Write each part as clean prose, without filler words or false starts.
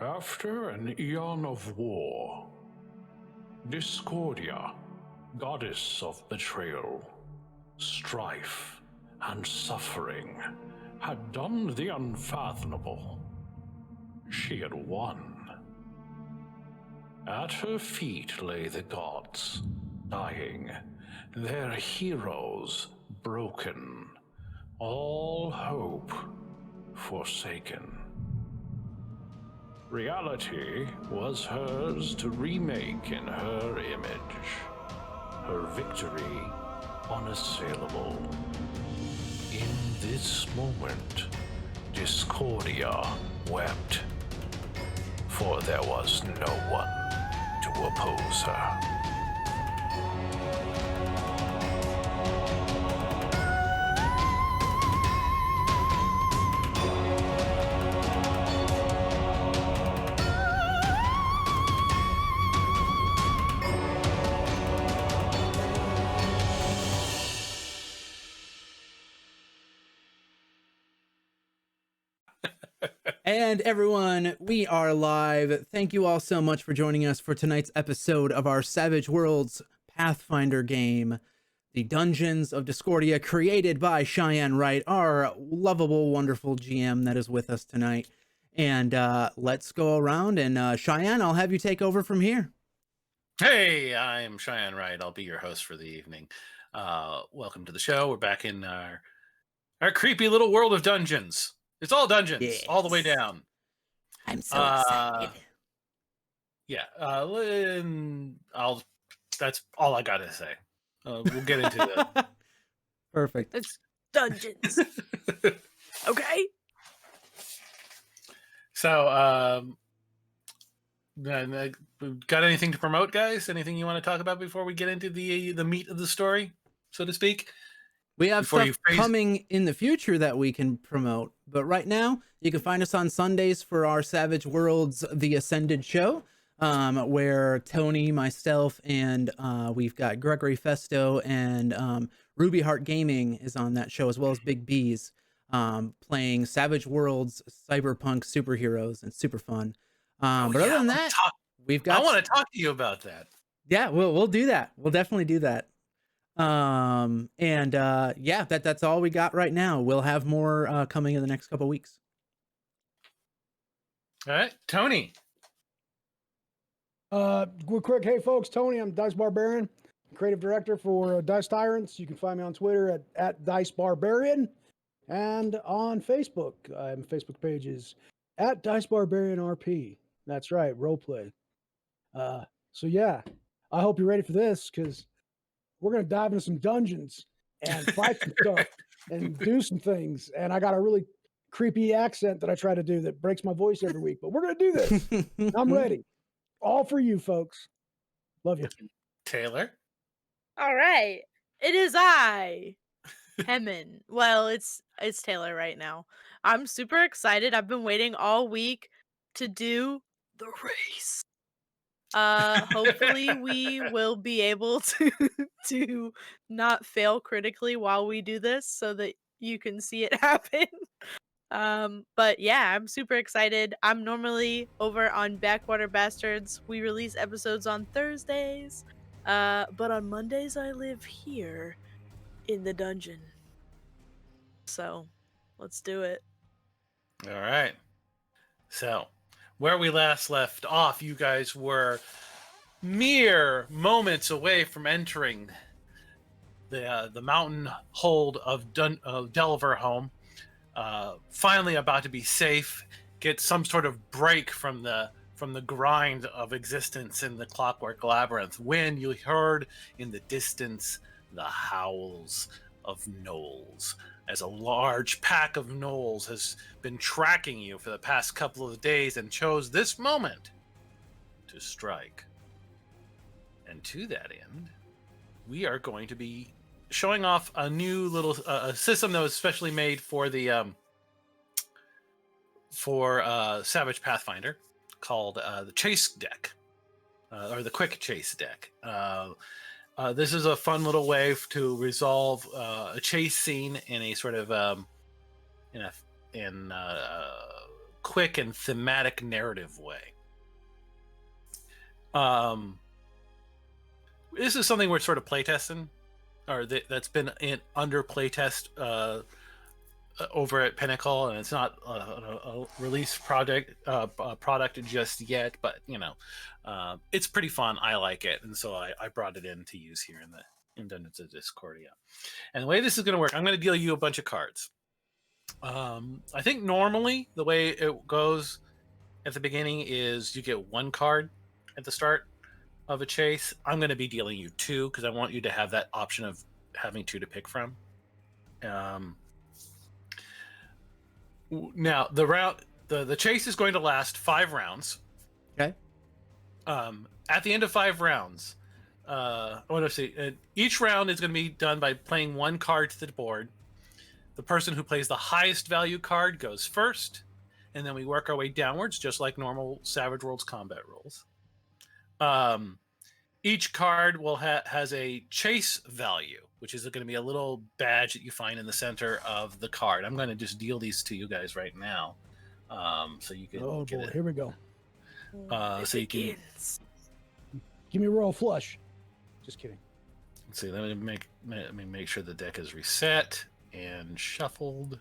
After an eon of war, Discordia, goddess of betrayal, strife, and suffering, had done the unfathomable. She had won. At her feet lay the gods, dying, their heroes broken, all hope forsaken. Reality was hers to remake in her image, her victory unassailable. In this moment, Discordia wept, for there was no one to oppose her. And everyone, we are live. Thank you all so much for joining us for tonight's episode of our Savageworlds Pathfinder game, the Dungeons of Discordia, created by Cheyenne Wright, our lovable, wonderful GM that is with us tonight. And let's go around, and Cheyenne, I'll have you take over from here. Hey, I'm Cheyenne Wright. I'll be your host for the evening. Welcome to the show. We're back in our creepy little world of dungeons. It's all dungeons, all the way down. I'm so excited. Yeah, that's all I gotta say. We'll get into that. Perfect. It's dungeons. Okay. So, got anything to promote, guys? Anything you want to talk about before we get into the meat of the story, so to speak? We have stuff coming in the future that we can promote, but right now you can find us on Sundays for our Savageworlds The Ascended show, where Tony, myself, and we've got Gregory Festo and Ruby Heart Gaming is on that show, as well as Big B's, playing Savageworlds cyberpunk superheroes, and super fun. But other than that, we've got. I want to talk to you about that. Yeah, we'll do that. We'll definitely do that. Yeah, that's all we got right now. We'll have more coming in the next couple weeks. All right, Tony. Real quick, hey folks, Tony, I'm Dice Barbarian, creative director for Dice Tyrants. You can find me on Twitter at Dice Barbarian, and on Facebook. My Facebook page is at Dice Barbarian RP. That's right, roleplay. So yeah, I hope you're ready for this, because we're going to dive into some dungeons and fight some stuff and do some things. And I got a really creepy accent that I try to do that breaks my voice every week, but we're going to do this. I'm ready. All for you, folks. Love you. Taylor. All right. It is I, Hemin. Well, it's Taylor right now. I'm super excited. I've been waiting all week to do the race. Hopefully we will be able to not fail critically while we do this, so that you can see it happen. But yeah, I'm super excited. I'm normally over on Backwater Bastards. We release episodes on Thursdays, but on Mondays I live here in the dungeon. So let's do it. All right. So, where we last left off, you guys were mere moments away from entering the mountain hold of Delver home. Finally, about to be safe, get some sort of break from the grind of existence in the Clockwork Labyrinth, when you heard in the distance the howls of gnolls, as a large pack of gnolls has been tracking you for the past couple of days and chose this moment to strike. And to that end, we are going to be showing off a new little system that was specially made for the Savage Pathfinder, called the Chase deck, or the Quick Chase deck. This is a fun little way to resolve a chase scene in a sort of quick and thematic narrative way. This is something we're sort of playtesting, or that's been under playtest over at Pinnacle, and it's not a release product just yet, but it's pretty fun. I like it, and so I brought it in to use here in Dungeons of Discordia. And the way this is going to work, I'm going to deal you a bunch of cards. I think normally the way it goes at the beginning is you get one card at the start of a chase. I'm going to be dealing you 2 because I want you to have that option of having 2 to pick from. Now the chase is going to last 5 rounds. Okay. At the end of 5 rounds, each round is going to be done by playing 1 card to the board. The person who plays the highest value card goes first, and then we work our way downwards, just like normal Savage Worlds combat rules. Each card has a chase value, which is going to be a little badge that you find in the center of the card. I'm going to just deal these to you guys right now, so you can. Oh get boy, it. here we go. So you can. Give me a royal flush. Just kidding. Let's see. Let me make sure the deck is reset and shuffled,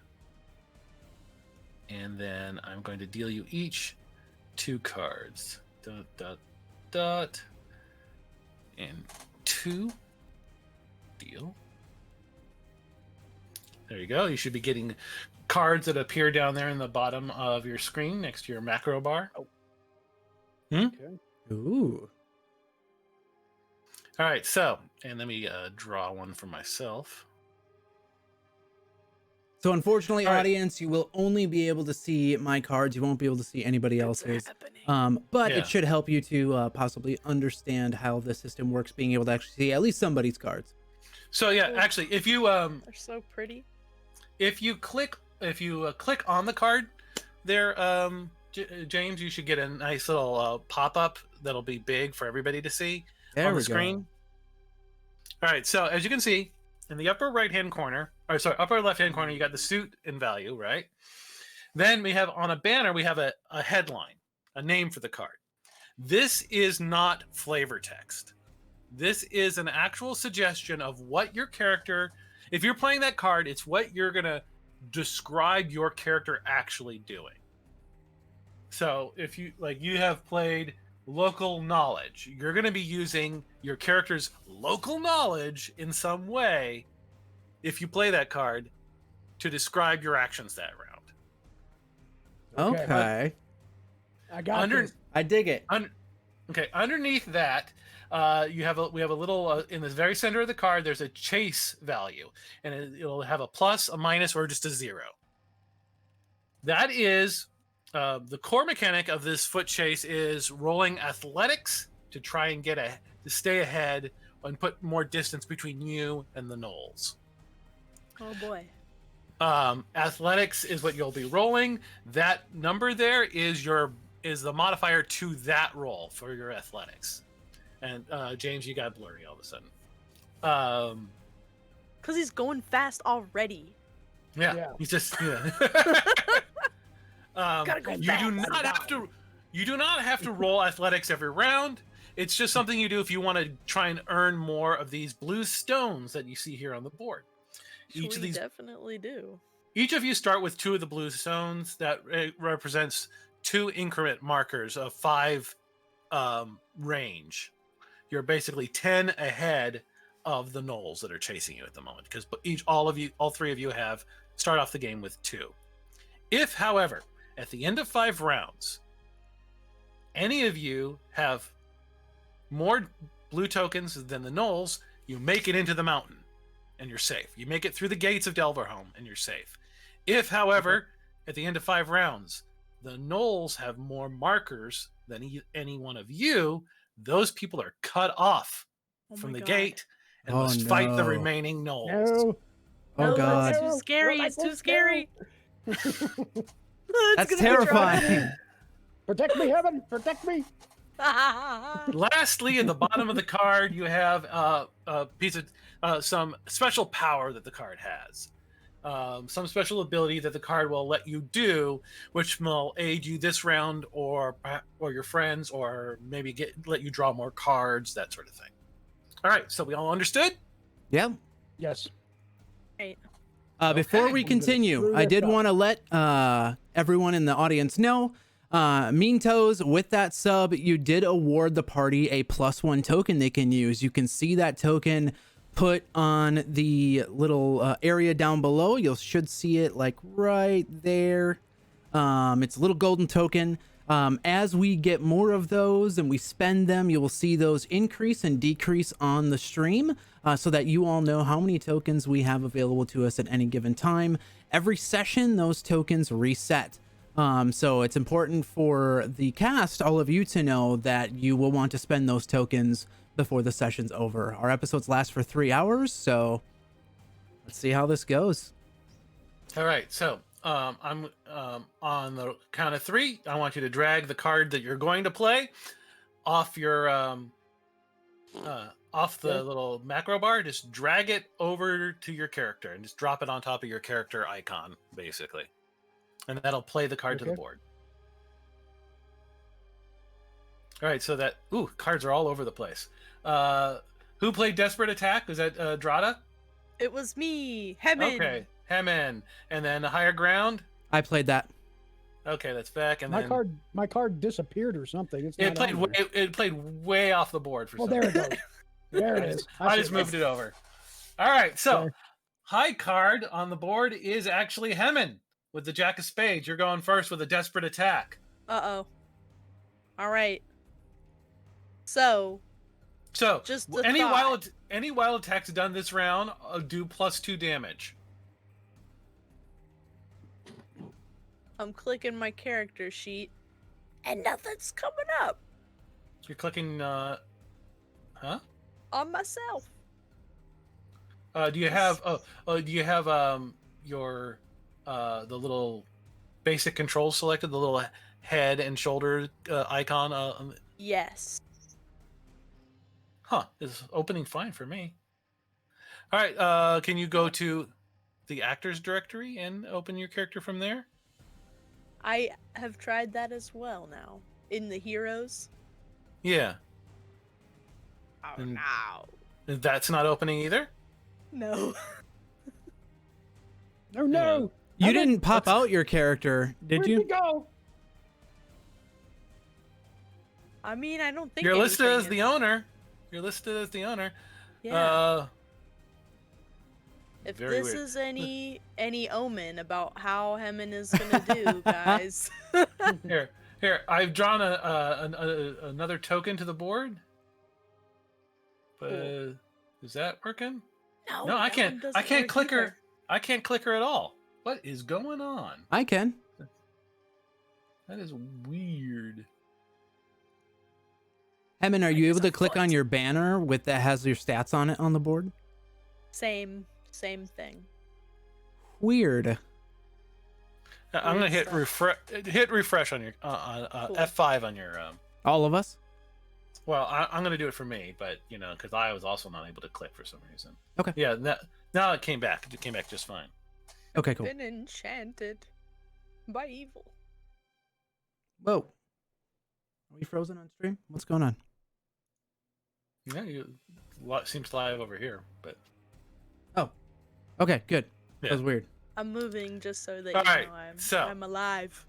and then I'm going to deal you each 2 cards. Dot dot dot. And 2. Deal. There you go. You should be getting cards that appear down there in the bottom of your screen next to your macro bar. Oh. Okay. Ooh. All right. So, and let me draw one for myself. So unfortunately, All right. audience, you will only be able to see my cards. You won't be able to see anybody else's. But Yeah. it should help you to possibly understand how the system works, being able to actually see at least somebody's cards. So yeah, actually, if you They're so pretty. if you click on the card there, James, you should get a nice little pop-up that'll be big for everybody to see There on we the screen. All right, so as you can see in the upper right-hand corner, or sorry, upper left-hand corner, you got the suit and value, right? Then we have on a banner, we have a headline, a name for the card. This is not flavor text. This is an actual suggestion of what your character, if you're playing that card, it's what you're going to describe your character actually doing. So if you have played local knowledge, you're going to be using your character's local knowledge in some way if you play that card to describe your actions that round. Okay. I got this. I dig it. Okay, underneath that, we have a little in the very center of the card. There's a chase value, and it'll have a plus, a minus, or just a 0. That is the core mechanic of this foot chase is rolling athletics to try and to stay ahead and put more distance between you and the gnolls. Oh boy. Athletics is what you'll be rolling. That number there is the modifier to that roll for your athletics. And James, you got blurry all of a sudden. Because he's going fast already. Yeah. He's just. Yeah. Gotta go you fast. You do not have to roll athletics every round. It's just something you do if you want to try and earn more of these blue stones that you see here on the board. We definitely do. Each of you start with 2 of the blue stones. That represents 2 increment markers of 5 range. You're basically 10 ahead of the gnolls that are chasing you at the moment, because all 3 of you start off the game with 2. If, however, at the end of 5 rounds, any of you have more blue tokens than the gnolls, you make it into the mountain and you're safe. You make it through the gates of Delverhome and you're safe. If, however, at the end of 5 rounds, the gnolls have more markers than any one of you, those people are cut off from the gate and must fight the remaining gnolls. No. Oh God. It's too scary. It's too scary. That's terrifying. Protect me, heaven! Protect me! Lastly, in the bottom of the card, you have a piece of some special power that the card has. some special ability that the card will let you do, which will aid you this round, or your friends, or maybe let you draw more cards, that sort of thing. All right, so we all understood? Yeah. Yes. Right. Before Okay. we continue, I did want to let everyone in the audience know, Mean Toes, with that sub, you did award the party a +1 token they can use. You can see that token put on the little area down below. You should see it like right there. It's a little golden token. As we get more of those and we spend them, you will see those increase and decrease on the stream, so that you all know how many tokens we have available to us at any given time. Every session, those tokens reset. So it's important for the cast, all of you, to know that you will want to spend those tokens before the session's over. Our episodes last for 3 hours, so let's see how this goes. All right, so I'm on the count of 3. I want you to drag the card that you're going to play off your off the little macro bar. Just drag it over to your character and just drop it on top of your character icon, basically, and that'll play the card to the board. All right, so that cards are all over the place. Who played Desperate Attack? Was that Drada? It was me, Hemen. Okay, Hemen. And then Higher Ground? I played that. Okay, that's back. And my card disappeared or something. It's it not played it played way off the board for some there it reason. goes. There it is. I just moved it over. All right, so high card on the board is actually Hemen with the Jack of Spades. You're going first with a Desperate Attack. Uh-oh. All right. So just any wild attacks done this round do +2 damage. I'm clicking my character sheet, and nothing's coming up. You're clicking, huh? On myself. Do you have? Do you have your the little basic controls selected? The little head and shoulder icon. Yes. Huh? Is opening fine for me. All right. Can you go to the actors directory and open your character from there? I have tried that as well now. In the heroes. Yeah. Oh, no. That's not opening either? No. Oh, no. You didn't pop out your character, did Where'd you? you go? I mean, I don't think You're listed anything as the owner. You're listed as the owner. Yeah. If Very this weird. is any omen about how Hemen is gonna do, guys. Here. I've drawn another token to the board. But is that working? No, I can't. I can't click her. I can't click her at all. What is going on? I can. That is weird. Hemen, are you able to click on your banner that has your stats on it on the board? Same thing. Weird. I'm gonna hit refresh. Hit refresh on your Cool. F5 on your. All of us? Well, I'm gonna do it for me, but because I was also not able to click for some reason. Okay. Yeah. Now it came back. It came back just fine. Okay, cool. Been enchanted by evil. Whoa. Are we frozen on stream? What's going on? Yeah, seems live over here, but. Oh. Okay, good. Yeah. That was weird. I'm moving just so that All you right, know I'm alive.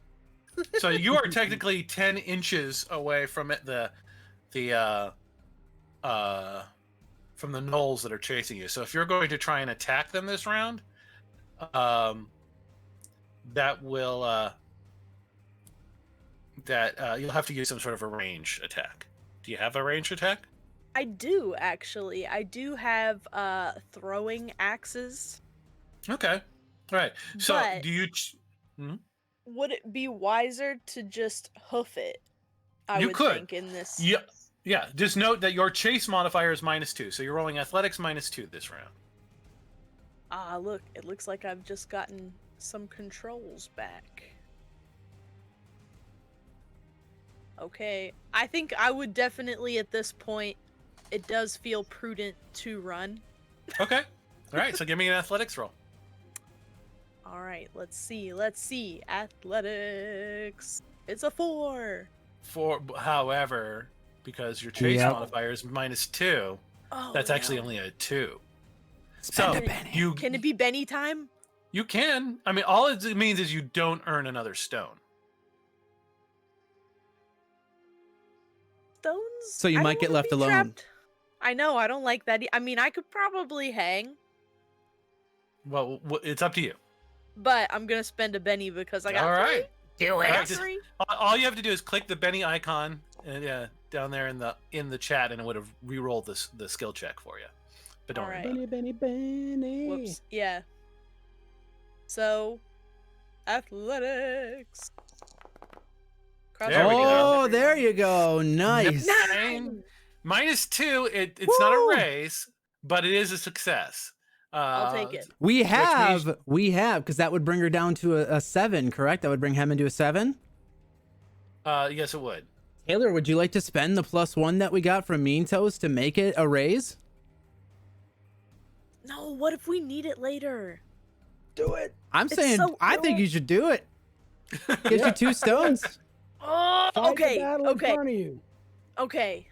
So you are technically 10 inches away from the from the gnolls that are chasing you. So if you're going to try and attack them this round, that will you'll have to use some sort of a range attack. Do you have a range attack? I do actually. I do have throwing axes. Okay. All right. So But- do you? Would it be wiser to just hoof it? I You would could. think in this. Yeah. Yeah. Just note that your chase modifier is -2, so you're rolling athletics -2 this round. Ah, look, it looks like I've just gotten some controls back. Okay, I think I would definitely at this point, it does feel prudent to run. Okay. All right. So give me an athletics roll. All right, let's see. Athletics. It's a 4. However, because your chase Yep. modifier is -2, Oh, that's actually no. only a 2. Spend So a penny. Can it be Benny time? You can. I mean, all it means is you don't earn another stone. Stones? So you I might don't get wanna left be alone. trapped. I know, I don't like that. I mean, I could probably hang, Well, it's up to you. but I'm gonna spend a Benny because I got All right. Do All it. right, three. all you have to do is click the Benny icon and down there in the chat, and it would have re-rolled the skill check for you. But don't All worry right. about it. Benny. Whoops. Yeah. So, athletics. Cross There we reference, go. Oh, everyone. there you go. Nice. Nine. -2. It's not a Woo! raise, but it is a success. I'll take it. We means- have, because that would bring her down to a 7, correct? That would bring him into a 7. Yes, it would. Taylor, would you like to spend the +1 that we got from Mean Toes to make it a raise? No, what if we need it later? Do it. I'm It's saying, so I think cool. you should do it. Get you 2 stones. Oh, Fight the okay, battle in okay, front of you. okay.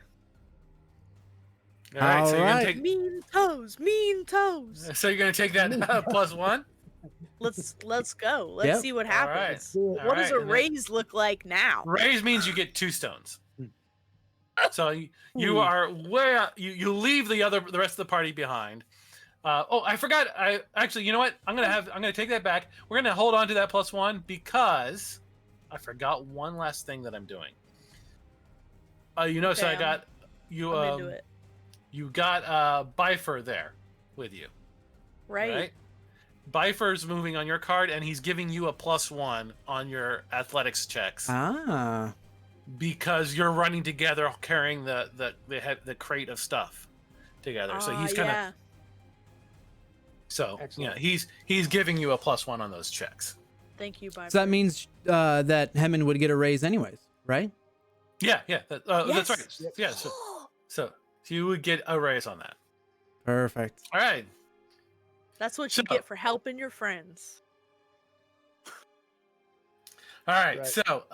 All right. All So you're right. gonna take. Mean toes. So you're gonna take that +1. Let's go. Let's Yep. see what All right. happens. Do it. All What does right, a and then- raise look like now? Raise means you get 2 stones. So you Ooh. are way you leave the rest of the party behind. Oh, I forgot. I actually, you know what? I'm gonna take that back. We're gonna hold on to that +1 because I forgot one last thing that I'm doing. You notice Okay, I got you. I'm into it. You got Bifer there with you, Right. Bifer's moving on your card, and he's giving you a +1 on your athletics checks Ah. because you're running together, carrying the crate of stuff together. So he's kind of yeah. so Excellent. yeah, he's giving you a +1 on those checks. Thank you, Bye. So that means that Hemon would get a raise anyways, right? Yeah, that's right. Yep. Yeah, so you would get a raise on that. Perfect. All right. That's what you So- get for helping your friends. All right. Right. So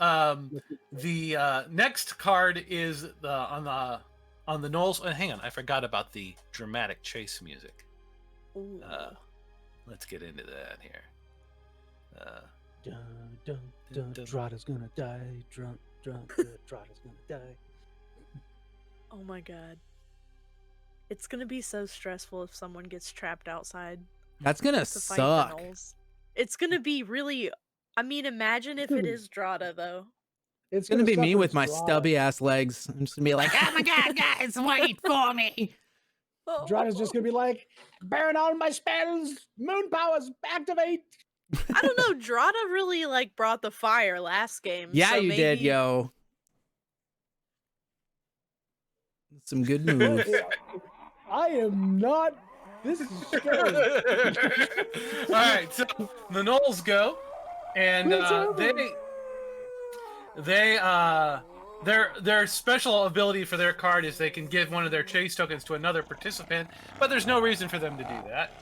the next card is on the Knolls. Hang on, I forgot about the dramatic chase music. Ooh. Let's get into that here. Dun, dun, dun. Dun. Drada's gonna die. Drada's gonna die. Oh my god. It's gonna be so stressful if someone gets trapped outside That's gonna to fight suck. the gnolls. It's gonna be really. I mean, imagine if it is Drada though. It's gonna be me suck with my Drada. stubby ass legs. I'm just gonna be like, oh my god, guys, wait for me. Drada's just gonna be like, bearing on my spells, moon powers activate. I don't know. Drada really like brought the fire last game. Yeah, so you did, maybe- yo. Some good moves. I am not. This is scary. All right, so the Knolls go, and It's over. their special ability for their card is they can give one of their chase tokens to another participant, but there's no reason for them to do that.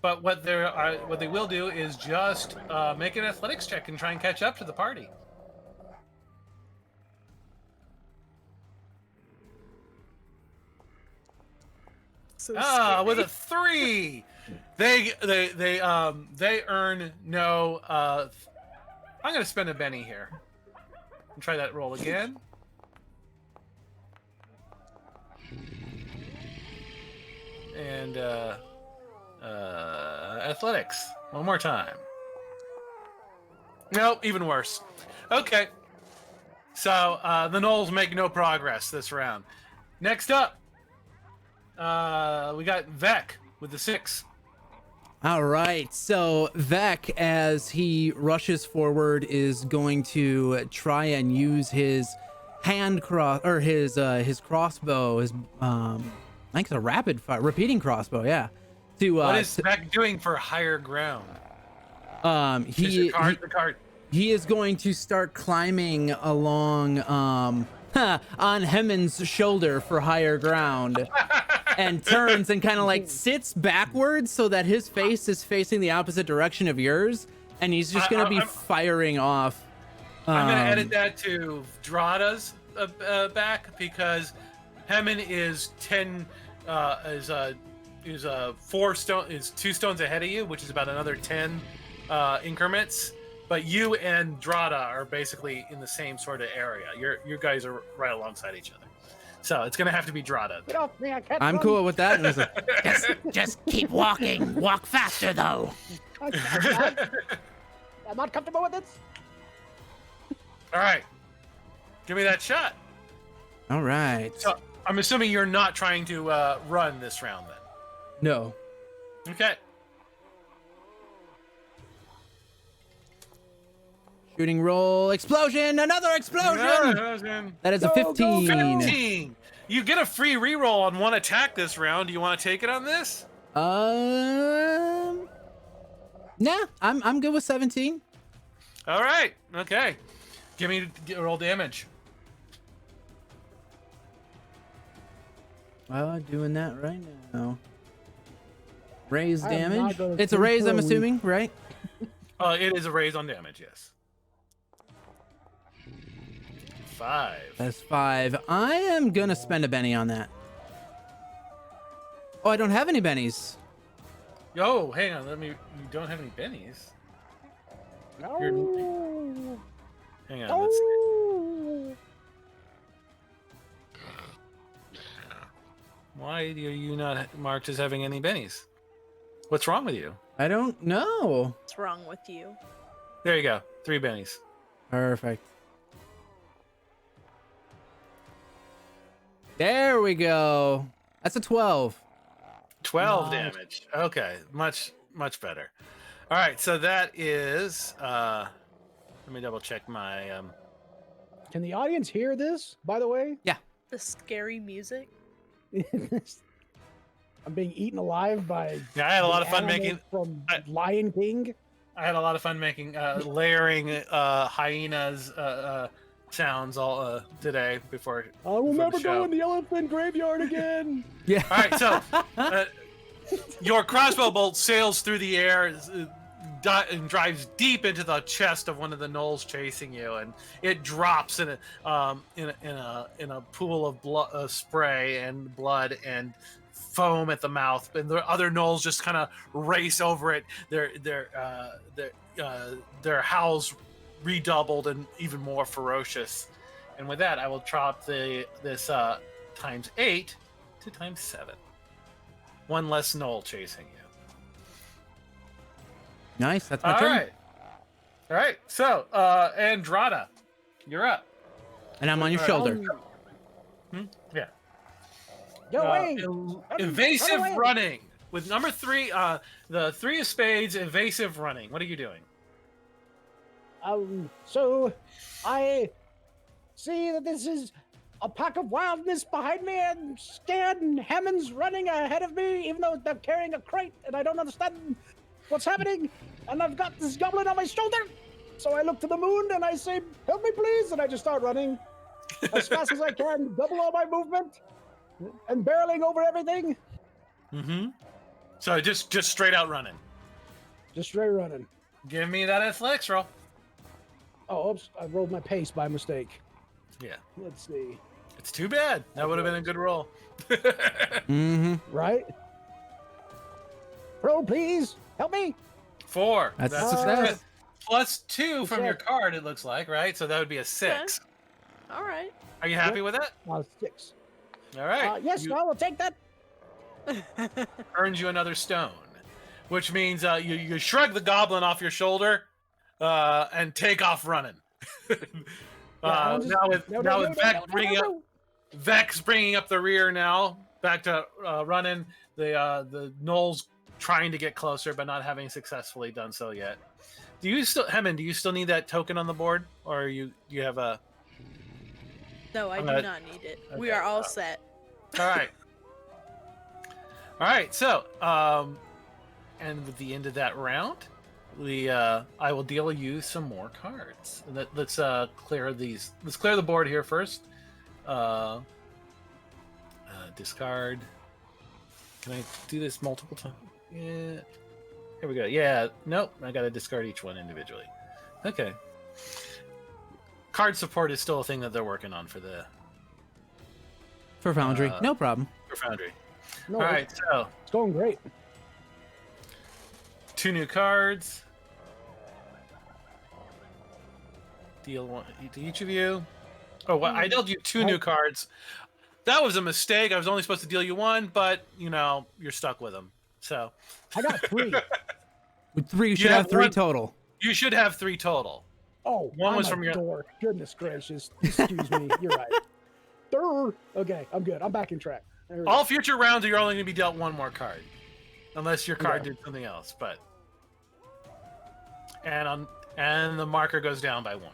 But what they will do is just make an athletics check and try and catch up to the party. So With scary. a 3, they earn no. I'm gonna spend a Benny here. And try that roll again. And athletics one more time. Nope, even worse. Okay. So the Knolls make no progress this round. Next up, we got Vec with the 6. All right, so Vec, as he rushes forward, is going to try and use his his crossbow, his I think it's a rapid fire, repeating crossbow, yeah. To What is Vec doing for higher ground? he The card. he is going to start climbing along on Hemon's shoulder for higher ground. and turns and kind of like sits backwards so that his face is facing the opposite direction of yours, and he's just gonna be firing off. I'm gonna edit that to Drada's back, because Hemin is 10 is 2 stones ahead of you, which is about another 10 increments. But you and Drada are basically in the same sort of area. You guys are right alongside each other. So it's gonna have to be Drada. Get off me! I can't I'm run. cool with that. And I was like, Just keep walking. Walk faster, though. I'm not comfortable with this. All right, give me that shot. all right. So I'm assuming you're not trying to run this round then. No. Okay. Shooting roll. Explosion. Another explosion. That is a Go, go, 15. 15. You get a free reroll on one attack this round. Do you want to take it on this? Nah, I'm good with 17. All right. Okay. Give me roll damage. Doing that right now. Raise I am not damage. gonna It's a sleep raise, for a I'm week. assuming, right? It is a raise on damage, yes. 5. That's 5. I am gonna spend a Benny on that. Oh, I don't have any bennies. Oh, hang on. You don't have any bennies. No. Hang on. Let's see. No. Why are you not marked as having any bennies? What's wrong with you? I don't know. What's wrong with you? There you go. 3 bennies. Perfect. There we go. That's a 12. 12 Nice. damage. Okay. Much better. All right. So that is. Let me double check my. Can the audience hear this? By the way, The scary music. I'm being eaten alive by. Yeah, I had a lot the of fun animal making. from Lion King. I had a lot of fun making layering hyenas sounds all today before. I will before the never show. go in the elephant graveyard again. Yeah. All right, so your crossbow bolt sails through the air and drives deep into the chest of one of the gnolls chasing you, and it drops in a pool of blood, spray and blood and foam at the mouth, and the other gnolls just kind of race over it. Their howls redoubled and even more ferocious. And with that, I will drop this times 8 to times 7. One less gnoll chasing you. Nice. That's my All turn. right. All right. So, Andrada, you're up. And I'm on your All shoulder. Yeah. Go away. Evasive Run away. running with number 3. The 3 of spades. Evasive running. What are you doing? So I see that this is a pack of wildness behind me, and scared, and Hammond's running ahead of me, even though they're carrying a crate, and I don't understand what's happening. And I've got this goblin on my shoulder. So I look to the moon and I say, "Help me, please!" And I just start running as fast as I can, double all my movement, and barreling over everything. Mm-hmm. So just straight out running. Just straight running. Give me that athletics roll. Oh, oops! I rolled my pace by mistake. Yeah. Let's see. It's too bad. That would have been a good roll. Mm-hmm. Right? Roll, please. Help me. 4. That's a good. success. Plus 2 from your Success. card, it looks like, right? So that would be a 6. All right. Are you happy with that? 6. All right. Yes, You- I will take that. earns you another stone, which means you shrug the goblin off your shoulder and take off running. I'm just- Now with no, Vex no, bringing no, up no. Vex bringing up the rear now, back to running. The gnolls trying to get closer, but not having successfully done so yet. Do you still need that token on the board, or you have a? No, I do Okay. not need it. We Okay. are all set. All right. All right. So, and with the end of that round, I will deal you some more cards. Let's clear these. Let's clear the board here first. Discard. Can I do this multiple times? Yeah. Here we go. Yeah. Nope. I got to discard each one individually. Okay. Card support is still a thing that they're working on for Foundry. No problem. for Foundry. No, All right. So it's going great. 2 new cards. Deal one to each of you. Oh, well, I dealt you 2 new cards. That was a mistake. I was only supposed to deal you 1, but you're stuck with them. So I got 3. With 3, you should have 3 one- total. you should have 3 total. Oh, One was I'm from a your- dork. Goodness gracious. Excuse me. You're right. Durr. Okay, I'm good. I'm back in track. There we go. All future rounds, you're only going to be dealt 1 more card, unless your card Okay. did something else. But and the marker goes down by 1.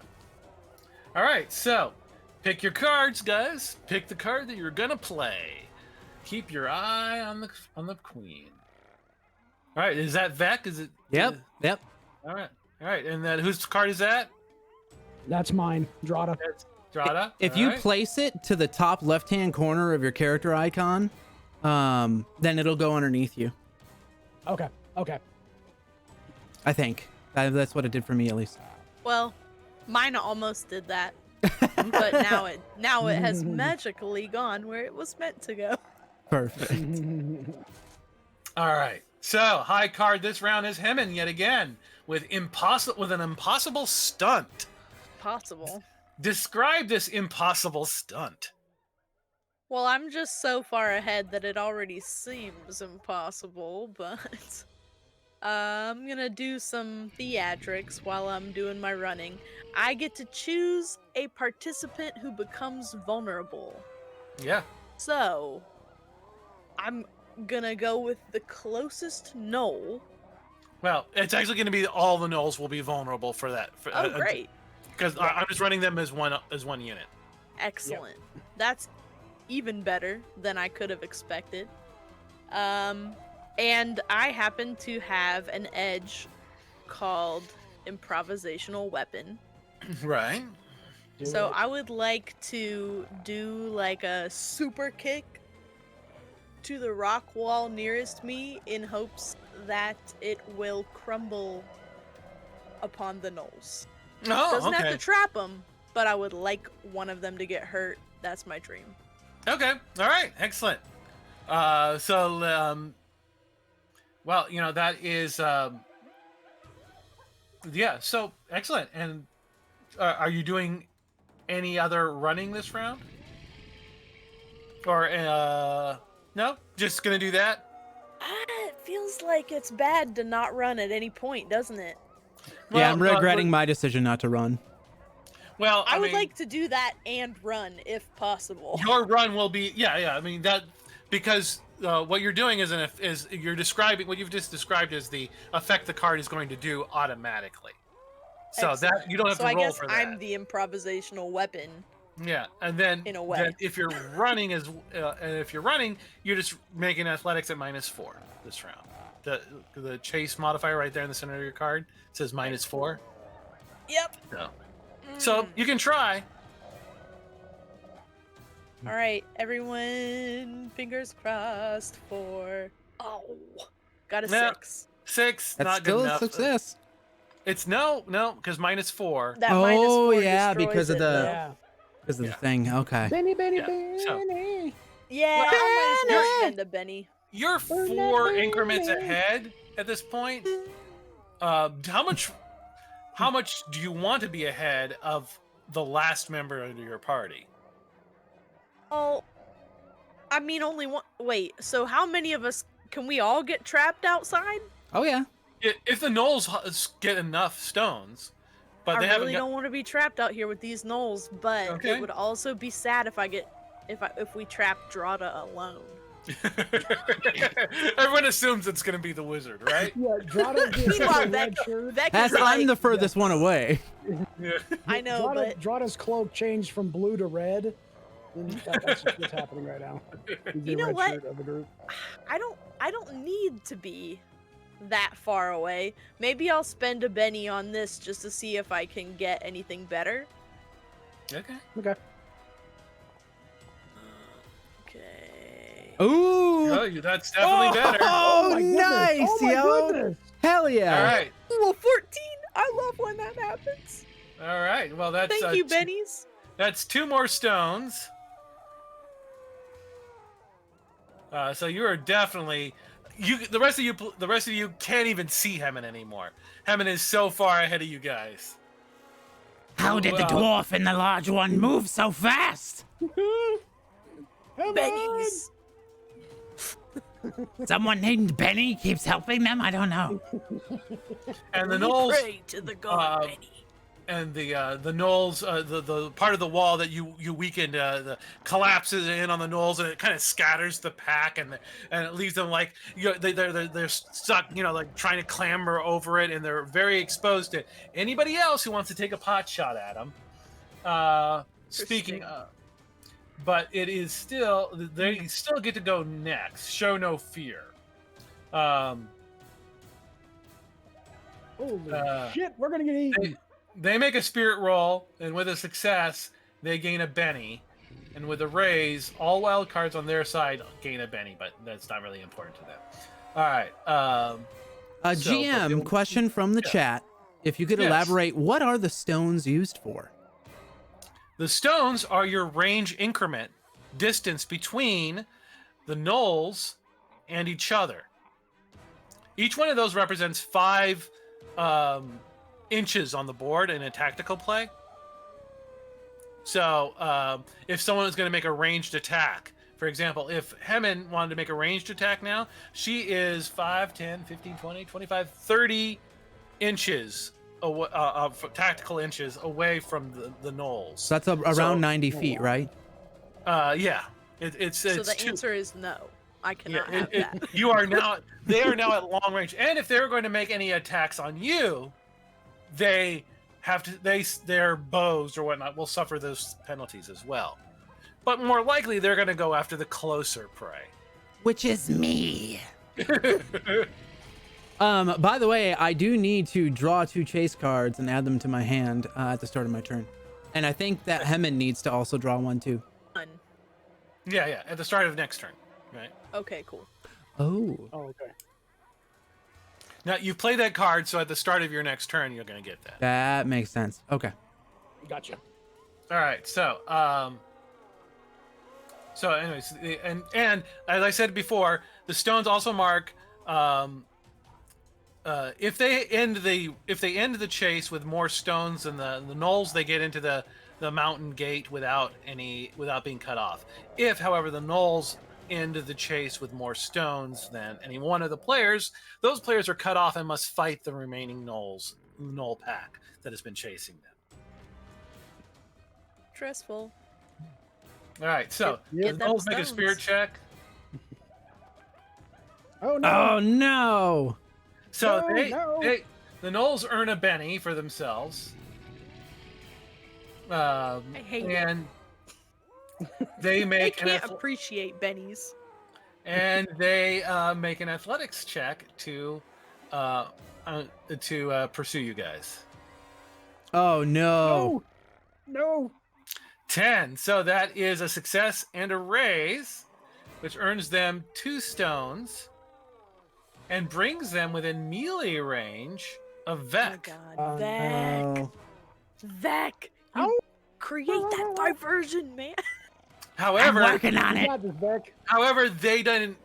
All right, so pick your cards, guys. Pick the card that you're gonna play. Keep your eye on the queen. All right, is that Vec? Is it? Yep. All right, and then whose card is that? That's mine, Drata. That's Drata. If All you right. place it to the top left-hand corner of your character icon, then it'll go underneath you. Okay. I think that's what it did for me, at least. Well, mine almost did that, but now it has magically gone where it was meant to go. Perfect. All right. So high card this round is Hemin yet again with an impossible stunt. Possible. Describe this impossible stunt. Well, I'm just so far ahead that it already seems impossible, but I'm gonna do some theatrics while I'm doing my running. I get to choose a participant who becomes vulnerable. Yeah. So, I'm gonna go with the closest knoll. Well, it's actually going to be all the gnolls will be vulnerable for that. Oh, great. Because I'm just running them as one unit. Excellent. That's even better than I could have expected. And I happen to have an edge called improvisational weapon. Right. So I would like to do like a super kick to the rock wall nearest me in hopes that it will crumble upon the gnolls. Oh, Doesn't okay. have to trap them, but I would like one of them to get hurt. That's my dream. Okay. All right. Excellent. Well, that is, yeah. So excellent. And are you doing any other running this round? Or no? Just gonna do that? It feels like it's bad to not run at any point, doesn't it? Yeah, I'm Well, regretting my decision not to run. Well, I would mean, like to do that and run if possible. your run will be I mean that because what you're doing is you're describing what you've just described as the effect the card is going to do automatically. So Excellent. that you don't have so to I roll guess for that. I'm the improvisational weapon. Yeah, and then in a way. then if you're running you're just making athletics at -4 this round. The chase modifier right there in the center of your card says -4. Yep. So you can try. All right, everyone, fingers crossed for. Oh, got a Yeah. 6. 6, That's not still good a enough. success. It's no, because -4. That Oh, -4 yeah, destroys because of it, the- though. Yeah. Because of Yeah. the thing. Okay. Benny. Yeah, so- Yeah, I might as well spend a Benny. You're 4 increments ahead at this point. How much do you want to be ahead of the last member of your party? Oh, I mean, only one. Wait, so how many of us can we all get trapped outside? Oh, yeah. If the gnolls get enough stones, but they I haven't really don't want to be trapped out here with these gnolls, but Okay. it would also be sad if we trap Drata alone. Everyone assumes it's going to be the wizard, right? Yeah, Drata gets Meanwhile, a red shirt. Vec That's, is I'm like, the furthest one away. Yeah. I know, but Drata's cloak changed from blue to red. And that's just what's happening right now. He's the You know red what? shirt of the group. I don't need to be that far away. Maybe I'll spend a Benny on this just to see if I can get anything better. Okay. Okay. Okay. Ooh, Okay. That's definitely better. Oh, my goodness. nice, Oh my yo. goodness. Hell yeah. All right. Well, 14. I love when that happens. All right. Well, that's Thank you, Bennies. That's 2 more stones. So you are definitely the rest of you can't even see Hemin anymore. Hemin is so far ahead of you guys. How did the dwarf and the large one move so fast? Bennies. Someone named Benny keeps helping them? I don't know. And the gnolls Pray to the god Benny. and the gnolls, the part of the wall that you weakened, collapses in on the gnolls, and it kind of scatters the pack, and it leaves them like they're stuck, like trying to clamber over it, and they're very exposed to anybody else who wants to take a pot shot at them. Speaking of, but it is still they still get to go next. Show no fear. Holy shit, we're gonna get eaten. They make a spirit roll, and with a success, they gain a Benny. And with a raise, all wild cards on their side gain a Benny, but that's not really important to them. All right. GM, question from the chat. If you could elaborate, what are the stones used for? The stones are your range increment, distance between the gnolls and each other. Each one of those represents 5 inches on the board in a tactical play. So if someone is going to make a ranged attack, for example, if Hemin wanted to make a ranged attack now, she is 5, 10, 15, 20, 25, 30 inches tactical inches away from the gnolls. So that's around 90 feet, right? Yeah. It's So the too, answer is no. I cannot have that. you are now. They are now at long range, and if they're going to make any attacks on you, they have to. Their bows or whatnot will suffer those penalties as well. But more likely, they're going to go after the closer prey. Which is me. By the way, I do need to draw 2 chase cards and add them to my hand at the start of my turn. And I think that Hemin needs to also draw 1 too. Yeah, at the start of next turn, right? Okay, cool. Oh. Oh, okay. Now you play that card, so at the start of your next turn, you're going to get that. That makes sense. Okay. Gotcha. All right, so anyways, and as I said before, the stones also mark if they end the chase with more stones than the gnolls, they get into the mountain gate without being cut off. If, however, the gnolls end the chase with more stones than any one of the players, those players are cut off and must fight the remaining gnoll pack that has been chasing them. Stressful. All right, so the gnolls make a spirit check. Oh no! Oh no! So No. the gnolls earn a Benny for themselves. I hate and they I make can't appreciate bennies. and they make an athletics check to pursue you guys. Oh no! No! 10. So that is a success and a raise, which earns them 2 stones and brings them within melee range of Vec. Oh god, Vec. Vec. You create that diversion, man. However, I'm working on You it. got this, Beck. However, they didn't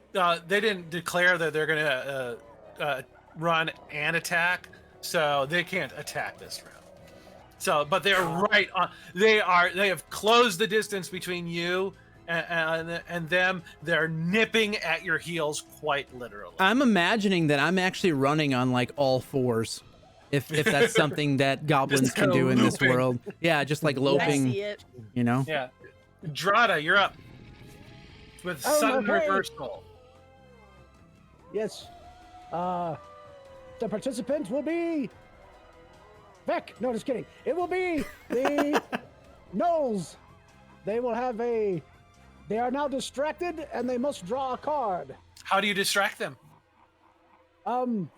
declare that they're gonna run and attack, so they can't attack this round. So, but they're right on. They have closed the distance between you and them. They're nipping at your heels, quite literally. I'm imagining that I'm actually running on like all 4s. If that's something that goblins Just can kinda do in this looping. world. Yeah, just like I loping, see it. you know? Yeah, Drada, you're up with Oh, sudden okay. reversal. Yes. The participants will be Beck. No, just kidding. It will be the Knowles. They will have they are now distracted and they must draw a card. How do you distract them?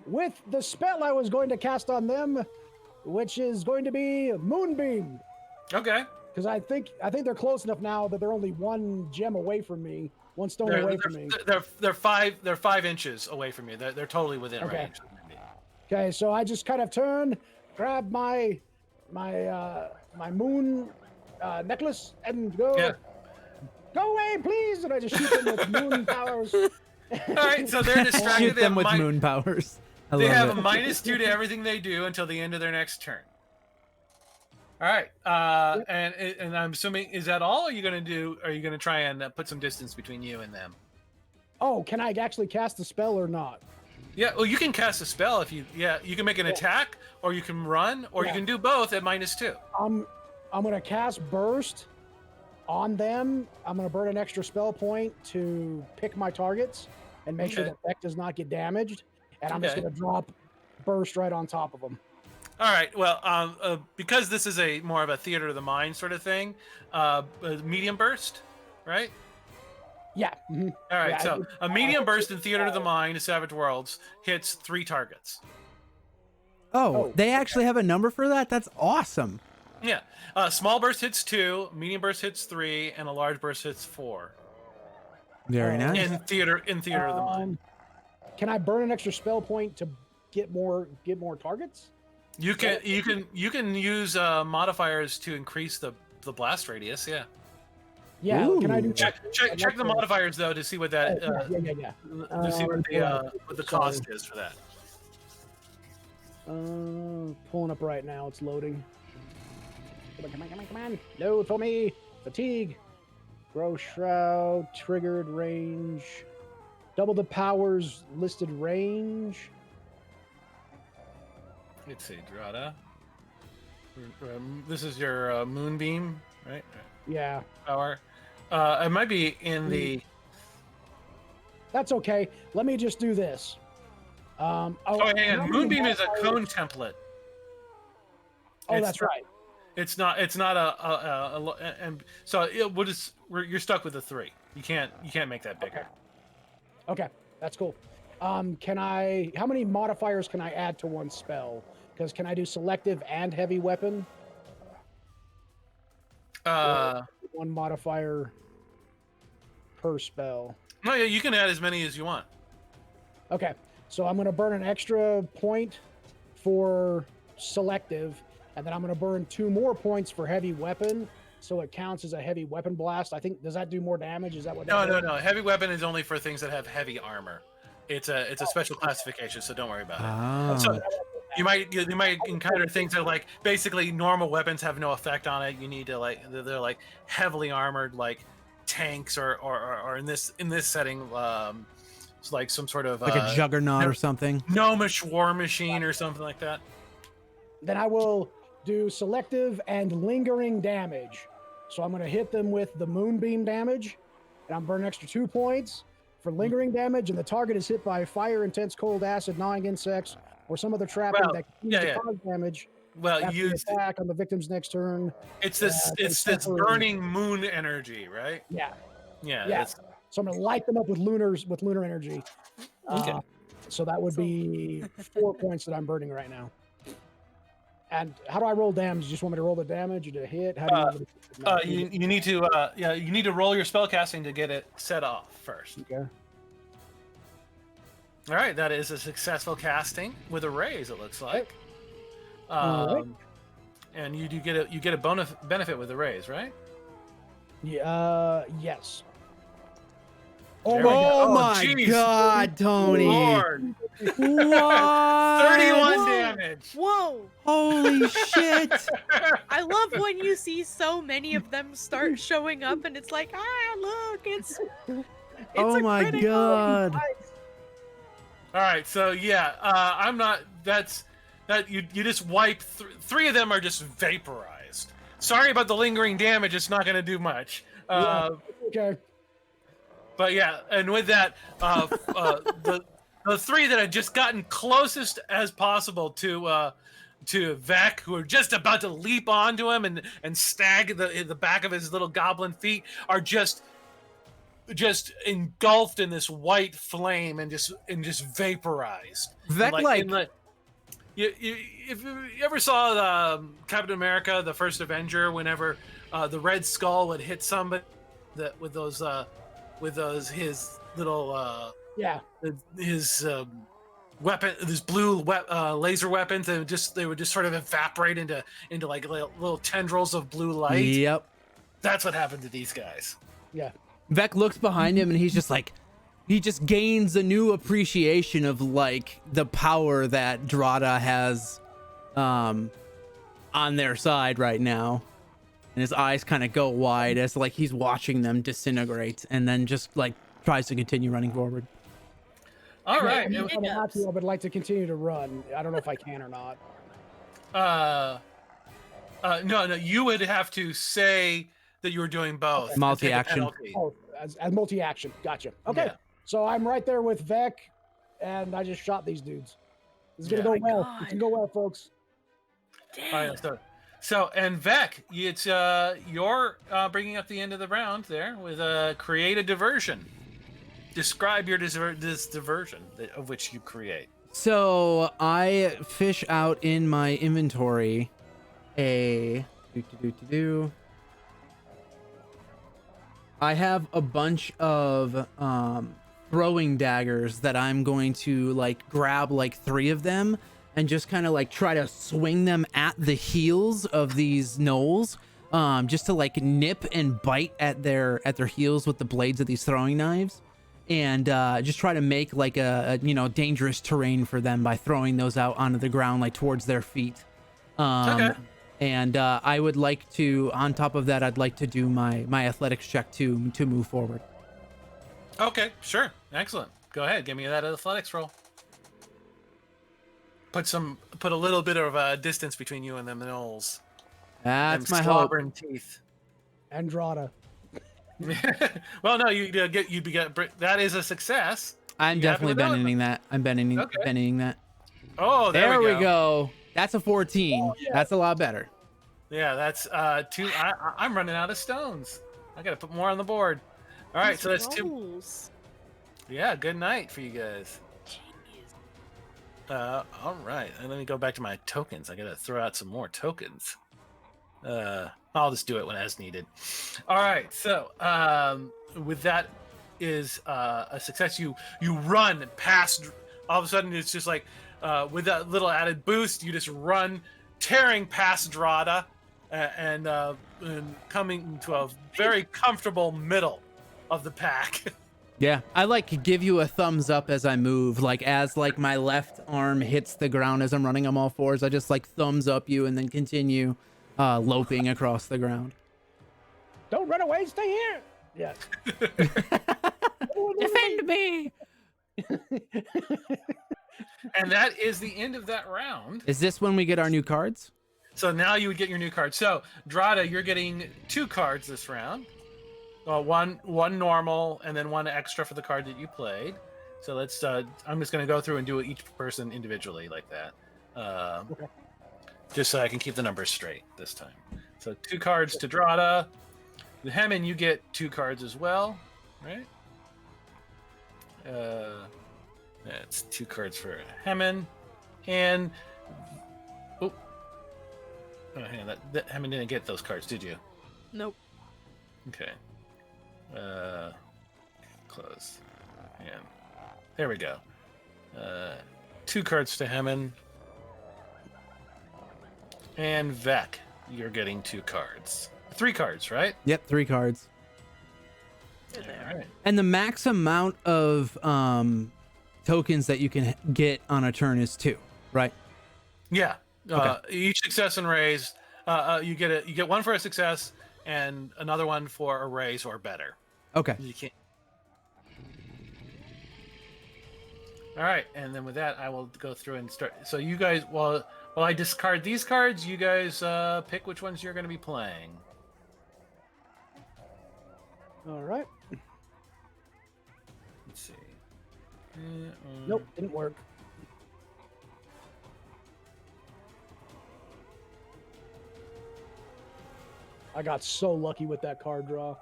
With the spell I was going to cast on them, which is going to be Moonbeam. Okay. Because I think they're close enough now that they're only 1 gem away from me. one stone away from me. They're 5 inches away from you. They're totally within range. Okay, so I just kind of turn, grab my moon necklace, and go. Yeah. Go away, please! And I just shoot them with moon powers. All right, so they're distracted. Shoot them with moon powers. They have a -2 to everything they do until the end of their next turn. All right, and I'm assuming, is that all? Are you gonna try and put some distance between you and them? Oh, can I actually cast the spell or not? Yeah, well, you can cast a spell if you can make an attack, or you can run, or you can do both at -2. I'm gonna cast burst on them. I'm gonna burn an extra spell point to pick my targets and make sure the effect does not get damaged, and I'm just gonna drop burst right on top of them. All right. Well, because this is more of a theater of the mind sort of thing, medium burst, right? Yeah. Mm-hmm. All right. So a medium burst in theater of the mind, Savageworlds, hits 3 targets. Oh, they actually have a number for that? That's awesome. Yeah. Small burst hits 2, medium burst hits 3, and a large burst hits 4. Very nice. In theater of the mind. Can I burn an extra spell point to get more targets? You can use modifiers to increase the blast radius. Yeah. Yeah. Ooh. Can I do Check the modifiers though to see what that yeah. to see what the cost is for that. Pulling up right now. It's loading. Come on. Load for me. Fatigue. Grow shroud. Triggered range. Double the powers listed range. Let's see, Drada. This is your moonbeam, right? Yeah. Power. It might be in the. That's okay. Let me just do this. Hang on. Moonbeam is a cone template. Oh, that's right. It's not and so you're stuck with the 3. You can't make that bigger. Okay, that's cool. How many modifiers can I add to one spell? Because can I do selective and heavy weapon? One modifier per spell. No, yeah, you can add as many as you want. Okay, so I'm going to burn an extra point for selective, and then I'm going to burn 2 more points for heavy weapon, so it counts as a heavy weapon blast. I think, does that do more damage? Is that what? No. Heavy weapon is only for things that have heavy armor. It's a special classification, so don't worry about it. Oh. So you might encounter things that like basically normal weapons have no effect on it. You need to they're like heavily armored like tanks or in this setting it's like some sort of like a juggernaut or something. Gnomish war machine or something like that. Then I will do selective and lingering damage. So I'm going to hit them with the moonbeam damage, and I'm burning extra 2 points for lingering damage, and the target is hit by fire, intense cold, acid, gnawing insects, or some other trapping that continues to cause damage. Well, use attack on the victim's next turn. It's this burning moon energy, right? Yeah. Yeah. So I'm gonna light them up with lunar energy. Okay. So that would be 4 points that I'm burning right now. And how do I roll damage? You just want me to roll the damage or to hit? How do you need to roll your spellcasting to get it set off first. Okay. All right, that is a successful casting with a raise. It looks like. Right. And you get a bonus benefit with the raise, right? Yeah. Yes. Oh my geez. God, Tony! Lord. What? 31 damage. Whoa! Holy shit! I love when you see so many of them start showing up, and it's like, look, it's Oh a my critical. God! All right, so yeah, I'm not. That you just wipe. 3 of them are just vaporized. Sorry about the lingering damage. It's not going to do much. Okay. But yeah, and with that, the 3 that had just gotten closest as possible to Vec, who are just about to leap onto him and stag the back of his little goblin feet, are just engulfed in this white flame and just vaporized. Vec if you ever saw Captain America, the First Avenger, whenever the Red Skull would hit somebody with those with his little Yeah. his weapon, these blue laser weapons, and they would just sort of evaporate into like little tendrils of blue light. Yep. That's what happened to these guys. Yeah. Vec looks behind him and he's just like, he just gains a new appreciation of like the power that Drada has on their side right now. And his eyes kind of go wide as like he's watching them disintegrate, and then just like tries to continue running forward. All right. I would like to continue to run. I don't know if I can or not. No, you would have to say that you were doing both. Okay. Multi-action. Oh, as multi-action. Gotcha. Okay. Yeah. So I'm right there with Vec, and I just shot these dudes. This is gonna go well. God. It's gonna go well, folks. All right, so and Vec, it's you're bringing up the end of the round there with create a diversion. Describe your this diversion of which you create. So I fish out in my inventory I have a bunch of throwing daggers that I'm going to like grab like 3 of them and just kind of like try to swing them at the heels of these gnolls, just to like nip and bite at their heels with the blades of these throwing knives, and just try to make like a dangerous terrain for them by throwing those out onto the ground like towards their feet. Okay. And I would like to, on top of that, I'd like to do my athletics check to move forward. Okay, sure, excellent. Go ahead, give me that athletics roll. Put a little bit of distance between you and them gnolls. That's them my hope. slobbering teeth. Andrada. Well, no, that is a success. I'm You happy definitely with that one? bending that. I'm bending that. Oh, There we go. That's a 14. Oh, yeah. That's a lot better. Yeah, that's 2. I'm running out of stones. I gotta put more on the board. All right, so that's 2. Rolls. Yeah, good night for you guys. All right, and let me go back to my tokens. I gotta throw out some more tokens. I'll just do it when as needed. All right, so with that is a success. You run past. All of a sudden, it's just like with that little added boost, you just run, tearing past Drada, and coming to a very comfortable middle of the pack. Yeah, I like give you a thumbs up as I move, like as like my left arm hits the ground as I'm running on all fours. I just like thumbs up you and then continue loping across the ground. Don't run away. Stay here. Yeah. Defend me. And that is the end of that round. Is this when we get our new cards? So now you would get your new card. So Drada, you're getting 2 cards this round. One normal and then 1 extra for the card that you played. So let's. I'm just going to go through and do each person individually like that, Okay. just so I can keep the numbers straight this time. So 2 cards to Drada. Hemin, you get 2 cards as well, right? That's 2 cards for Hemin, and hang on, that Hemin didn't get those cards, did you? Nope. Okay. Close. And there we go. 2 cards to Hemin. And Vec, you're getting 2 cards. 3 cards, right? Yep, 3 cards. All right. And the max amount of tokens that you can get on a turn is 2, right? Yeah. Okay. Each success and raise, you get 1 for a success and another 1 for a raise or better. Okay. You can't. All right, and then with that, I will go through and start. So you guys, while I discard these cards, you guys pick which ones you're going to be playing. All right. Let's see. Nope, didn't work. I got so lucky with that card draw.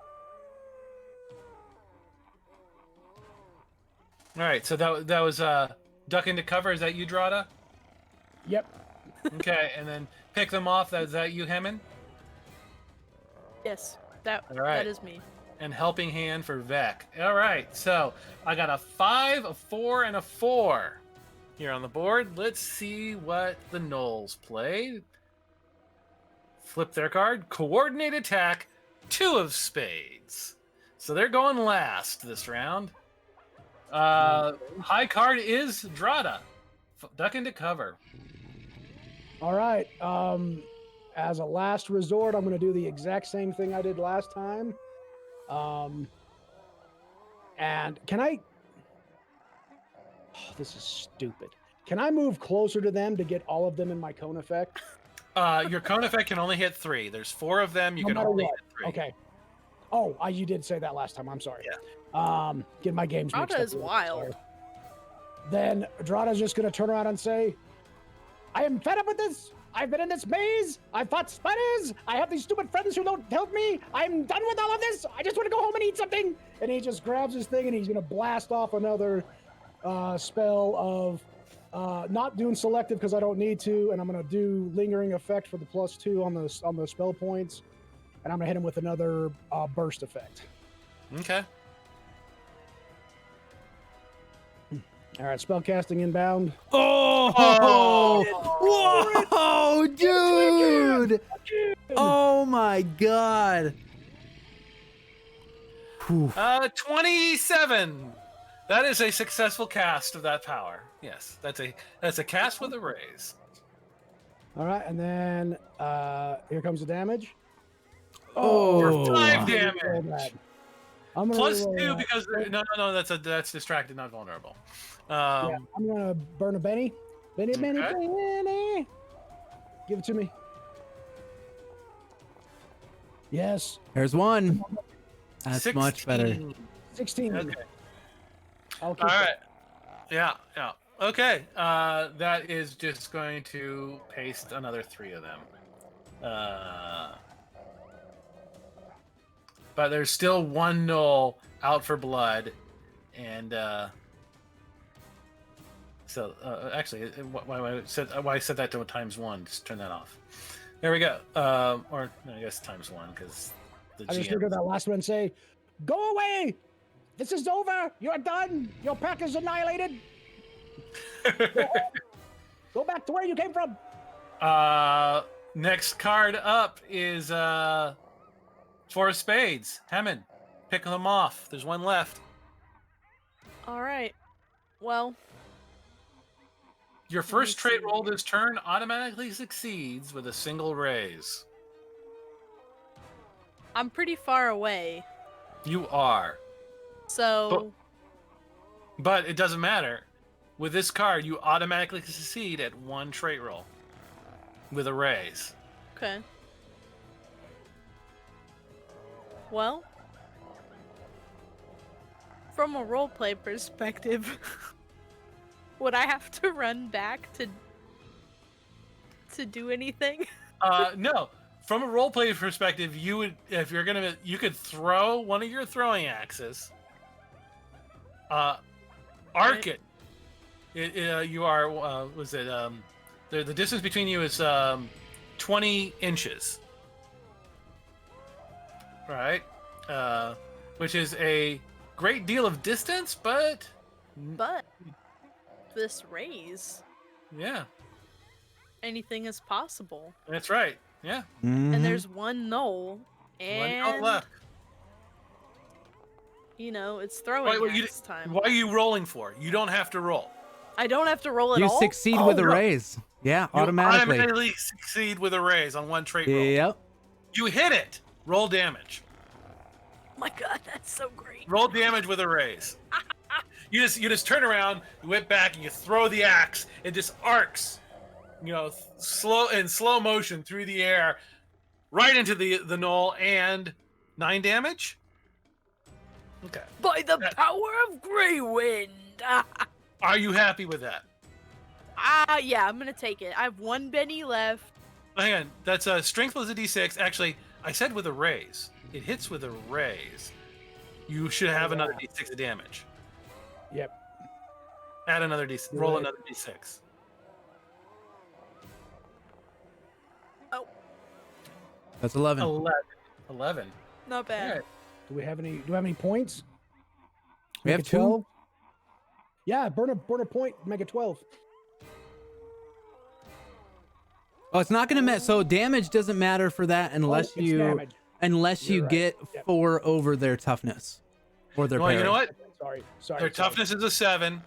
All right, so that was duck into cover. Is that you, Drada? Yep. Okay, and then pick them off. Is that you, Hemin? Yes, that All right. that is me. and helping hand for Vec. All right, so I got a 5, a 4, and a 4 here on the board. Let's see what the Gnolls played. Flip their card. Coordinate attack, 2 of spades. So they're going last this round. High card is Drada. Duck into cover. All right. As a last resort, I'm going to do the exact same thing I did last time. And can I... Oh, this is stupid. Can I move closer to them to get all of them in my cone effect? Your cone effect can only hit 3. There's 4 of them. You can only hit 3. Okay. Oh, you did say that last time. I'm sorry. Yeah. Get my games mixed Drada up. is wild. Then Drada's just going to turn around and say, I am fed up with this. I've been in this maze. I fought spiders. I have these stupid friends who don't help me. I'm done with all of this. I just want to go home and eat something. And he just grabs his thing and he's going to blast off another spell of not doing selective because I don't need to. And I'm going to do lingering effect for the +2 on the spell points. And I'm going to hit him with another burst effect. Okay. All right, spellcasting inbound. Oh! Whoa, dude! Oh my god! Whew. 27. That is a successful cast of that power. Yes, that's a cast with a raise. All right, and then here comes the damage. Oh, For 5 Roll damage. that. I'm gonna Plus reroll 2 that. because no, that's distracted, not vulnerable. Yeah, I'm gonna burn a Benny. Benny, Benny, Okay. Benny. Give it to me. Yes. there's one. That's 16. much better. 16. Okay. I'll keep All right. that. Yeah. Okay. That is just going to paste another 3 of them. But there's still one Gnoll out for blood, and so actually, why I said that to ×1? Just turn that off. There we go. Or I guess ×1 because the I just GM. heard that last one say, "Go away! This is over. You're done. Your pack is annihilated. Go back to where you came from." Next card up is 4 of spades. Hammond, pick them off. There's one left. All right. Well, Your me first trait see roll here. this turn automatically succeeds with a single raise. I'm pretty far away, You are. so But it doesn't matter. With this card, you automatically succeed at 1 trait roll with a raise. okay. Well, from a roleplay perspective, would I have to run back to do anything? No. From a roleplay perspective, you would, if you're gonna, you could throw one of your throwing axes. Arc Right. it. You are. Was it? The distance between you is 20 inches. Right. Which is a great deal of distance, but But this raise, yeah, anything is possible. that's right. Yeah. Mhm. And there's one Knoll, One and out left. you know it's throwing Wait, axe time. What are you rolling for? You don't have to roll. I don't have to roll at You all. succeed Oh, with a no. raise. Yeah, You automatically. automatically succeed with a raise on 1 trait roll. Yep. You hit it. Roll damage. Oh my god, that's so great. Roll damage with a raise. You just turn around, you whip back, and you throw the axe. It just arcs, slow motion through the air, right into the knoll, and 9 damage. Okay. By the That- power of Grey Wind. Are you happy with that? Yeah, I'm gonna take it. I have 1 Benny left. Hang on. That's strength was a d6. Actually, I said with a raise. It hits with a raise. You should have another d6 of damage. Yep. Add another d6. You're Roll right. another d6. Oh, That's 11. 11. 11. not bad. Alright. Do we have any points? We have Make it 2. 12? Yeah, burn a point, make it 12. Oh, it's not gonna matter. So damage doesn't matter for that unless it's damage. you right. get Yep. 4 over their toughness or their Well, parry. you know what? Sorry. Their toughness is a 7.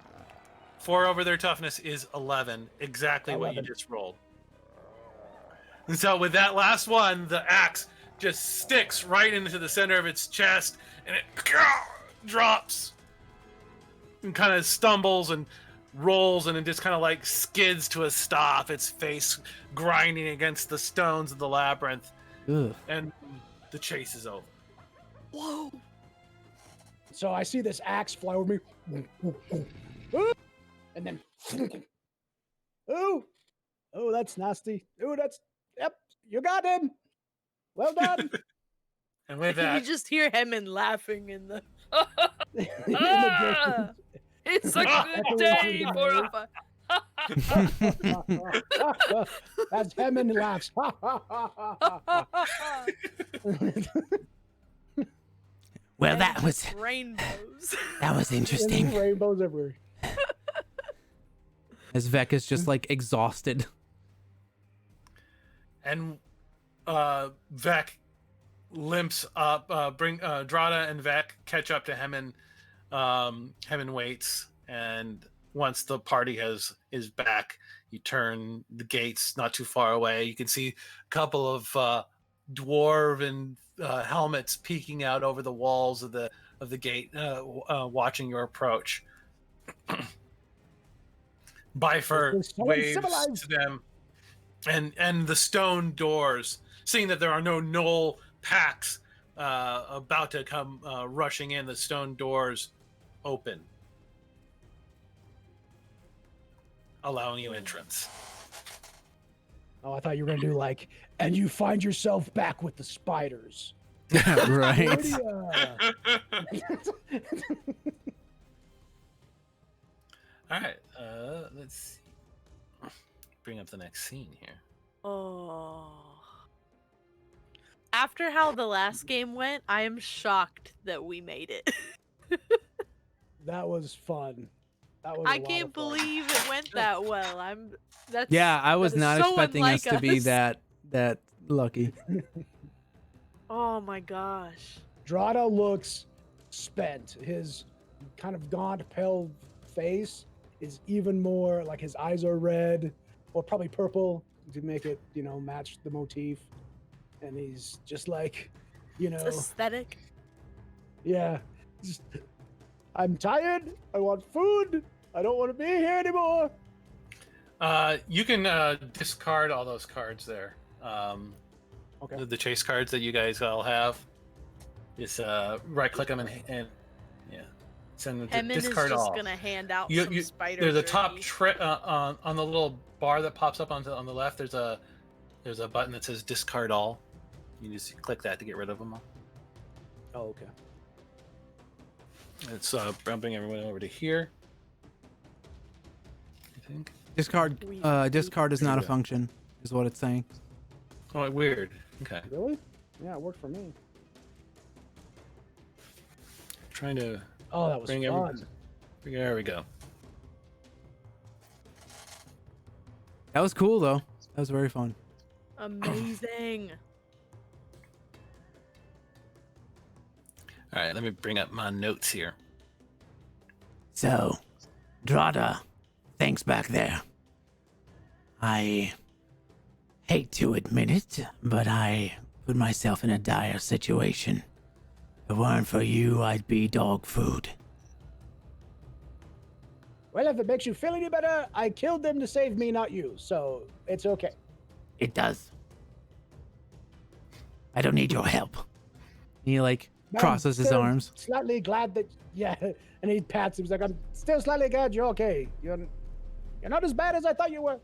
4 over their toughness is 11. Exactly what you 11. just rolled. And so with that last one, the axe just sticks right into the center of its chest, and it drops and kind of stumbles and rolls, and it just kind of like skids to a stop, its face grinding against the stones of the labyrinth. Ugh. And the chase is over. Whoa. So I see this axe fly over me. And then oh, that's nasty. Oh, yep, you got him. Well done. And with You that, just hear Hammond laughing in the. In the distance. It's a good day for a. That's Hammond laughs. Well, that was Rainbows. interesting. Rainbows everywhere. As Vec is just like exhausted. and Vec limps up. Drada and Vec catch up to Hemon. Hemon waits, and once the party is back, you turn the gates not too far away. You can see a couple of dwarven helmets peeking out over the walls of the gate, watching your approach. Bifer waves to them, and the stone doors, seeing that there are no gnoll packs about to come rushing in, the stone doors open, allowing you entrance. Oh, I thought you were gonna do like, and you find yourself back with the spiders. Right. All right, let's see. Bring up the next scene here. Oh. After how the last game went, I am shocked that we made it. That was fun. That was. I can't believe it went that well. Yeah, I was that is not so expecting us unlike to be us. that lucky. Oh my gosh. Drada looks spent. His kind of gaunt, pale face is even more like his eyes are red, or probably purple to make it, match the motif. And he's just like, It's aesthetic. yeah. I'm tired. I want food. I don't want to be here anymore. You can discard all those cards there. Okay. The chase cards that you guys all have. Just right-click them and yeah, send them to Hemon is discard just all. gonna hand out You- some you- spider. There's a top jerky. on the little bar that pops up on the left. There's a button that says discard all. You just click that to get rid of them all. Oh, okay. It's bumping everyone over to here. I think. Discard is not a function, is what it's saying. Oh, weird. Okay. Really? Yeah, it worked for me. Trying to Oh, that was bring fun. everyone. There we go. That was cool though. That was very fun. Amazing. All right, let me bring up my notes here. So, Drada, thanks back there. I hate to admit it, but I put myself in a dire situation. If it weren't for you, I'd be dog food. Well, if it makes you feel any better, I killed them to save me, not you. So it's okay. It does. I don't need your help. He like I'm crosses his still arms. Slightly glad that, yeah. And he pats him. He's like, I'm still slightly glad you're okay. You're not as bad as I thought you were.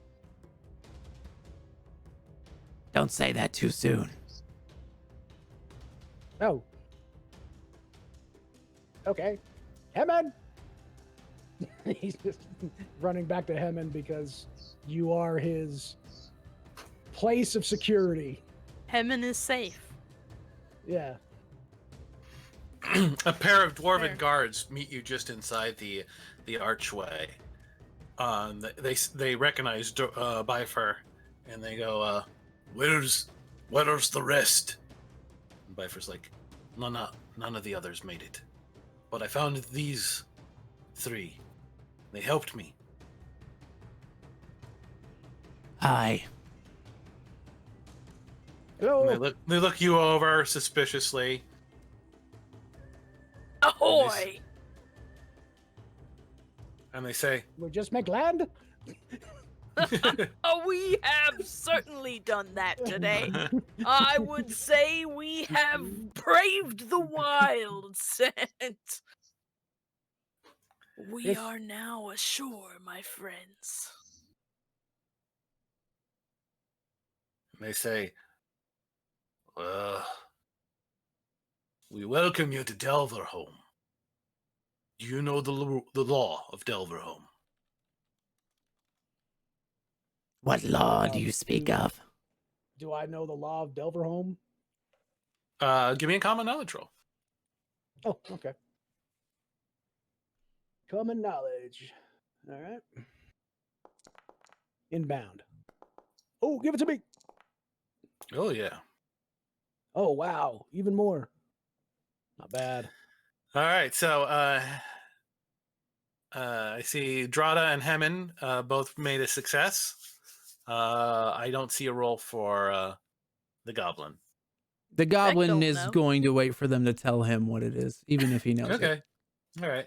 Don't say that too soon. Oh. Okay. Hammond! He's just running back to Hammond because you are his place of security. Hemon is safe. Yeah. a pair of dwarven Fair. guards meet you just inside the archway. They recognize Bifer, and they go, "Where's the rest?" And Bifer's like, "None of the others made it, but I found these 3. They helped me." Hi. Hello. And they look you over suspiciously. Ahoy! And they say, We just make land. Oh, we have certainly done that today. I would say we have braved the wild scent. We Yes. are now ashore, my friends. they say, we welcome you to Delverhome. Do you know the law of Delverhome? What law do you speak of? Do I know the law of Delverhome? Give me a common knowledge roll. Oh, okay. Common knowledge. All right. Inbound. Oh, give it to me. Oh yeah. Oh, wow. Even more. Not bad. All right. So I see Drada and Hemin both made a success. I don't see a roll for the goblin. The goblin don't is know. going to wait for them to tell him what it is, even if he knows it. Okay. All right.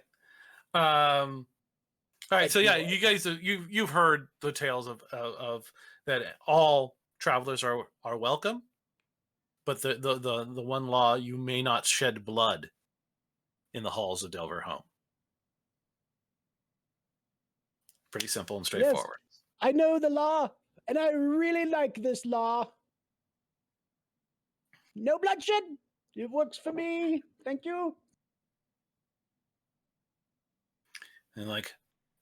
All right. So yeah, you guys, you've heard the tales of that all travelers are welcome, but the one law, you may not shed blood in the halls of Delverhome. Pretty simple and straightforward. Yes, I know the law, and I really like this law. No bloodshed. It works for me. Thank you. And like,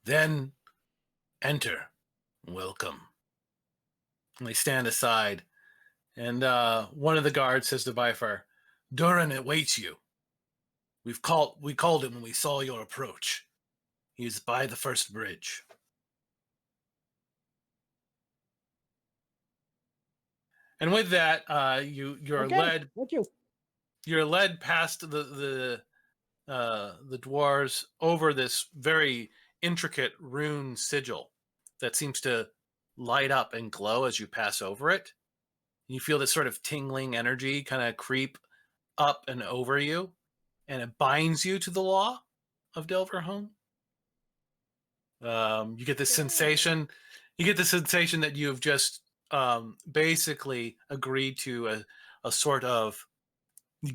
then enter. Welcome. And they stand aside, and one of the guards says to Bifar, "Durin awaits you. We called him when we saw your approach. He is by the first bridge." And with that, you're Okay, led. thank you. You're led past the dwarves over this very intricate rune sigil that seems to light up and glow as you pass over it. You feel this sort of tingling energy kind of creep up and over you, and it binds you to the law of Delverhome. You get this sensation. You get the sensation that you have just basically agreed to a sort of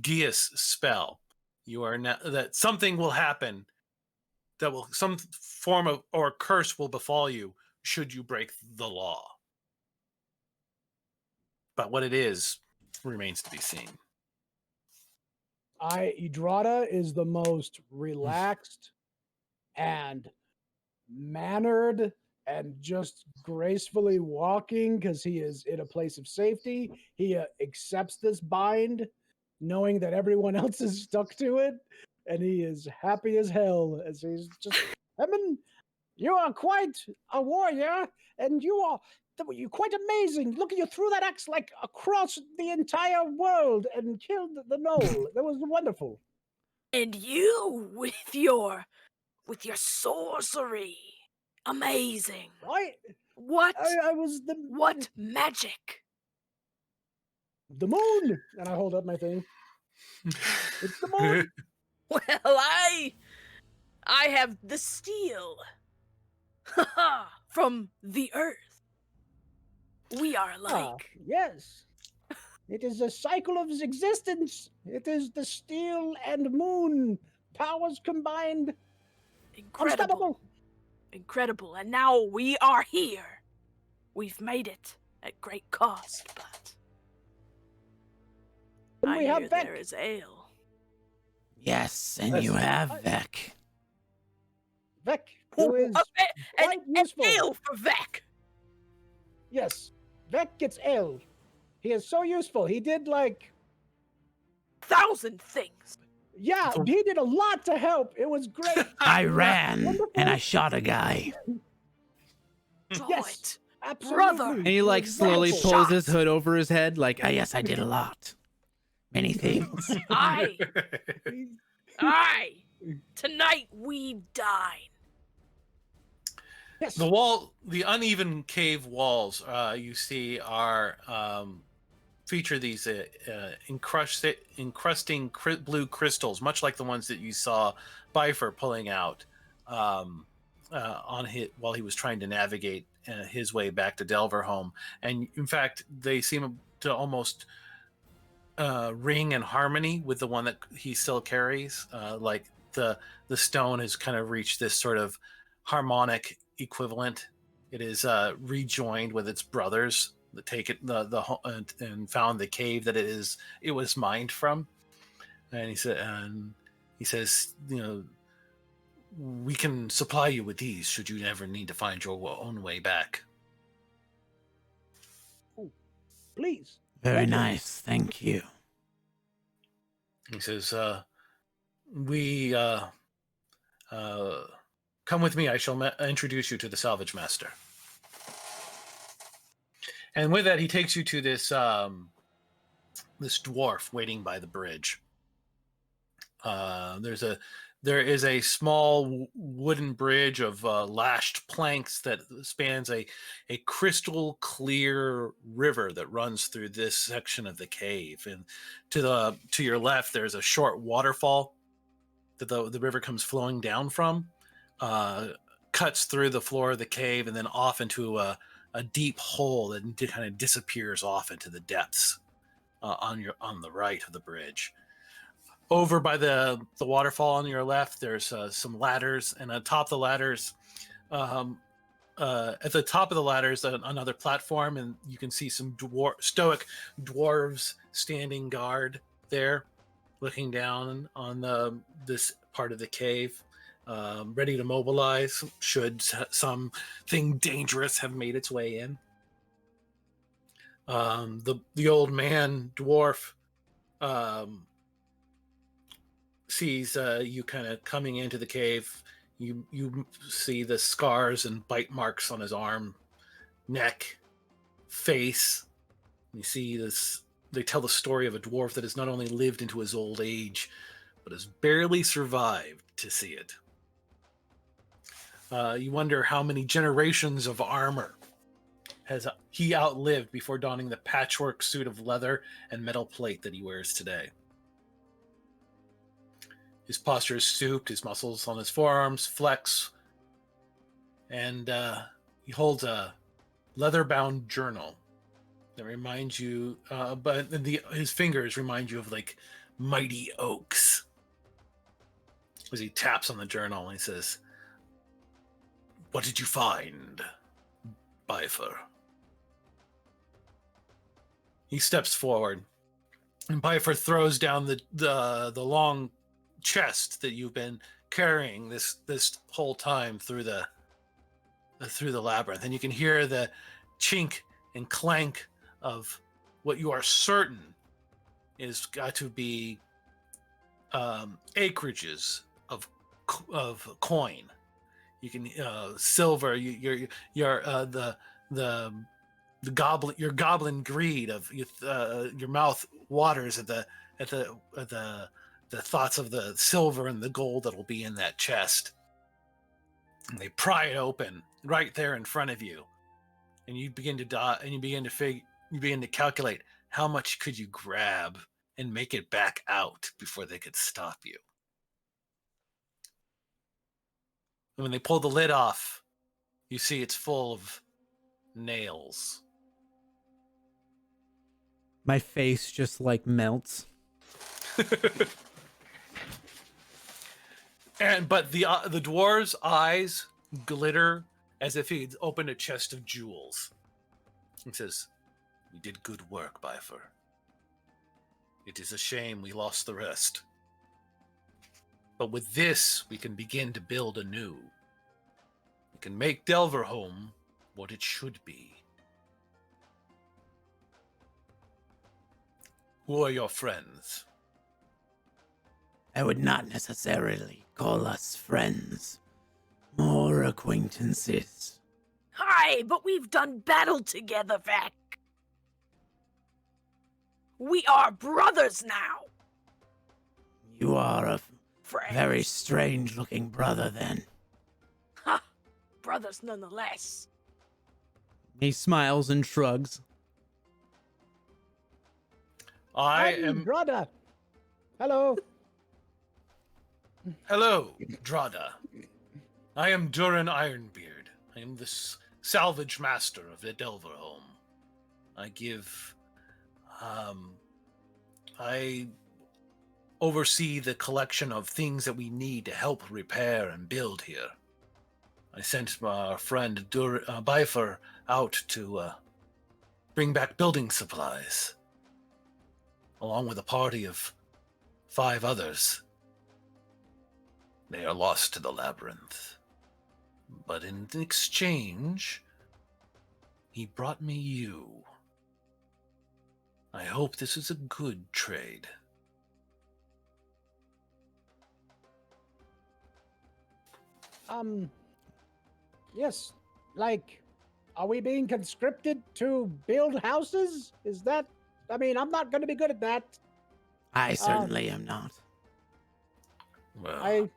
Geas spell. You are now that something will happen that will some form of or curse will befall you should you break the law. But what it is remains to be seen. Idrada is the most relaxed and mannered and just gracefully walking because he is in a place of safety. He accepts this bind, knowing that everyone else is stuck to it, and he is happy as hell as he's just, I mean, you are quite a warrior, and you're quite amazing. Look, you threw that axe like across the entire world and killed the gnoll. That was wonderful. And you with your sorcery. Amazing. Right? What? I was What magic? the moon, and I hold up my thing. It's the moon. Well, I have the steel. From the earth. We are alike. Yes. It is a cycle of existence. It is the steel and moon powers combined. Incredible. Unstoppable. Incredible. And now we are here. We've made it at great cost, but And I we have hear Vec. there is ale. Yes, and Yes. you have Vec. Vec, who is quite An useful. ale for Vec. Yes, Vec gets ale. He is so useful. He did like 1,000 things. Yeah, he did a lot to help. It was great. I ran Wonderful. and I shot a guy. Yes, absolutely. brother. And he like It was slowly wonderful. pulls his hood over his head, like, Ah, yes, I did a lot. Many things. Aye. Aye. Tonight we dine. Yes. The uneven cave walls you see are feature these encrusting blue crystals, much like the ones that you saw Bifer pulling out while he was trying to navigate his way back to Delverhome. And in fact, they seem to almost ring in harmony with the one that he still carries. Like the stone has kind of reached this sort of harmonic equivalent. It is rejoined with its brothers that take it and found the cave that it was mined from. And he says, you know, we can supply you with these should you ever need to find your own way back. Please. Very nice. Thank you. He says, come with me. I shall introduce you to the salvage master. And with that, he takes you to this dwarf waiting by the bridge. There is a small wooden bridge of lashed planks that spans a crystal clear river that runs through this section of the cave. And to your left, there's a short waterfall that the river comes flowing down from, cuts through the floor of the cave, and then off into a deep hole that kind of disappears off into the depths on the right of the bridge. Over by the waterfall on your left, there's some ladders, and on top of the ladders, at the top of the ladders, another platform, and you can see some stoic dwarves standing guard there, looking down on this part of the cave, ready to mobilize should something dangerous have made its way in. The old man dwarf sees you kind of coming into the cave. You see the scars and bite marks on his arm, neck, face. You see this. They tell the story of a dwarf that has not only lived into his old age, but has barely survived to see it. You wonder how many generations of armor has he outlived before donning the patchwork suit of leather and metal plate that he wears today. His posture is stooped, his muscles on his forearms flex, and he holds a leather-bound journal that reminds you, his fingers remind you of like mighty oaks. As he taps on the journal, he says, "What did you find, Bifer?" He steps forward, and Bifer throws down the long chest that you've been carrying this whole time through the labyrinth, and you can hear the chink and clank of what you are certain is got to be acreages of coin. You can silver. Your goblin greed of your mouth waters at the thoughts of the silver and the gold that will be in that chest. And they pry it open right there in front of you, and you begin to calculate how much could you grab and make it back out before they could stop you. And when they pull the lid off, you see it's full of nails. my face just like melts. But the dwarves' eyes glitter as if he'd opened a chest of jewels. He says, "You did good work, Bifer. It is a shame we lost the rest. But with this, we can begin to build anew. We can make Delverhome what it should be." "Who are your friends?" I would not necessarily call us friends. More acquaintances. Hi, but we've done battle together, Vec. We are brothers now. You are a Friends. very strange-looking brother, then. Ha! Brothers nonetheless. He smiles and shrugs. I Hi, am. brother. Hello. Hello, Drada. I am Durin Ironbeard. I am the salvage master of the Delverholm. I oversee the collection of things that we need to help repair and build here. I sent my friend Bifer out to bring back building supplies, along with a party of 5 others. They are lost to the labyrinth. But in exchange, he brought me you. I hope this is a good trade. Yes. Like, are we being conscripted to build houses? Is that? I mean, I'm not going to be good at that. I certainly am not. Well,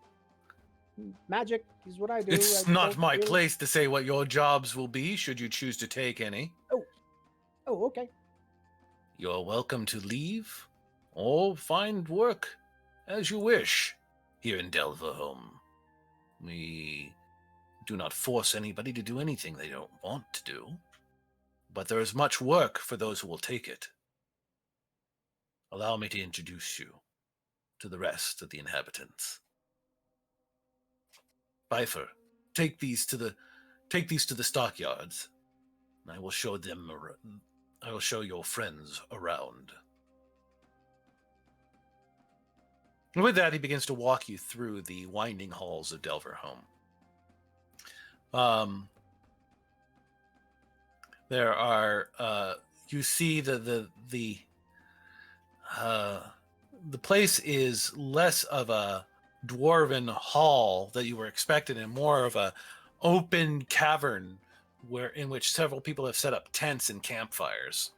Magic is what I do. it's I not don't my really- place to say what your jobs will be, should you choose to take any. Oh, okay. You're welcome to leave or find work as you wish here in Delverholm. We do not force anybody to do anything they don't want to do, but there is much work for those who will take it. Allow me to introduce you to the rest of the inhabitants. Bifer, take these to the stockyards, and I will show your friends around. And with that, he begins to walk you through the winding halls of Delverholm. There are you see the place is less of a dwarven hall that you were expecting and more of a open cavern in which several people have set up tents and campfires.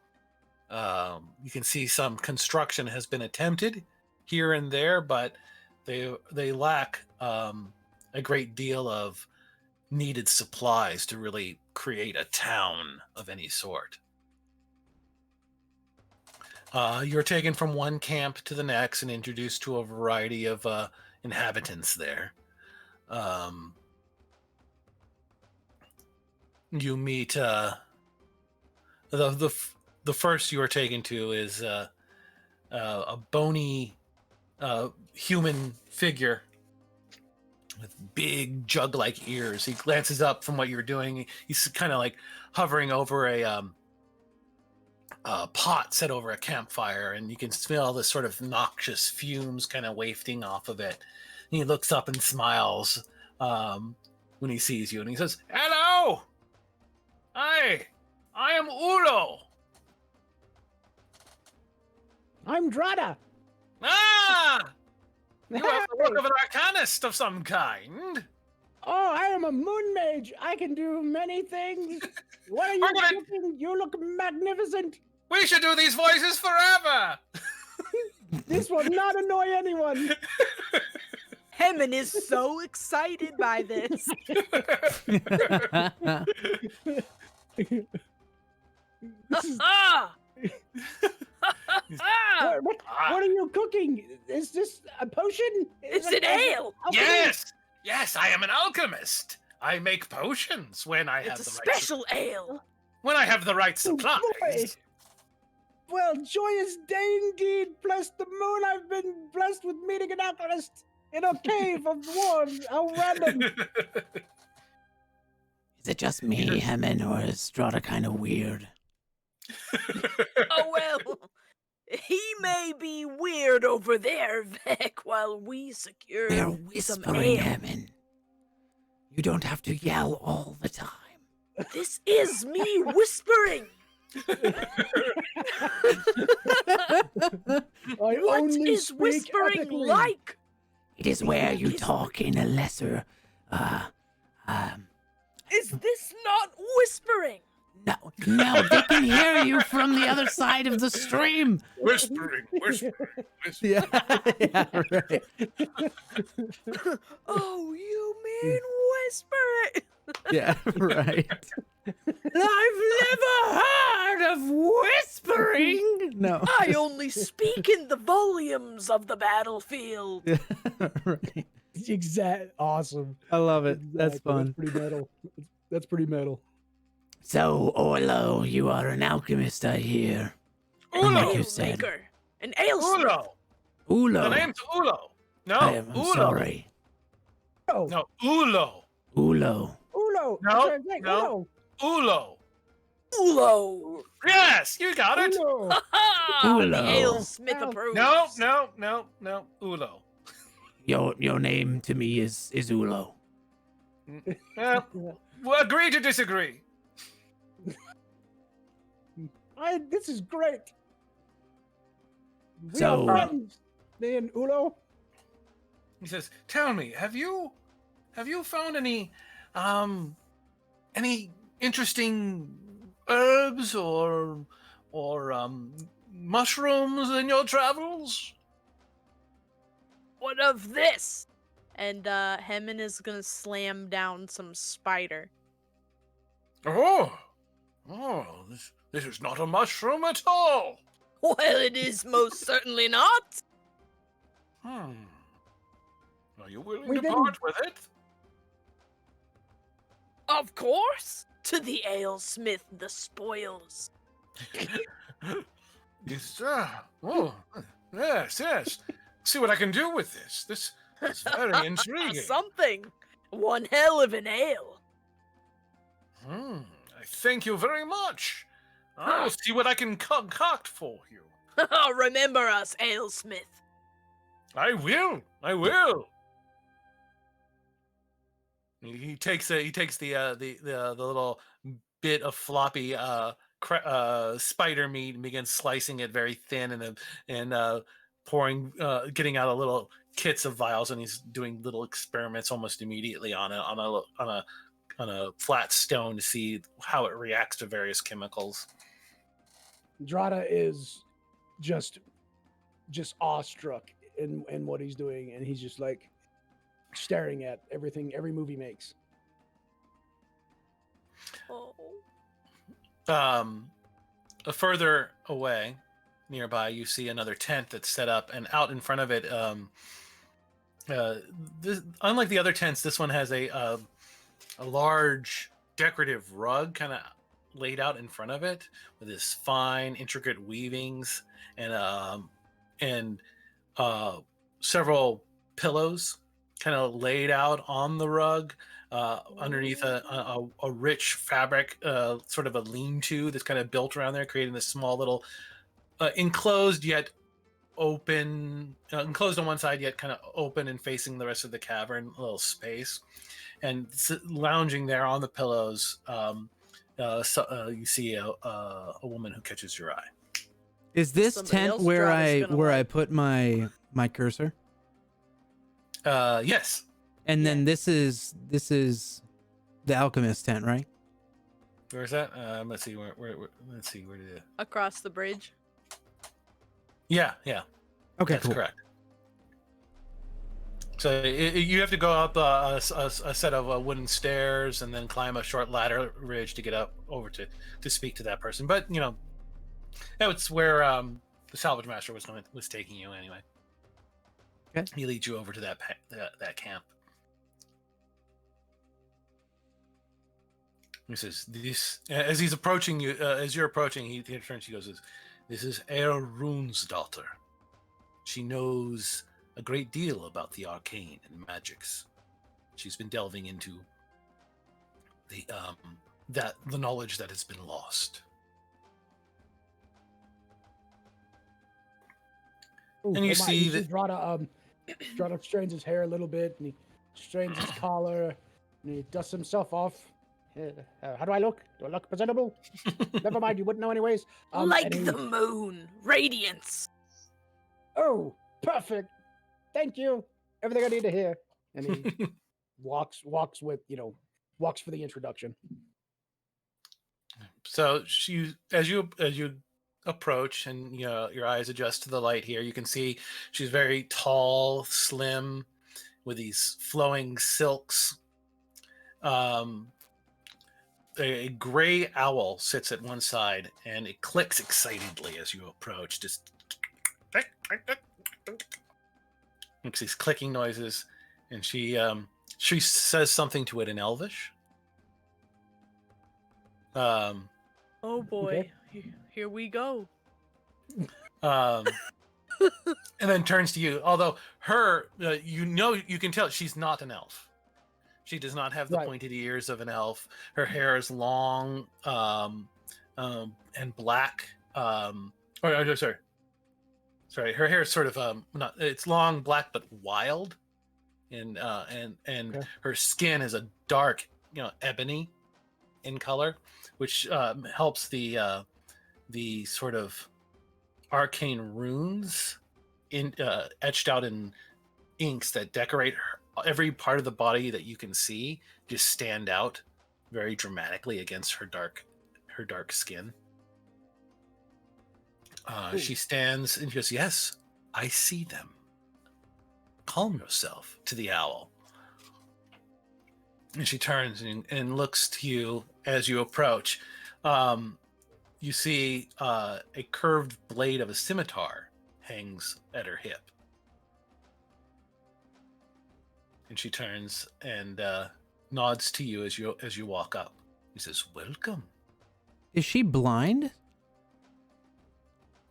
You can see some construction has been attempted here and there, but they lack a great deal of needed supplies to really create a town of any sort. You're taken from one camp to the next and introduced to a variety of inhabitants there. You meet the first you are taken to is a bony human figure with big jug-like ears. He glances up from what you're doing. He's kind of like hovering over a pot set over a campfire, and you can smell this sort of noxious fumes kind of wafting off of it. And he looks up and smiles when he sees you, and he says, "Hello! Hi! I am Ulo! I'm Drada. Ah! You have the look of an arcanist of some kind. Oh, I am a moon mage. I can do many things. What are you cooking? You look magnificent. We should do these voices forever! This will not annoy anyone. Hemon is so excited by this. Ah! What are you cooking? Is this a potion? It's an ale. Yes! Yes, I am an alchemist. I make potions when I have It's a the right special ale. when I have the right supplies. Boy. Well, joyous day indeed. Bless the moon. I've been blessed with meeting an alchemist in a cave of dwarves. How random. Is it just me, Hemon, or is Strata kind of weird? Oh well. He may be weird over there, Vec, while we secure They're some whispering, ale. Hemon. You don't have to yell all the time. This is me whispering. I What only is speak whispering ethically. like? It is where you talk in a lesser, Is this not whispering? No, they can hear you from the other side of the stream. Whispering. Yeah, yeah, right. Oh, you mean whispering? Yeah, right. I've never heard of whispering. No. I only speak in the volumes of the battlefield. Right. Exact. Awesome. I love it. That's Exactly. fun. That's pretty metal. That's pretty metal. So, Orlo, you are an alchemist, I hear. An Like you ale said. maker. An ale smith. Ulo. The Ulo. name's Ulo. No, I'm Ulo. sorry. Oh, No, Ulo. Ulo. Ulo. No, That's what I'm saying, no. Ulo. Ulo. Yes, you got it. Ulo. The Ulo. ale smith No. approves. No. Ulo. Your name to me is Ulo. Well, agree to disagree. This is great. We So- are friends, me and Ulo. He says, "Tell me, have you found any interesting herbs or mushrooms in your travels?" What of this? And Hemin is gonna slam down some spider. Oh, this is not a mushroom at all. Well, it is most certainly not. Are you willing We to didn't- part with it? Of course. To the ale smith the spoils. Yes, yes. See what I can do with this. This is very intriguing. Something. One hell of an ale. I thank you very much. I'll see what I can concoct for you. Remember us, ale smith. I will. He takes the little bit of floppy spider meat and begins slicing it very thin and pouring, getting out a little kits of vials, and he's doing little experiments almost immediately on a flat stone to see how it reacts to various chemicals. Drada is just awestruck in what he's doing, and he's just like staring at everything, every move he makes. Oh. Further away, nearby, you see another tent that's set up, and out in front of it, unlike the other tents, this one has a large decorative rug kind of laid out in front of it with this fine, intricate weavings and several pillows kind of laid out on the rug underneath a rich fabric, sort of a lean-to that's kind of built around there, creating this small little enclosed yet open, enclosed on one side yet kind of open and facing the rest of the cavern, little space. And lounging there on the pillows, you see a woman who catches your eye. Is this Somebody tent else where Drada's gonna I like. put my cursor? Yes. And then this is the Alchemist Tent, right? Where's that? Let's see. Where let's see. Where did it? Across the bridge. Yeah. Okay, That's cool. correct. So you have to go up a set of wooden stairs and then climb a short ladder ridge to get up over to speak to that person. But that's where the salvage master was taking you anyway. Okay. He leads you over to that camp. He says, "This." As he's approaching you, as you're approaching, he turns. He goes, "This is Rune's daughter. She knows a great deal about the arcane and magics. She's been delving into the knowledge that has been lost." Ooh, And you oh my, see that- Drada strains his hair a little bit, and he strains his collar, and he dusts himself off. How do I look? Do I look presentable? Never mind, you wouldn't know anyways. Like and he- the moon. Radiance. Oh, perfect. Thank you. everything I need to hear. And he walks with, walks for the introduction. So as you approach and your eyes adjust to the light here, you can see she's very tall, slim, with these flowing silks. A gray owl sits at one side, and it clicks excitedly as you approach. Just makes these clicking noises, and she says something to it in Elvish. Oh boy, here we go. And then turns to you. Although you can tell she's not an elf. She does not have the pointed ears of an elf. Her hair is long and black. Sorry. Her hair is sort of it's long, black, but wild, and her skin is a dark, ebony in color, which helps the sort of arcane runes etched out in inks that decorate every part of the body that you can see just stand out very dramatically against her dark skin. She stands and she goes, "Yes, I see them. Calm yourself," to the owl. And she turns and looks to you as you approach. You see a curved blade of a scimitar hangs at her hip. And she turns and nods to you as you walk up. He says, "Welcome." Is she blind?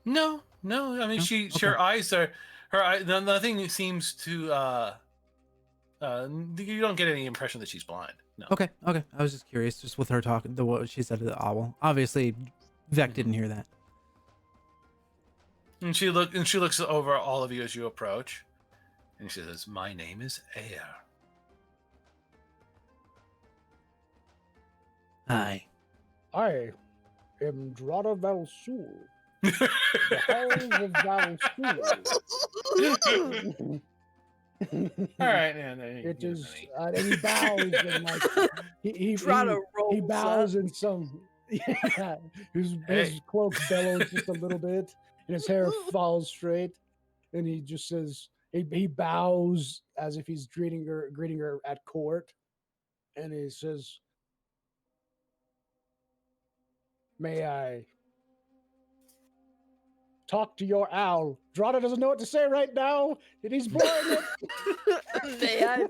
No. I mean, her eyes are nothing seems to. You don't get any impression that she's blind. No. Okay. I was just curious, just with her talking, what she said to the owl. Obviously, Vec didn't hear that. And she looks over all of you as you approach, and she says, "My name is Air." Hi. I am Drada Valsul. The halls of Valsul. All right, man. It is, and he bows and like he bows in some. Yeah, his cloak bellows just a little bit, and his hair falls straight, and he just says he bows as if he's greeting her at court, and he says, "May I talk to your owl?" Drada doesn't know what to say right now, and he's blind. May I,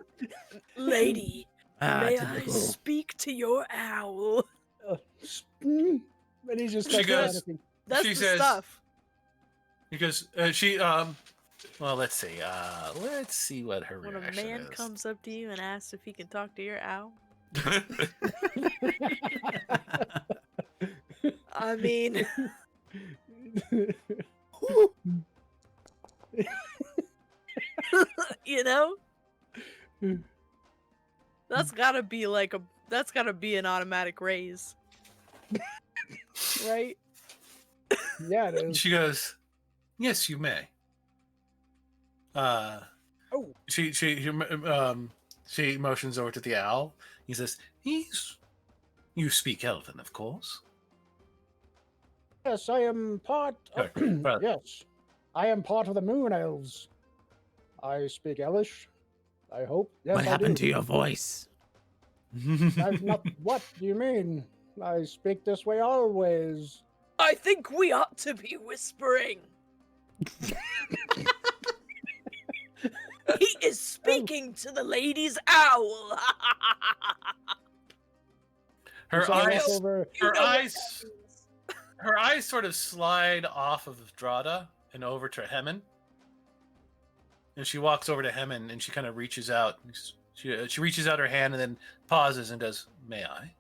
lady, may I speak to your owl? And he just She goes. That's she the says, stuff. Because she well, let's see. Let's see what her When a reaction man is. comes up to you and asks if he can talk to your owl, I mean, that's gotta be an automatic raise, right? Yeah, it is. She goes, "Yes, you may." She motions over to the owl. He says, "You speak Elven, of course." Yes, I am part of, yes, I am part of the Moon Elves. I speak Elish, I hope. Yes, What happened to your voice? What do you mean? I speak this way always. I think we ought to be whispering. He is speaking to the lady's owl. Her eyes sort of slide off of Drada and over to Hemin. And she walks over to Hemin and she kind of reaches out. She reaches out her hand and then pauses and goes, "May I?"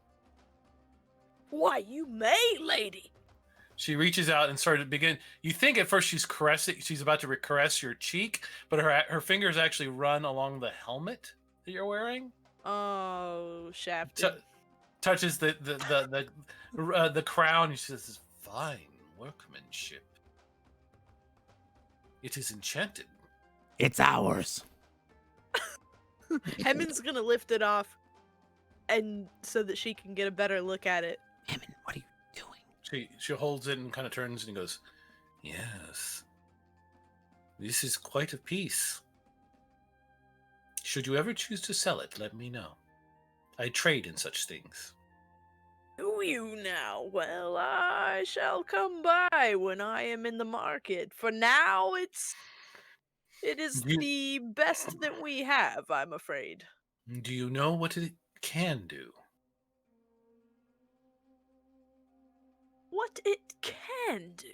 Why, you may, lady. She reaches out and sort of you think at first she's about to caress your cheek, but her fingers actually run along the helmet that you're wearing. Oh, shafted. Touches the crown. And she says, "Fine workmanship. It is enchanted." It's ours. Hemmon's gonna lift it off, and so that she can get a better look at it. Hammond, what are you doing? She holds it and kind of turns and goes, "Yes, this is quite a piece. Should you ever choose to sell it, let me know. I trade in such things." Do you now? Well, I shall come by when I am in the market. For now, it is the best that we have, I'm afraid. Do you know what it can do? What it can do?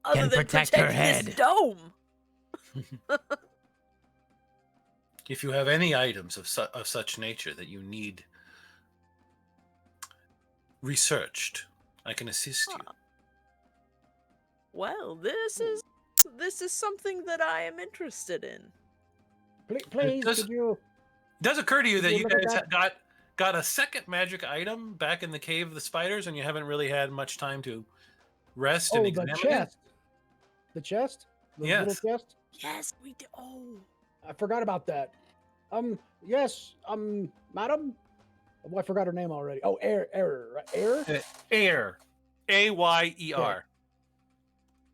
Can Other than protect her this head. dome. If you have any items of such nature that you need researched, I can assist you. Well, this is something that I am interested in. Please, does- could you? It does occur to you Could that you you look at guys that? got a second magic item back in the cave of the spiders, and you haven't really had much time to rest and Oh, the examine chest. The chest. The Yes. little chest. Yes, we do. Oh, I forgot about that. Yes, madam. Oh, I forgot her name already. Oh, Air, right? Air, it. Air, Ayer,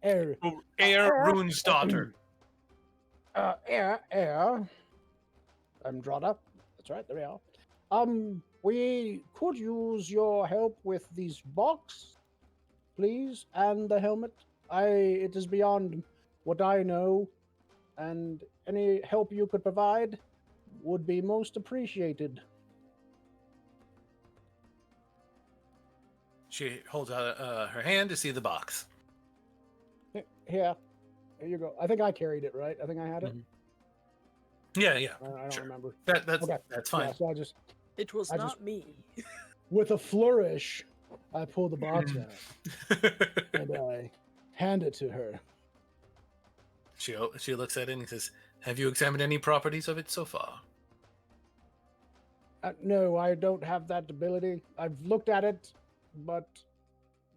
Air, Air Rune's daughter. Air. I'm Drada. That's right. There we are. We could use your help with these box, please, and the helmet. It is beyond what I know, and any help you could provide would be most appreciated. She holds out her hand to see the box. Here you go. I think I carried it, right? I think I had it. Mhm. Yeah, I don't sure. remember. That's Okay. that's fine. Yeah, so I just, it was I not just- me. with a flourish, I pull the box out and I hand it to her. She looks at it and says, "Have you examined any properties of it so far?" No, I don't have that ability. I've looked at it, but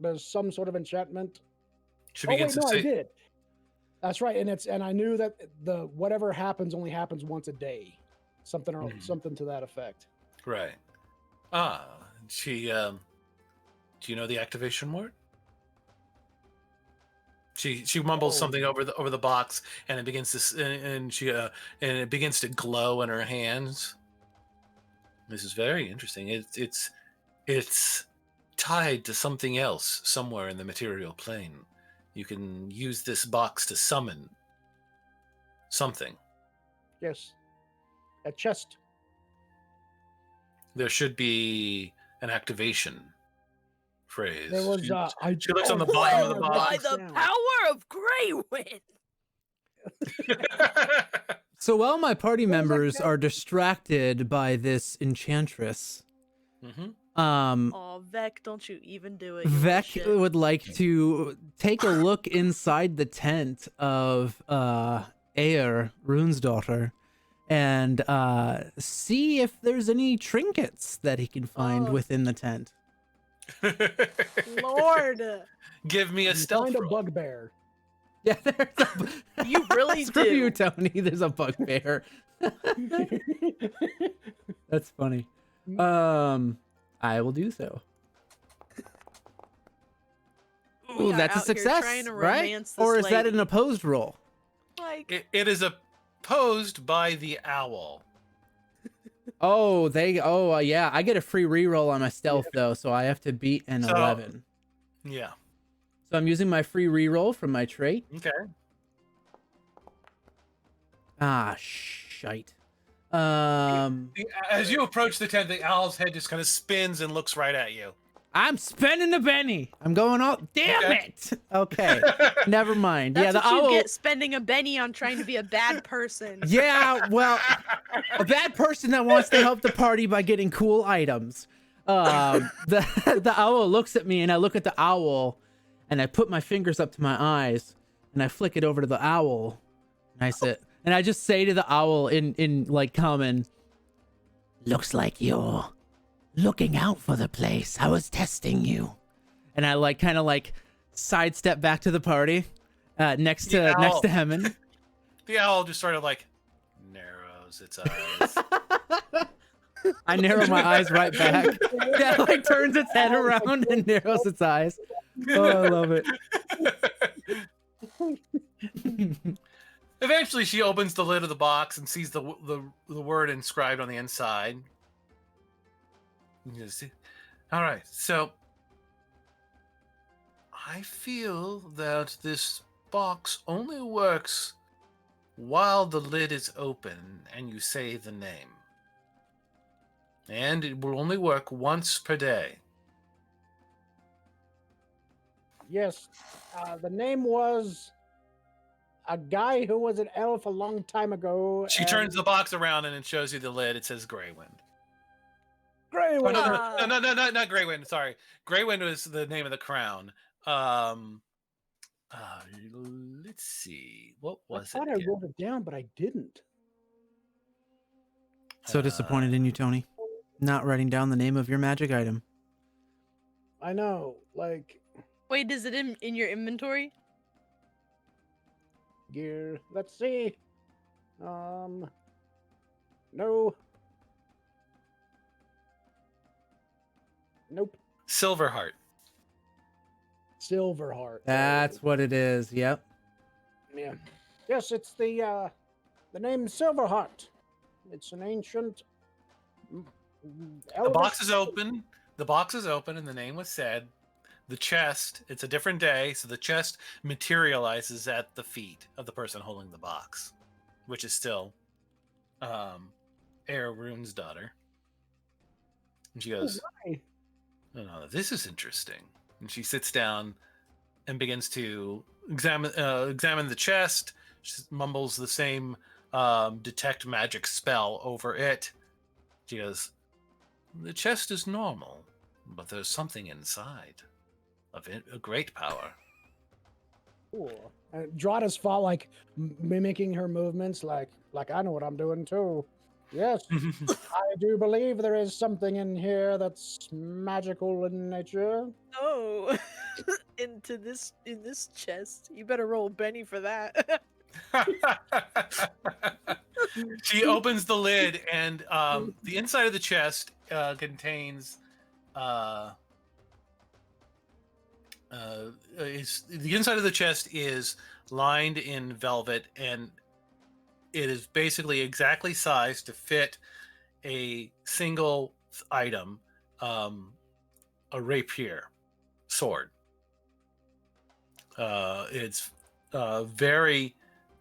there's some sort of enchantment. She Oh wait, begins no, to I say, did. That's right, and I knew that the whatever happens only happens once a day, something or Mhm. something to that effect. right. She do you know the activation word? She mumbles Oh. something over the box, and it begins to and it begins to glow in her hands. This is very interesting. It's tied to something else somewhere in the material plane. You can use this box to summon something. Yes, a chest. There should be an activation phrase. There was. She looks on the bottom of the By box. the power of Greywind. So while my party What was that members called? are distracted by this enchantress, hmm Oh, Vec, don't you even do it. you little Vec shit. would like to take a look inside the tent of Aer, Rune's daughter, and see if there's any trinkets that he can find Oh. within the tent. Lord, Give me a You stealth find a roll. bugbear. Yeah, there's a... you really Screw do. you, Tony. There's a bugbear. That's funny. I will do so. We Ooh, are that's a out here success, trying to right? romance this Or is that lady. an opposed roll? Like, It is opposed by the owl. Oh, yeah. I get a free reroll on my stealth though, so I have to beat an So- 11. Yeah. So I'm using my free reroll from my trait. Okay. Ah, shite. As you approach the tent, the owl's head just kind of spins and looks right at you. I'm spending the Benny. I'm going all. Damn Okay. it. Okay. Never mind. that's Yeah, the what you owl. get spending a Benny on trying to be a bad person. Yeah, well, a bad person that wants to help the party by getting cool items. The owl looks at me, and I look at the owl, and I put my fingers up to my eyes, and I flick it over to the owl, and I said, and I just say to the owl in like common, Looks like you're looking out for the place. I was testing you. and I like kind of like sidestep back to the party, next to The owl- Hemmon. The owl just sort of like narrows narrows its eyes. I narrow my eyes right back. Yeah, like turns its head around and narrows its eyes. Oh, I love it. Eventually, she opens the lid of the box and sees the word inscribed on the inside. All right, so I feel that this box only works while the lid is open and you say the name. And it will only work once per day. Yes, the name was a guy who was an elf a long time ago. She turns the box around and it shows you the lid. It says Greywind. Greywind. Oh, no, not Greywind. Sorry, Greywind was the name of the crown. Let's see. What was it? I thought I wrote it down, but I didn't. So disappointed in you, Tony. Not writing down the name of your magic item. I know, like. Wait, is it in your inventory? Gear. Let's see. No. Nope. Silverheart. Silverheart. That's what it is. Yep. Yeah. Yes, it's the name Silverheart. It's an ancient. The box is open. The box is open, and the name was said. The chest. It's a different day, so the chest materializes at the feet of the person holding the box, which is still, Rune's daughter. And she goes, "Oh, this is interesting." And she sits down and begins to examine the chest. She mumbles the same detect magic spell over it. She goes, "The chest is normal, but there's something inside of it, a great power." Cool. Drada's fault, like mimicking her movements, like I know what I'm doing too. Yes, I do believe there is something in here that's magical in nature. Oh, in this chest. You better roll Benny for that. She opens the lid, and the inside of the chest contains the inside of the chest is lined in velvet, and it is basically exactly sized to fit a single item, a rapier sword. It's very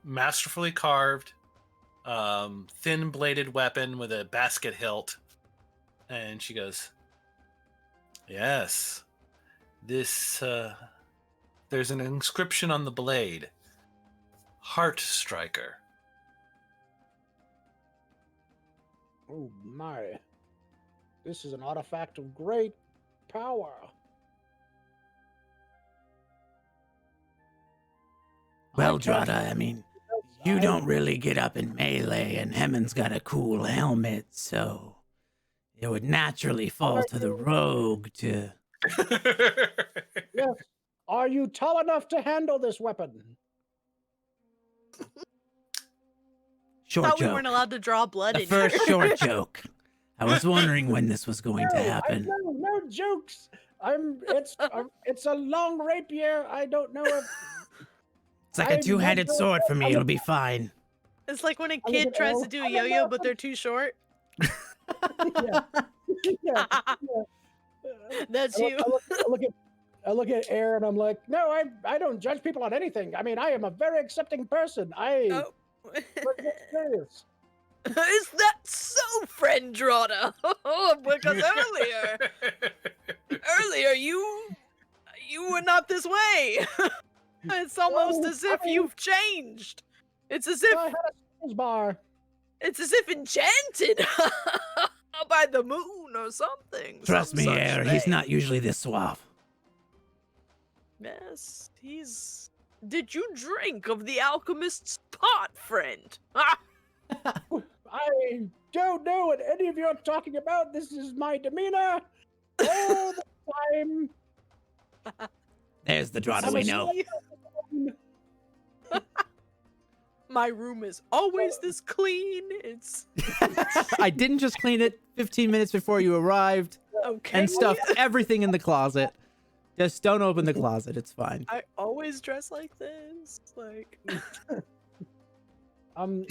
masterfully carved, thin bladed weapon with a basket hilt. And she goes, "Yes, this, there's an inscription on the blade, Heart Striker." Oh my. This is an artifact of great power. Well, Drada, I mean, you don't really get up in melee, and Hemmon's got a cool helmet, so it would naturally fall to the rogue to... Yes. Are you tall enough to handle this weapon? Short Thought joke. we weren't allowed to draw blood The in first here. short joke. I was wondering when this was going to happen. No jokes. It's a long rapier. I don't know if It's like a two-handed sword for me. It'll be fine. It's like when a kid tries to do a yo-yo, but they're too short. yeah. That's you. I look at Air and I'm like, no, I don't judge people on anything. I mean, I am a very accepting person. Oh. Serious. Is that so, friend Drada? Because earlier you were not this way. It's almost as if you've changed. It's as if I had a snooze bar. It's as if enchanted by the moon or something. Trust me, Air. He's not usually this suave. Yes, he's. Did you drink of the alchemist's pot, friend? I don't know what any of you are talking about. This is my demeanor all the time. There's the Drada we know. My room is always this clean. It's I didn't just clean it 15 minutes before you arrived okay. and stuffed everything in the closet. Just don't open the closet. It's fine. I always dress like this. Like,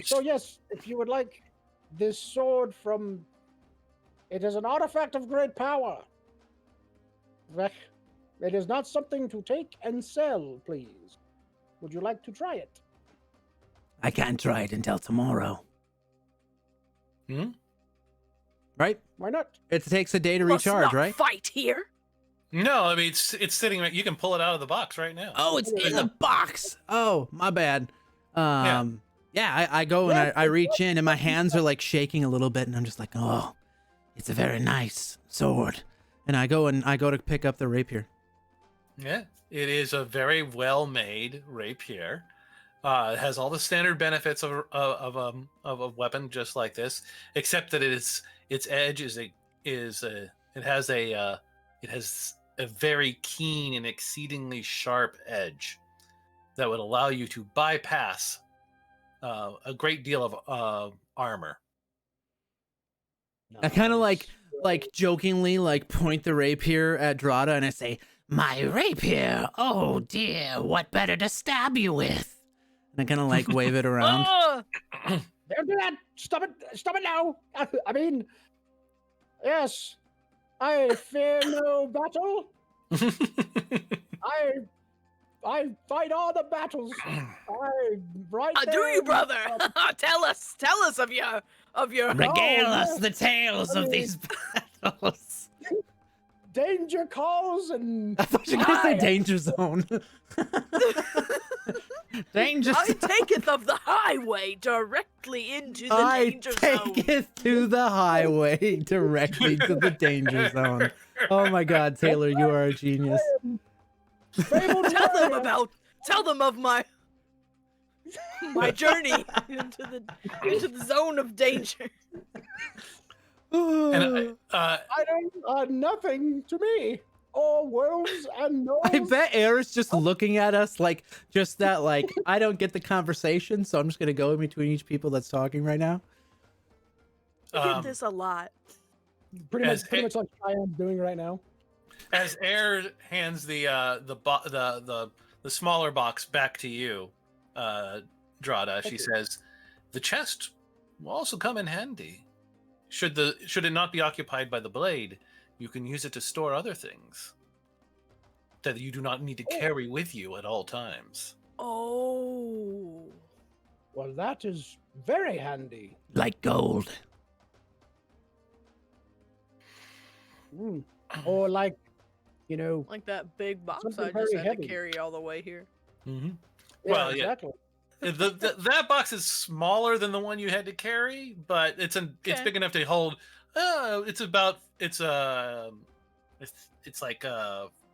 So yes, if you would like this sword from, it is an artifact of great power. It is not something to take and sell, please. Would you like to try it? I can't try it until tomorrow. Right? Why not? It takes a day to must recharge, not right? fight here. No, I mean it's sitting right. You can pull it out of the box right now. Oh, it's in the box. Oh, my bad. Yeah, I go and I reach in and my hands are like shaking a little bit and I'm just like, oh, It's a very nice sword. and I go to pick up the rapier. Yeah, it is a very well-made rapier. It has all the standard benefits of a weapon just like this, except that its edge it has a very keen and exceedingly sharp edge that would allow you to bypass a great deal of armor. I kind of like jokingly like point the rapier at Drada and I say, My rapier! Oh dear, what better to stab you with? and I kind of like wave it around. Don't do that! Stop it! Stop it now! I mean, yes, I fear no battle. I fight all the battles. Do you, brother? tell us of your Regale us yes. the tales of these battles. danger calls and I thought you were gonna say danger zone. Danger I zone. taketh of the highway directly into the danger zone. take it to the highway directly to the danger zone. Oh my God, Taylor, you are a genius. Tell them of my journey into the zone of danger. And I don't nothing to me. All wolves and gnolls. I bet Air's just looking at us like just that, like, I don't get the conversation, so I'm just gonna go in between each people that's talking right now. I did this a lot. Pretty much like I am doing right now. as Air hands the smaller box back to you, Drada, she says, "The chest will also come in handy. Should it not be occupied by the blade, you can use it to store other things that you do not need to carry with you at all times." Oh. Well, that is very handy. Like gold. Or like, Like that big box Something I just very had heavy. to carry all the way here. Mm-hmm. yeah, Well, yeah. exactly. That box is smaller than the one you had to carry, but it's big enough to hold. It's like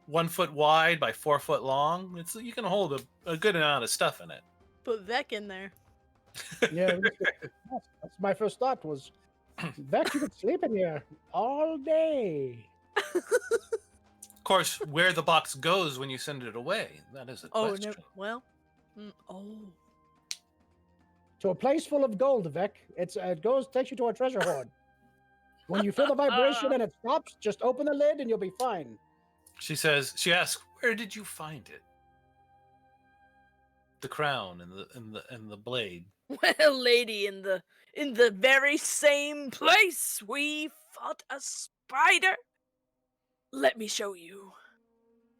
1 foot wide by 4 foot long. You can hold a good amount of stuff in it. Put Vec in there. Yeah, that's my first thought was, Vex, you could sleep in here all day. Of course, where the box goes when you send it away, that is a question. No. Well. To a place full of gold, Vec. Takes you to a treasure hoard. When you feel the vibration and it stops, just open the lid and you'll be fine. She asks, "Where did you find it? The crown and the blade." Well, lady, in the very same place we fought a spider. Let me show you.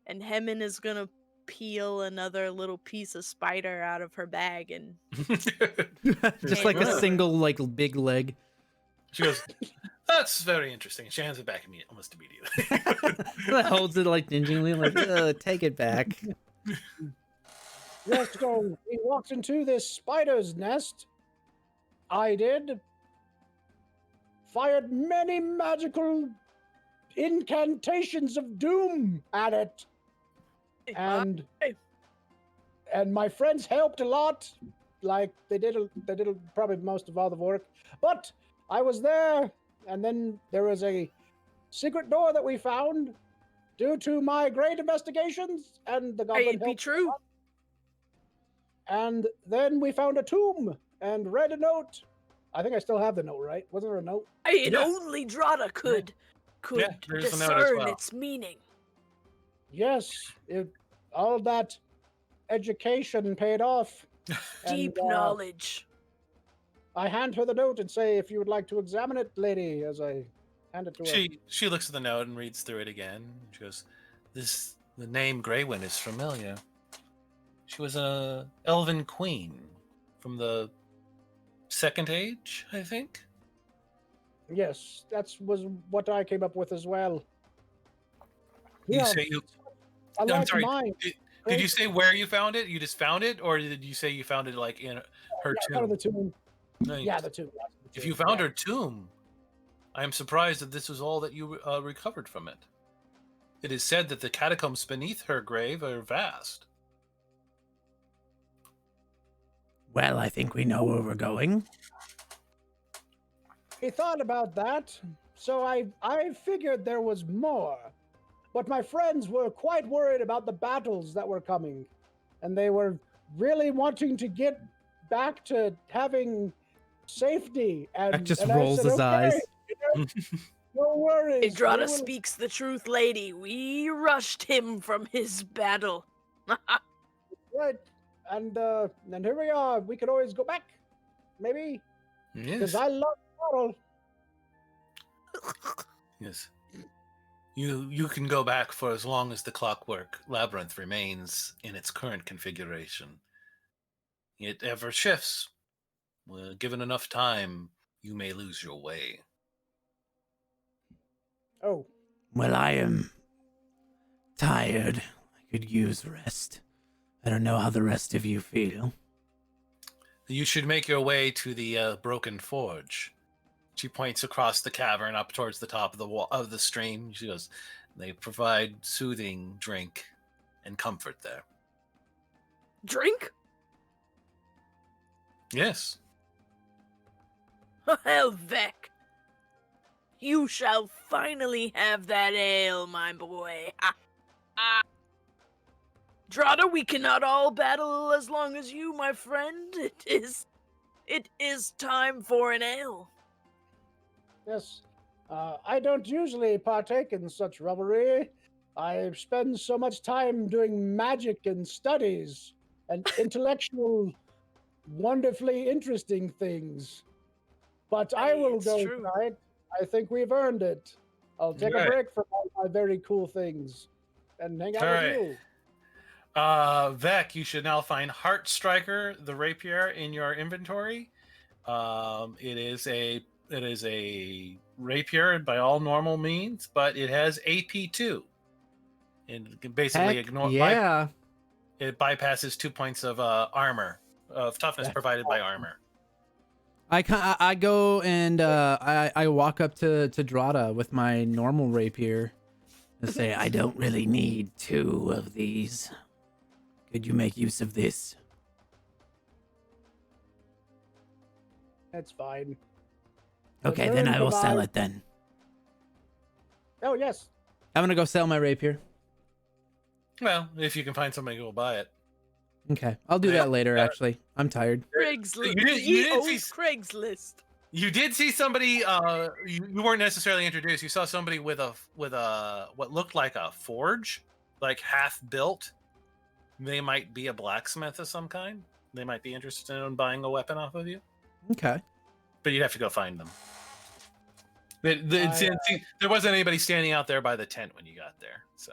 And Hemin is gonna peel another little piece of spider out of her bag and Just like a single, like, big leg. She goes, "That's very interesting." She hands it back almost immediately. Holds it like gingerly, like, take it back. Yes, so he walks into this spider's nest. I did. Fired many magical incantations of doom at it. And my friends helped a lot. Like they did probably most of all the work. But I was there, and then there was a secret door that we found due to my great investigations, and the goblin It'd be helped. true. And then we found a tomb and read a note. I think I still have the note, right? Wasn't there a note? And Yeah. only Drada could there's a note as discern well. its meaning. Yes, all that education paid off. Deep And, knowledge. I hand her the note and say, if you would like to examine it, lady, as I hand it to her. She looks at the note and reads through it again. She goes, the name Greywind is familiar. She was a elven queen from the Second Age, I think. Yes, was what I came up with as well. You say you. I'm sorry. Mine. Did you say where you found it? You just found it, or did you say you found it like in her tomb? Found the tomb. Nice. Yeah, the tomb. If you found her tomb, I am surprised that this was all that you recovered from it. It is said that the catacombs beneath her grave are vast. Well, I think we know where we're going. He thought about that, so I figured there was more. But my friends were quite worried about the battles that were coming, and they were really wanting to get back to having safety. And Jack just and I rolls said, his eyes. No worries. Idrada speaks the truth, lady. We rushed him from his battle. Right, and here we are. We could always go back, maybe, because Yes. I love battle. Yes. You can go back for as long as the Clockwork Labyrinth remains in its current configuration. It ever shifts. Well, given enough time, you may lose your way. Oh, Well, I am tired. I could use rest. I don't know how the rest of you feel. You should make your way to the Broken Forge. She points across the cavern up towards the top of the wall of the stream. She goes, they provide soothing drink and comfort there. Drink? Yes. Helvek. You shall finally have that ale, my boy. Drada, we cannot all battle as long as you, my friend. It is time for an ale. yes. I don't usually partake in such revelry. I spend so much time doing magic and studies and intellectual, wonderfully interesting things. But I will It's go true. tonight. I think we've earned it. I'll take a Right. break from all my very cool things and hang out All with right. you. Vec, you should now find Heart Striker, the rapier, in your inventory. It is a rapier by all normal means, but it has AP2. It can basically Heck ignore. yeah. It bypasses 2 points of armor, of toughness provided by armor. I go and I walk up to Drada with my normal rapier and say, I don't really need 2 of these. Could you make use of this? That's fine. Okay, Return then I to will sell my- it then. Oh, yes. I'm gonna go sell my rapier. Well, if you can find somebody who will buy it. Okay, I'll do that later. Actually, I'm tired. Craigslist. You didn't Ye see- old Craigslist. You did see somebody. You weren't necessarily introduced. You saw somebody with a what looked like a forge, like half built. They might be a blacksmith of some kind. They might be interested in buying a weapon off of you, Okay. but you'd have to go find them. There wasn't anybody standing out there by the tent when you got there. So,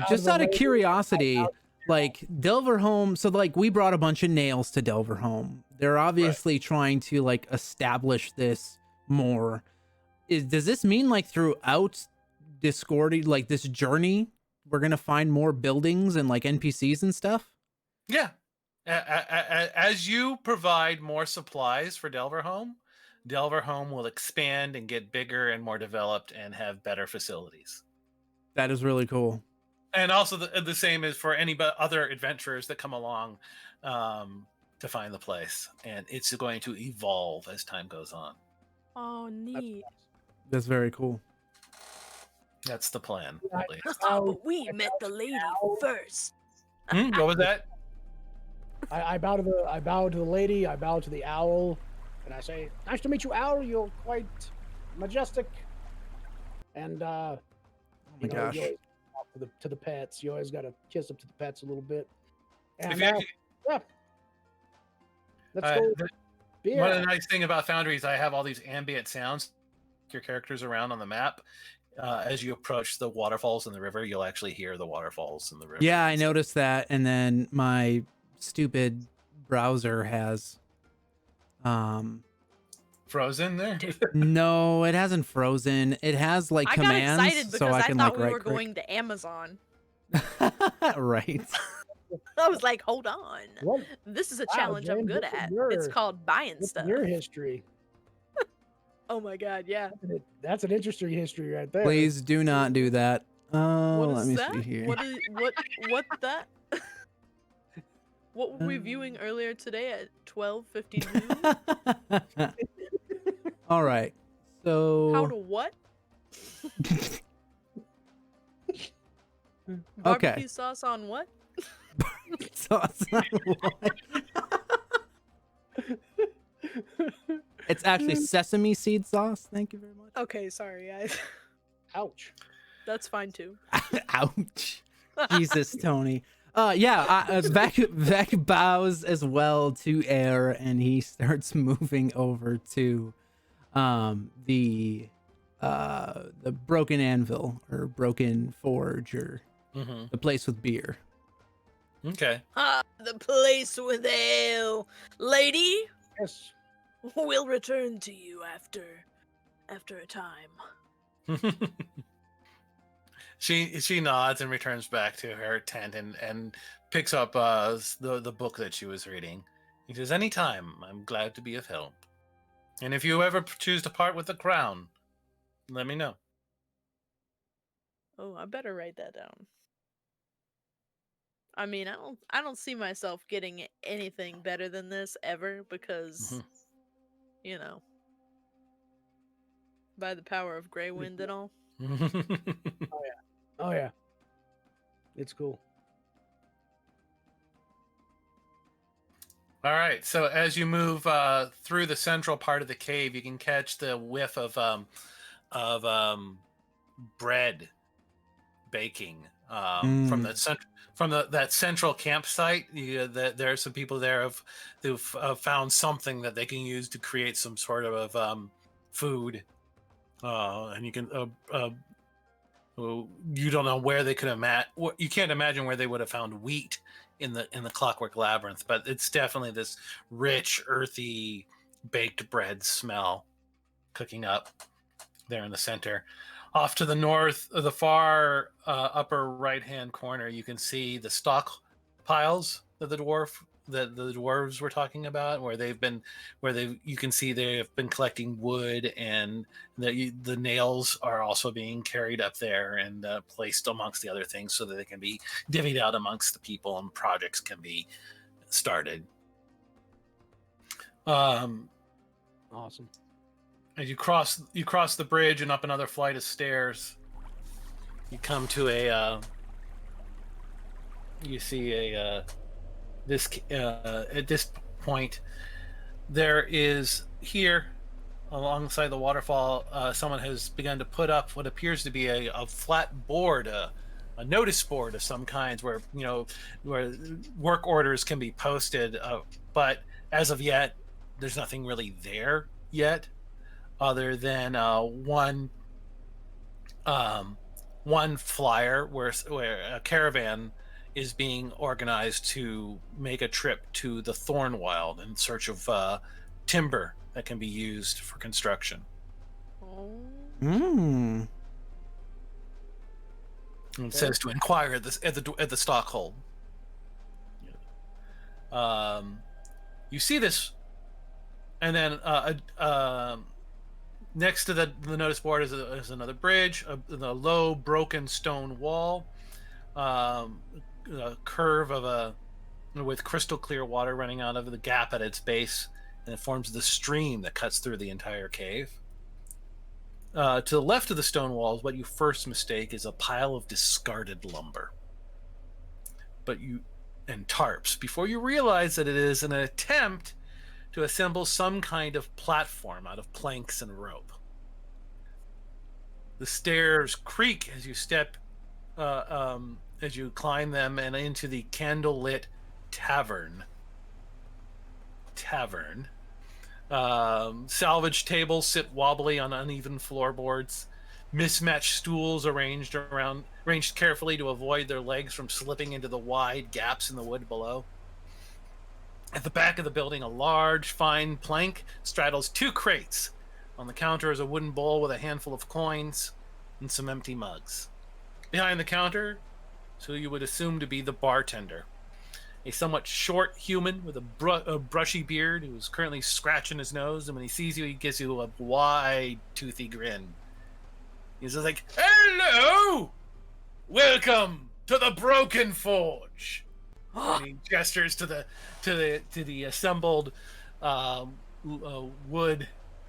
just the out of way- curiosity, like Delverhome, so like we brought a bunch of nails to Delverhome. They're obviously trying to like establish this more. Does this mean like throughout Discordia, like this journey, we're gonna find more buildings and like NPCs and stuff? Yeah, as you provide more supplies for Delverhome, Delverhome will expand and get bigger and more developed and have better facilities. That is really cool. And also the same is for any other adventurers that come along to find the place. And it's going to evolve as time goes on. Oh, neat. That's very cool. That's the plan, Yeah. at least. But we met the lady first. What was that? I bow to the lady. I bow to the owl, and I say, "Nice to meet you, owl. You're quite majestic." And Oh my you gosh. always talk to the pets. You always got to kiss up to the pets a little bit. And If you actually, yeah, let's go. Beer. one of the nice thing about Foundry is I have all these ambient sounds. Your characters around on the map. As you approach the waterfalls in the river, you'll actually hear the waterfalls in the river. Yeah, I noticed that, and then my stupid browser has Frozen there. no, it hasn't frozen. It has like I got commands, excited because so I I can thought like we right were click. going to Amazon. Right. I was like, hold on. What? This is a Wow, challenge I'm James, good this is at. your- It's called buying What's stuff. your history? Oh my god, yeah. That's an interesting history right there. Please do not do that. Oh, What let is me that? see here. What that? What were we viewing earlier today at 12:50 All right. So How to what? Okay. Barbecue sauce on what? sauce on what? It's actually sesame seed sauce. Thank you very much. Okay, sorry guys. Ouch. That's fine too. Ouch. Jesus, Tony. Vec bows as well to air, and he starts moving over to the broken anvil or broken forge or the place with beer. Okay. The place with ale. Lady, Yes. we'll return to you after a time. She nods and returns back to her tent and picks up the book that she was reading. He says, "Anytime, I'm glad to be of help. And if you ever choose to part with the crown, let me know." Oh, I better write that down. I mean, I don't see myself getting anything better than this ever because you know, by the power of Grey Wind and all. Oh yeah. It's cool. All right. So as you move through the central part of the cave, you can catch the whiff of bread baking from that central campsite. There are some people there who've found something that they can use to create some sort of food, and you can. You don't know where they could have you can't imagine where they would have found wheat in the Clockwork Labyrinth, but it's definitely this rich, earthy, baked bread smell cooking up there in the center. Off to the north, the far upper right-hand corner, you can see the stock piles that the dwarves were talking about, you can see they have been collecting wood, and the nails are also being carried up there and placed amongst the other things so that they can be divvied out amongst the people and projects can be started. Awesome. As you cross the bridge and up another flight of stairs, you come to at this point, there is here alongside the waterfall, someone has begun to put up what appears to be a flat board, a notice board of some kinds where work orders can be posted, but as of yet there's nothing really there yet other than one flyer where a caravan is being organized to make a trip to the Thornwild in search of timber that can be used for construction. Mm. And it says to inquire at the stockhold. You see this, and then next to the notice board is another bridge, the low broken stone wall, a curve with crystal clear water running out of the gap at its base, and it forms the stream that cuts through the entire cave. To the left of the stone walls, what you first mistake is a pile of discarded lumber. But and tarps before you realize that it is an attempt to assemble some kind of platform out of planks and rope. The stairs creak as you step, as you climb them and into the candlelit tavern. Salvage tables sit wobbly on uneven floorboards. Mismatched stools arranged carefully to avoid their legs from slipping into the wide gaps in the wood below. At the back of the building, a large, fine plank straddles 2 crates. On the counter is a wooden bowl with a handful of coins and some empty mugs. Behind the counter, so you would assume to be the bartender, a somewhat short human with a brushy beard who is currently scratching his nose, and when he sees you, he gives you a wide, toothy grin. He's just like, "Hello! Welcome to the Broken Forge." And he gestures to the assembled wood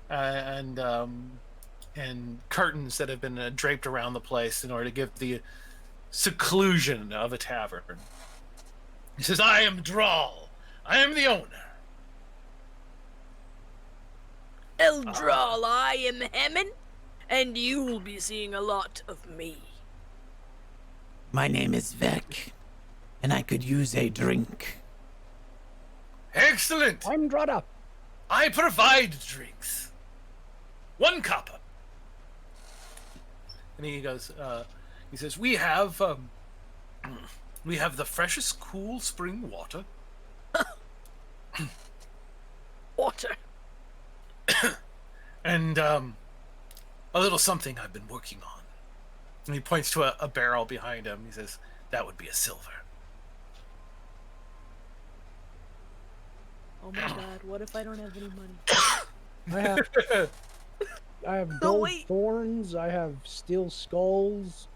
and curtains that have been draped around the place in order to give the seclusion of a tavern. He says, "I am Drawl. I am the owner." Eldral, I am Hammond, and you will be seeing a lot of me. My name is Vec, and I could use a drink. Excellent. I'm Drada. I provide drinks. 1 copper. And he goes, he says, we have the freshest cool spring water. Water. And a little something I've been working on. And he points to a barrel behind him. He says, that would be a silver. Oh my god, what if I don't have any money? I have gold thorns. I have steel skulls.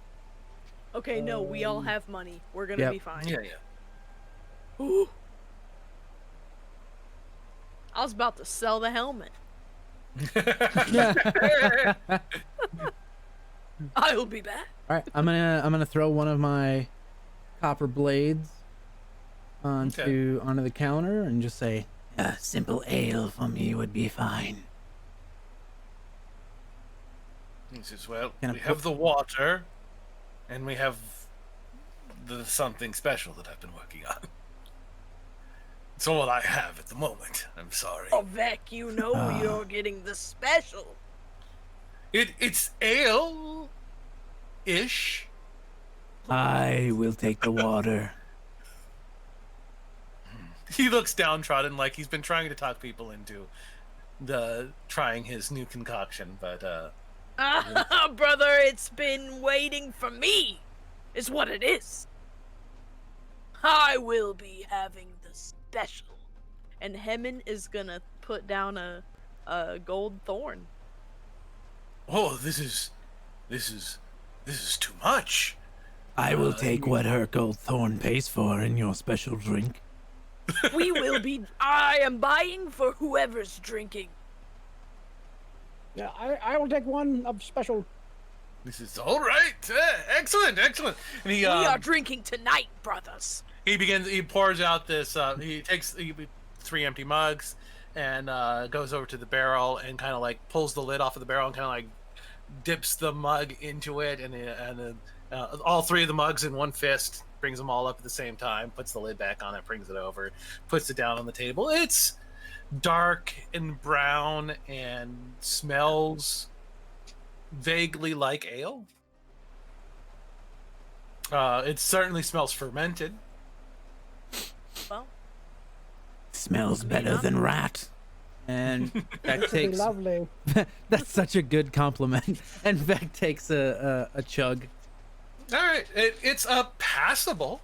Okay, no, we all have money. We're gonna be fine. Yeah. Ooh. I was about to sell the helmet. I'll be back. All right, I'm gonna throw one of my copper blades onto the counter and just say, A simple ale for me would be fine. He says, well, Can I we have the water, and we have the something special that I've been working on. It's all I have at the moment. I'm sorry. Oh, Vec, you know you're getting the special. It's ale-ish. I will take the water. He looks downtrodden, like he's been trying to talk people into trying his new concoction, but Brother, it's been waiting for me, is what it is. I will be having the special. And Hemon is gonna put down a gold thorn. oh, this is too much. I will take what her gold thorn pays for in your special drink. We will be. I am buying for whoever's drinking. Yeah, I will take one of special. This is all right. Excellent. And he We are drinking tonight, brothers. he pours out this. He takes 3 empty mugs and goes over to the barrel and kind of like pulls the lid off of the barrel and kind of like dips the mug into it, and all 3 of the mugs in one fist, brings them all up at the same time, puts the lid back on it, brings it over, puts it down on the table. It's dark and brown and smells vaguely like ale. It certainly smells fermented. Well, Smells better than rat. and Vec Pretty takes. lovely. That's such a good compliment. And Vec takes a chug. All right, it's a passable.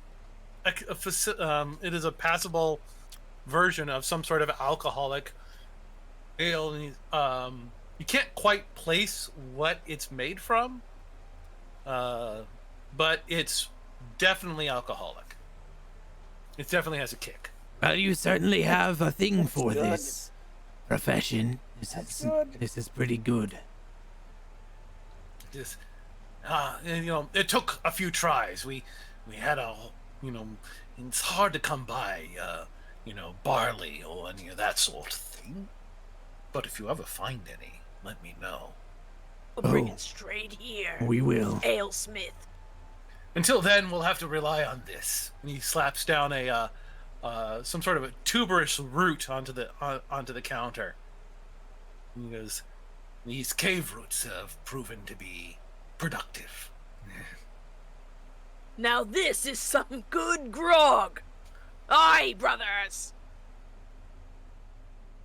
It is a passable version of some sort of alcoholic ale. And you can't quite place what it's made from, but it's definitely alcoholic. It definitely has a kick. Well, you certainly have a thing for good. this profession. That's good. This is pretty good. And, it took a few tries. We had It's hard to come by, barley or any of that sort of thing. But if you ever find any, let me know. We'll bring it straight here. We will. Alesmith. Until then, we'll have to rely on this. And he slaps down some sort of a tuberous root onto the counter. And he goes, "These cave roots have proven to be productive." Now this is some good grog. Aye, brothers.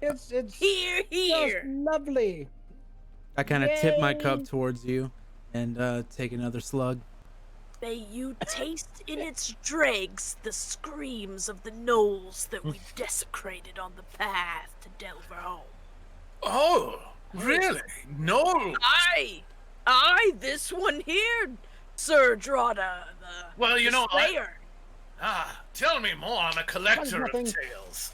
It's Here, just lovely. I kind of tip my Yay. cup towards you and take another slug. May you taste in its dregs the screams of the gnolls that we desecrated on the path to Delver home. Oh, really? No. Aye, this one here, Sir Drada, the Slayer. Tell me more. I'm a collector of nothing. tales.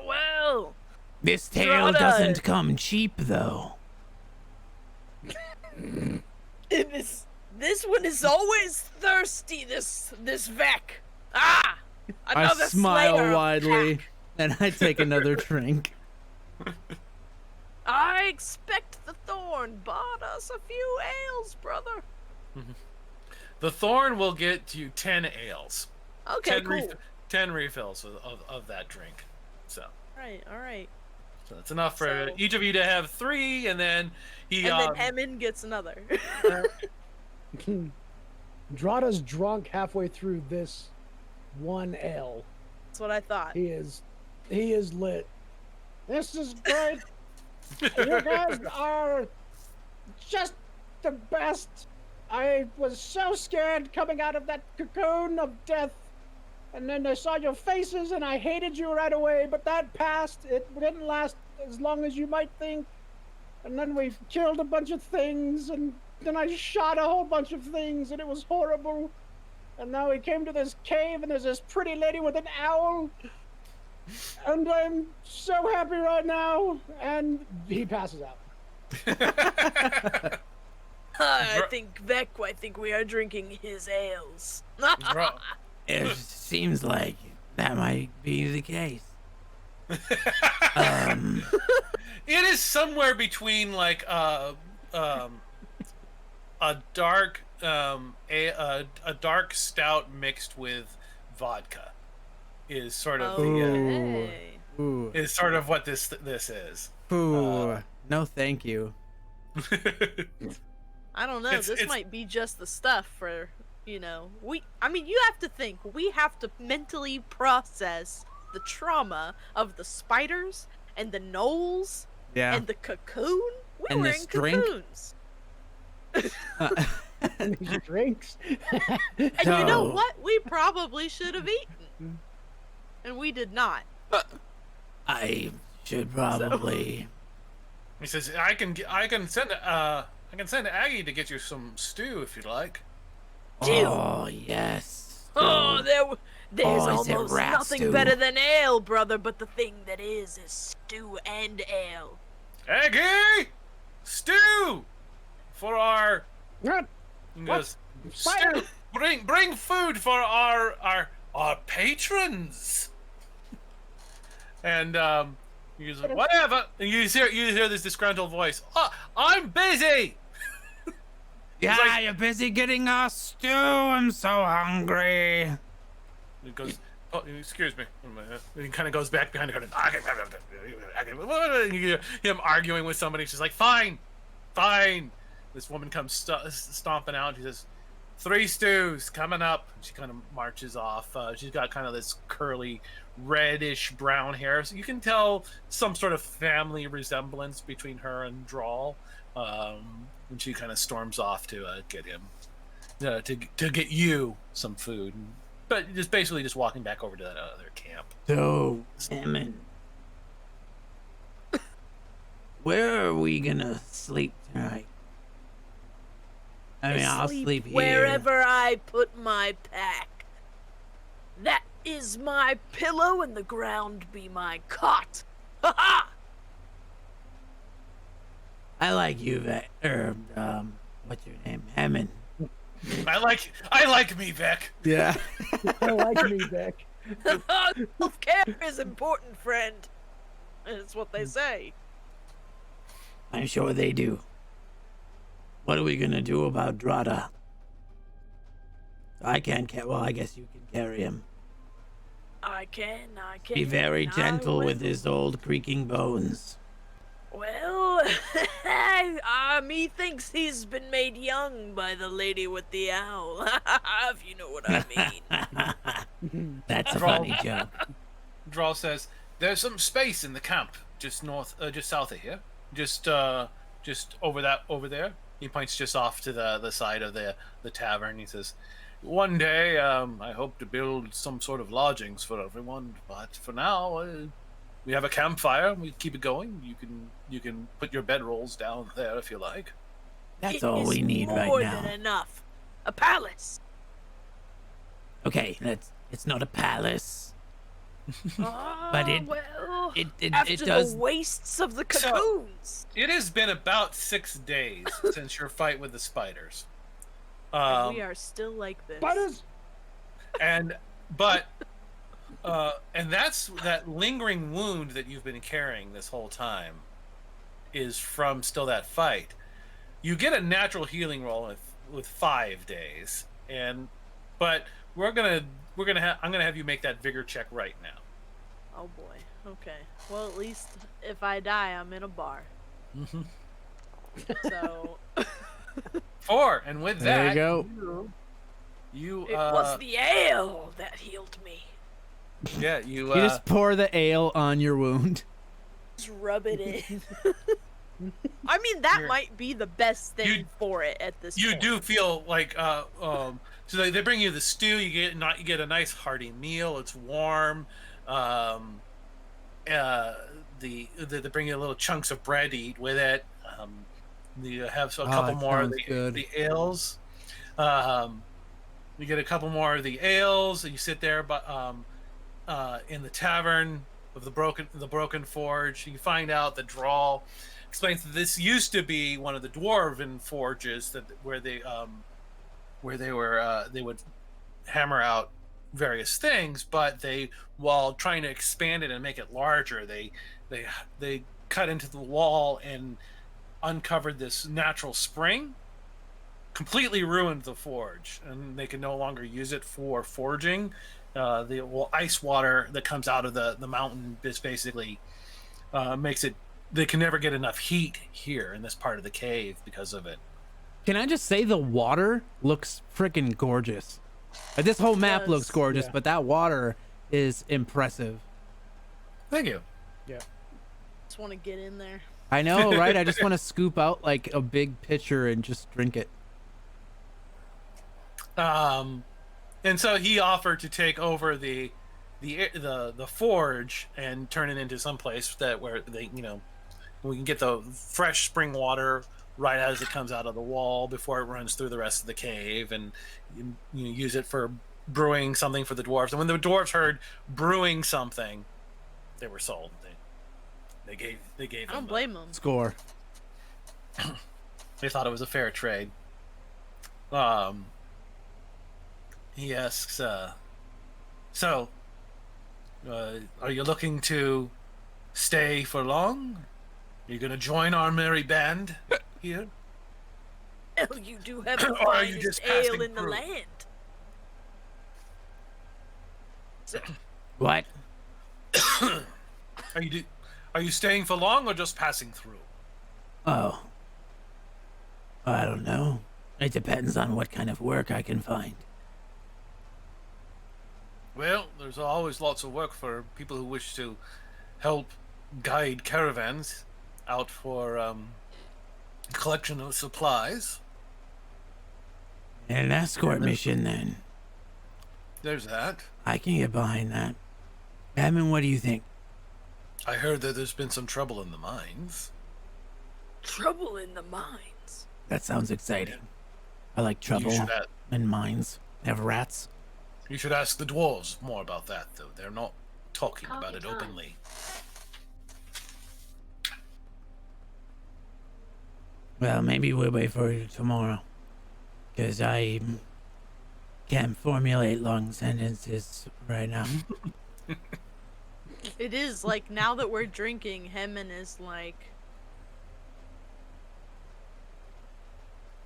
Well, This tale Drada. doesn't come cheap, though. This one is always thirsty. This Vec. I Another smile Slayer of widely Pack. and I take another drink. I expect the Thorn bought us a few ales, brother. The Thorn will get you 10 ales. Okay, cool. 10 refills of that drink. So All right. that's enough for So- each of you to have 3, and then he. And then Emin gets another. Drada's drunk halfway through this one ale. That's what I thought. He is lit. This is great. You guys are just the best. I was so scared coming out of that cocoon of death. And then I saw your faces and I hated you right away, but that passed. It didn't last as long as you might think. And then we killed a bunch of things, and then I shot a whole bunch of things, and it was horrible. And now we came to this cave, and there's this pretty lady with an owl. And I'm so happy right now. And he passes out. I think we are drinking his ales. It seems like that might be the case. It is somewhere between like a dark a dark stout mixed with vodka is sort of Okay. Ooh. is sort of what this is. Ooh. No, thank you. I don't know. It's- This it's- might be just the stuff for, you have to think. We have to mentally process the trauma of the spiders and the gnolls Yeah. and the cocoon. We And were this in drink? cocoons. And he drinks. And you know So- what? We probably should have eaten. And we did not. I should probably. He says, I can send Aggie to get you some stew if you'd like. Oh, yes. Oh, there's Oh, is it almost rat nothing stew? better than ale, brother, but the thing that is stew and ale. Aggie, stew for our. What? He goes, Spider! stew. Bring food for our patrons. And he goes, whatever. And you hear this disgruntled voice. Oh, I'm busy. Yeah, like- you're busy getting our stew. I'm so hungry. He goes, oh, excuse me. And he kind of goes back behind the curtain. You hear him arguing with somebody. She's like, fine. This woman comes stomping out. She says, 3 stews coming up. She kind of marches off. She's got kind of this curly, reddish brown hair. So you can tell some sort of family resemblance between her and Drawl. And she kind of storms off to get him, to get you some food. But just basically just walking back over to that other camp. So, Salmon, where are we gonna sleep tonight? I mean, I'll sleep here. Wherever I put my pack. That is my pillow, and the ground be my cot. Ha ha! I like you, what's your name? Hammond. I like me, Vic. Yeah. I like me, Beck. Self-care is important, friend. It's what they say. I'm sure they do. What are we gonna do about Drada? I can't well, I guess you can carry him. I can. Be very I gentle with will. his old creaking bones. Well, methinks he's been made young by the lady with the owl, if you know what I mean. That's a funny joke. Draw says, "There's some space in the camp just south of here. Just over there." He points just off to the side of the tavern. He says, "One day, I hope to build some sort of lodgings for everyone. But for now, we have a campfire. We keep it going. You can put your bedrolls down there if you like." That's all we need right More now. than enough. A palace. Okay, it's not a palace. But it After does. the wastes of the cocoons. It has been about 6 days since your fight with the spiders. And we are still like this. Spiders! And that's that lingering wound that you've been carrying this whole time is from still that fight. You get a natural healing roll with 5 days, but I'm gonna have you make that vigor check right now. Oh boy. Okay. Well, at least if I die, I'm in a bar. Mm-hmm. So 4, and with There that, you go. you it was the ale that healed me. yeah you You just pour the ale on your wound. Just rub it in. I mean, that You're- might be the best thing You- for it at this you point. do feel like so they bring you the stew. You get a nice hearty meal. It's warm. They bring you little chunks of bread to eat with it. You have a couple that more of sounds good. the ales. You get a couple more of the ales. You sit there, but in the tavern of the broken forge. You find out that Drawl explains that this used to be one of the dwarven forges where they would hammer out various things, but while trying to expand it and make it larger, they cut into the wall and uncovered this natural spring, completely ruined the forge, and they can no longer use it for forging. The ice water that comes out of the mountain basically makes it. They can never get enough heat here in this part of the cave because of it. Can I just say the water looks freaking gorgeous? This whole map does. looks gorgeous, Yeah. but that water is impressive. Thank you. Just want to get in there. I know, right? I just want to scoop out like a big pitcher and just drink it. And so he offered to take over the forge and turn it into some place where we can get the fresh spring water right as it comes out of the wall before it runs through the rest of the cave, and you use it for brewing something for the dwarves. And when the dwarves heard brewing something, they were sold. They gave I don't them, blame them. Score. they thought it was a fair trade. He asks, so, are you looking to stay for long? Are you going to join our merry band here? Hell, you do have the Or are you finest just ale passing in the through? land. What? Are you staying for long or just passing through? Oh. I don't know. It depends on what kind of work I can find. Well, there's always lots of work for people who wish to help guide caravans out for collection of supplies. An escort mission, then. There's that. I can get behind that. Batman, what do you think? I heard that there's been some trouble in the mines. Trouble in the mines. That sounds exciting. I like trouble You should, and mines. They have rats. you should ask the dwarves more about that, though. They're not talking about it openly. Well, maybe we'll wait for you tomorrow. Because I can't formulate long sentences right now. It is like now that we're drinking, Hemin is like,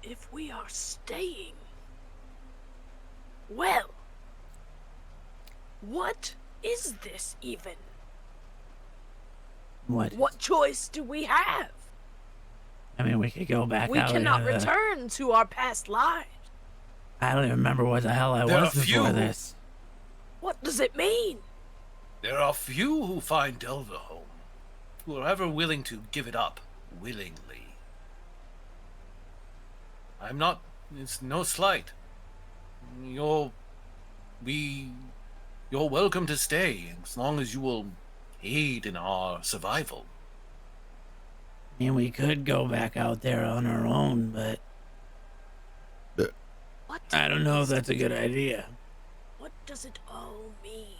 If we are staying, well, what is this even? What choice do we have? I mean, we could go back We out. cannot return to our past lives. I don't even remember what the hell I There was are before few. this. What does it mean? There are few who find Delver home, who are ever willing to give it up willingly. I'm not. It's no slight. You're welcome to stay as long as you will aid in our survival. I mean, we could go back out there on our own, but What I don't know if that's a good idea. What does it all mean?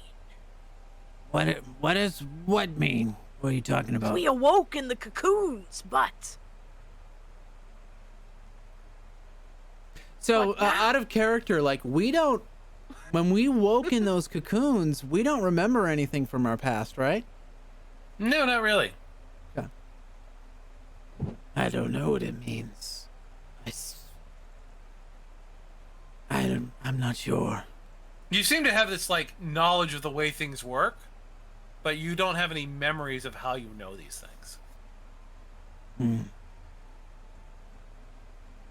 What does what mean? What are you talking about? We awoke in the cocoons, but So What now? out of character, like we don't. When we woke in those cocoons, we don't remember anything from our past, right? No, not really. I don't know what it means. I'm not sure. You seem to have this like knowledge of the way things work, but you don't have any memories of how you know these things.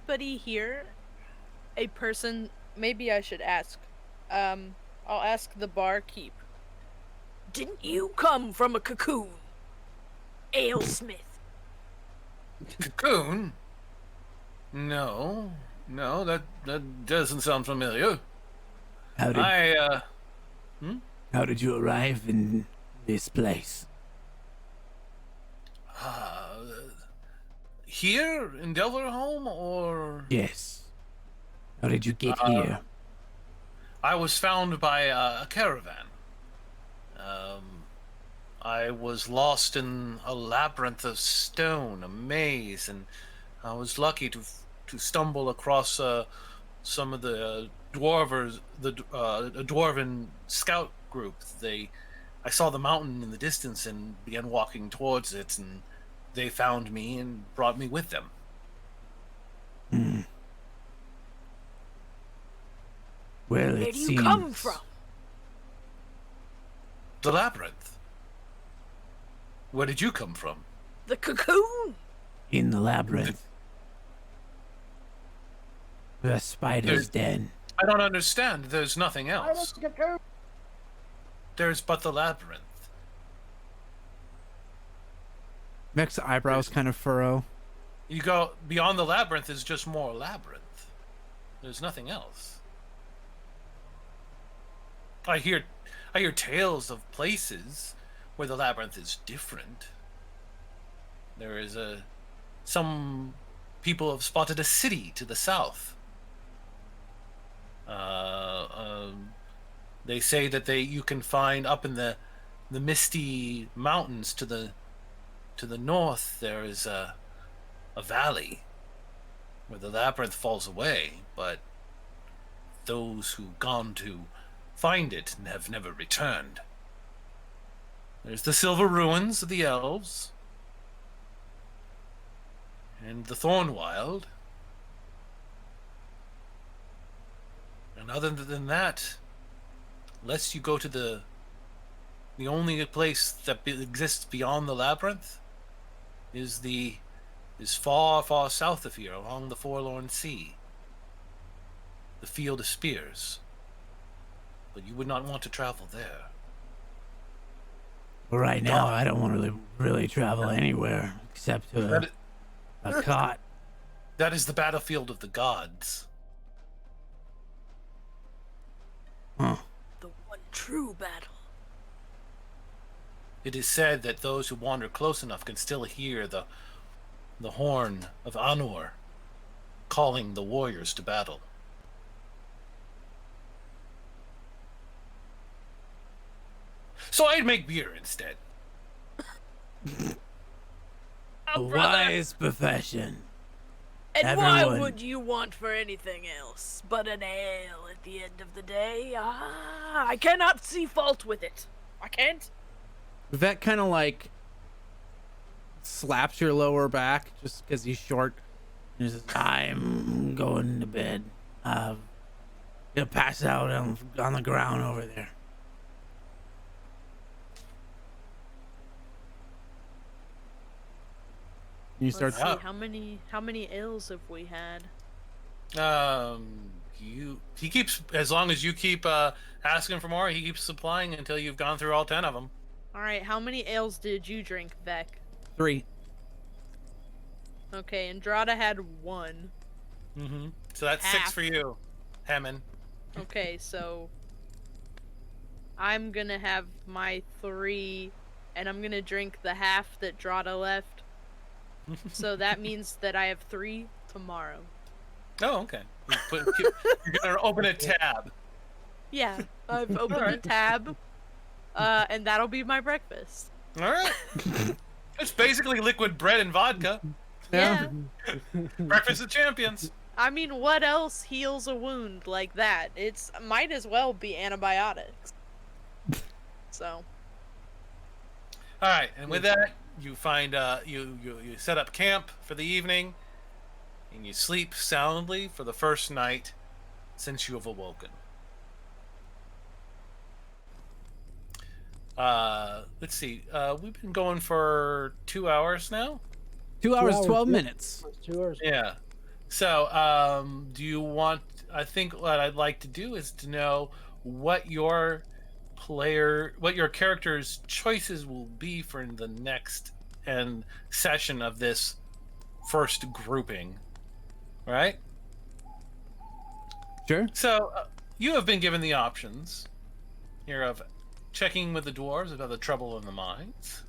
buddy here, a person, maybe I should ask. I'll ask the barkeep. didn't you come from a cocoon? Alesmith. Cocoon? No, that doesn't sound familiar. How did you arrive in this place? Here in Delverholm, or Yes. How did you get here? I was found by a caravan. I was lost in a labyrinth of stone, a maze, and I was lucky to stumble across some of the dwarvers, a dwarven scout group. I saw the mountain in the distance and began walking towards it, and they found me and brought me with them. Well, Where it do you seems come from? The labyrinth. Where did you come from? The cocoon. in the labyrinth. The spider's den. I don't understand. There's nothing else. There's but the labyrinth. Mech's eyebrows kind of furrow. You go beyond the labyrinth is just more labyrinth. There's nothing else. I hear tales of places where the labyrinth is different. There is some people have spotted a city to the south. They say that you can find up in the misty mountains to the north. There is a valley where the labyrinth falls away, but those who've gone to find it have never returned. There's the silver ruins of the elves and the Thornwild. And other than that, unless you go to the only place that exists beyond the labyrinth is far, far south of here, along the Forlorn Sea. The Field of Spears. But you would not want to travel there. Well, right now, I don't want to really travel anywhere except to a cot. That is the battlefield of the gods. Huh. The one true battle. It is said that those who wander close enough can still hear the horn of Anur calling the warriors to battle. So I'd make beer instead. A wise profession. And why Everyone. would you want for anything else but an ale at the end of the day? Ah, I cannot see fault with it. I can't. Vec kind of like slaps your lower back just because he's short. And he says, I'm going to bed. Gonna pass out on the ground over there. you Let's start. see, Oh. how many ales have we had? He keeps, as long as you keep asking for more, he keeps supplying until you've gone through all 10 of them. All right, how many ales did you drink, Vec? 3. Okay, Andrada had 1. Mm-hmm. So that's 6 Half. for you, Hammond. Okay, so I'm gonna have my 3, and I'm gonna drink the half that Drada left. So that means that I have 3 tomorrow. Oh, okay. You're gonna open a tab. Yeah, I've opened a Alright. tab, and that'll be my breakfast. All right. It's basically liquid bread and vodka. Yeah. Breakfast of champions. I mean, what else heals a wound like that? It's might as well be antibiotics. So, All right, and with that, you find you set up camp for the evening, and you sleep soundly for the first night since you have awoken. Let's see. We've been going for 2 hours now. 2 hours, 12 yep. minutes. 2 hours. Yeah. So, do you want? I think what I'd like to do is to know what your character's choices will be for the next session of this first grouping, right? Sure. So, you have been given the options here of checking with the dwarves about the trouble in the mines,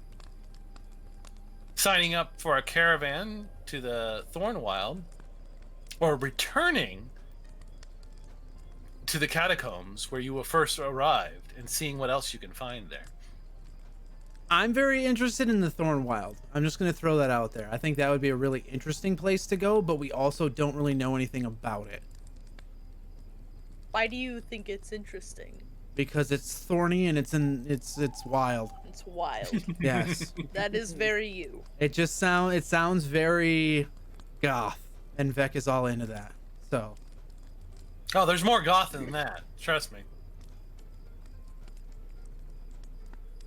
signing up for a caravan to the Thornwild, or returning to the catacombs where you were first arrived and seeing what else you can find there. I'm very interested in the Thornwild. I'm just going to throw that out there. I think that would be a really interesting place to go, but we also don't really know anything about it. why do you think it's interesting? Because it's thorny and it's wild. It's wild. Yes. That is very you. It sounds very goth, and Vec is all into that. So Oh, there's more goth than that. Trust me.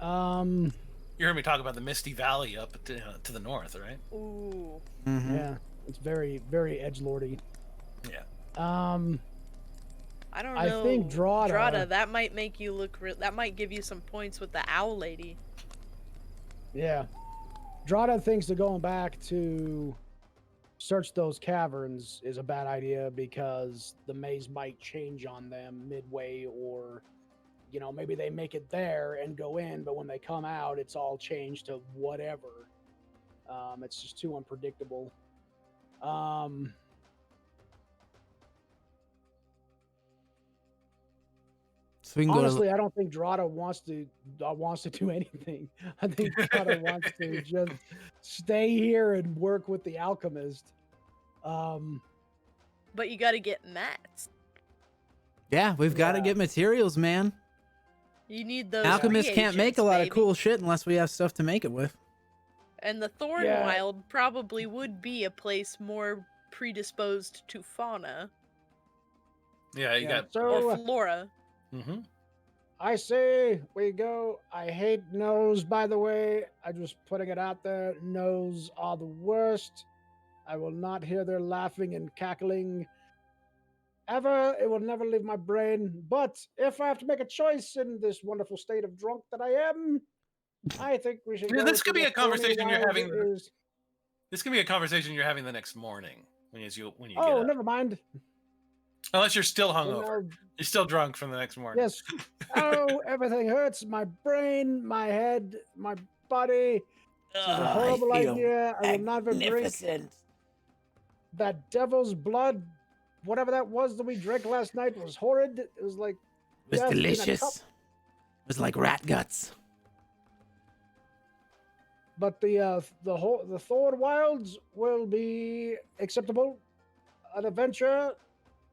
You heard me talk about the Misty Valley up to the north, right? Ooh. mhm. Yeah, it's very, very edgelordy. Yeah. I don't I know. think Drada- that might make you look that might give you some points with the owl lady. Yeah. Drada thinks that going back to search those caverns is a bad idea because the maze might change on them midway, or, you know, maybe they make it there and go in, but when they come out, it's all changed to whatever. It's just too unpredictable. So we can Honestly, I don't think Drada wants to do anything. I think Drada wants to just stay here and work with the alchemist. But you got to get mats. Yeah, we've got to Yeah. get materials, man. You need those. Alchemists can't make a reagents, lot of baby. cool shit unless we have stuff to make it with. And the Thornwild probably would be a place more predisposed to fauna Yeah, you got. or So flora. Mm-hmm. I say we go. I hate no's, by the way. I'm just putting it out there. No's are the worst. I will not hear their laughing and cackling ever. It will never leave my brain. But if I have to make a choice in this wonderful state of drunk that I am, I think we should Yeah, go this to could be the a conversation you're Thornwild having- is- This can be a conversation you're having the next morning when you get Oh, up. never mind. Unless you're still You hungover. know, You're still drunk from the next morning. yes. Oh, everything hurts. My brain, my head, my body. This is a horrible idea. I will never drink Magnificent. that devil's blood. Whatever that was that we drank last night was horrid. It was like It was death in a delicious. cup. It was like rat guts. But the Thorn Wilds will be acceptable. an adventure,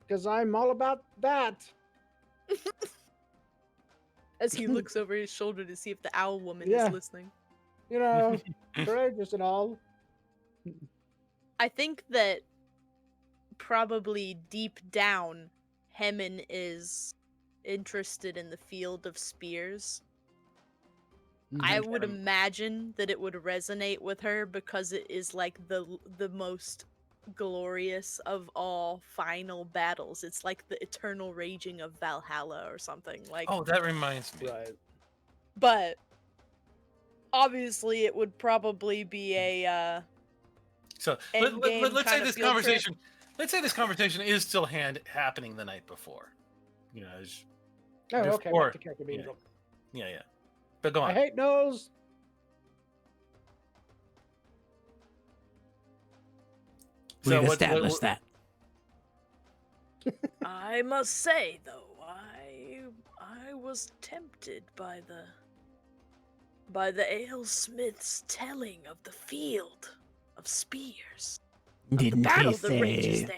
because I'm all about that. As he looks over his shoulder to see if the owl woman Yeah. is listening. You know, courageous and all. I think that probably deep down, Hemin is interested in the field of spears. I would imagine that it would resonate with her because it is like the most glorious of all final battles. It's like the eternal raging of Valhalla or something. Like, Oh, that reminds me. Right. but obviously it would probably be a So Endgame let's say kind of this field trip. conversation. Let's say this conversation is still happening the night before. You know, Oh, okay. before- Back to character meeting. yeah. But go I on. hate nose. We've what- established that. I must say, though, I was tempted by the alesmith's telling of the field of spears. Of the Didn't battle he that rages say? there.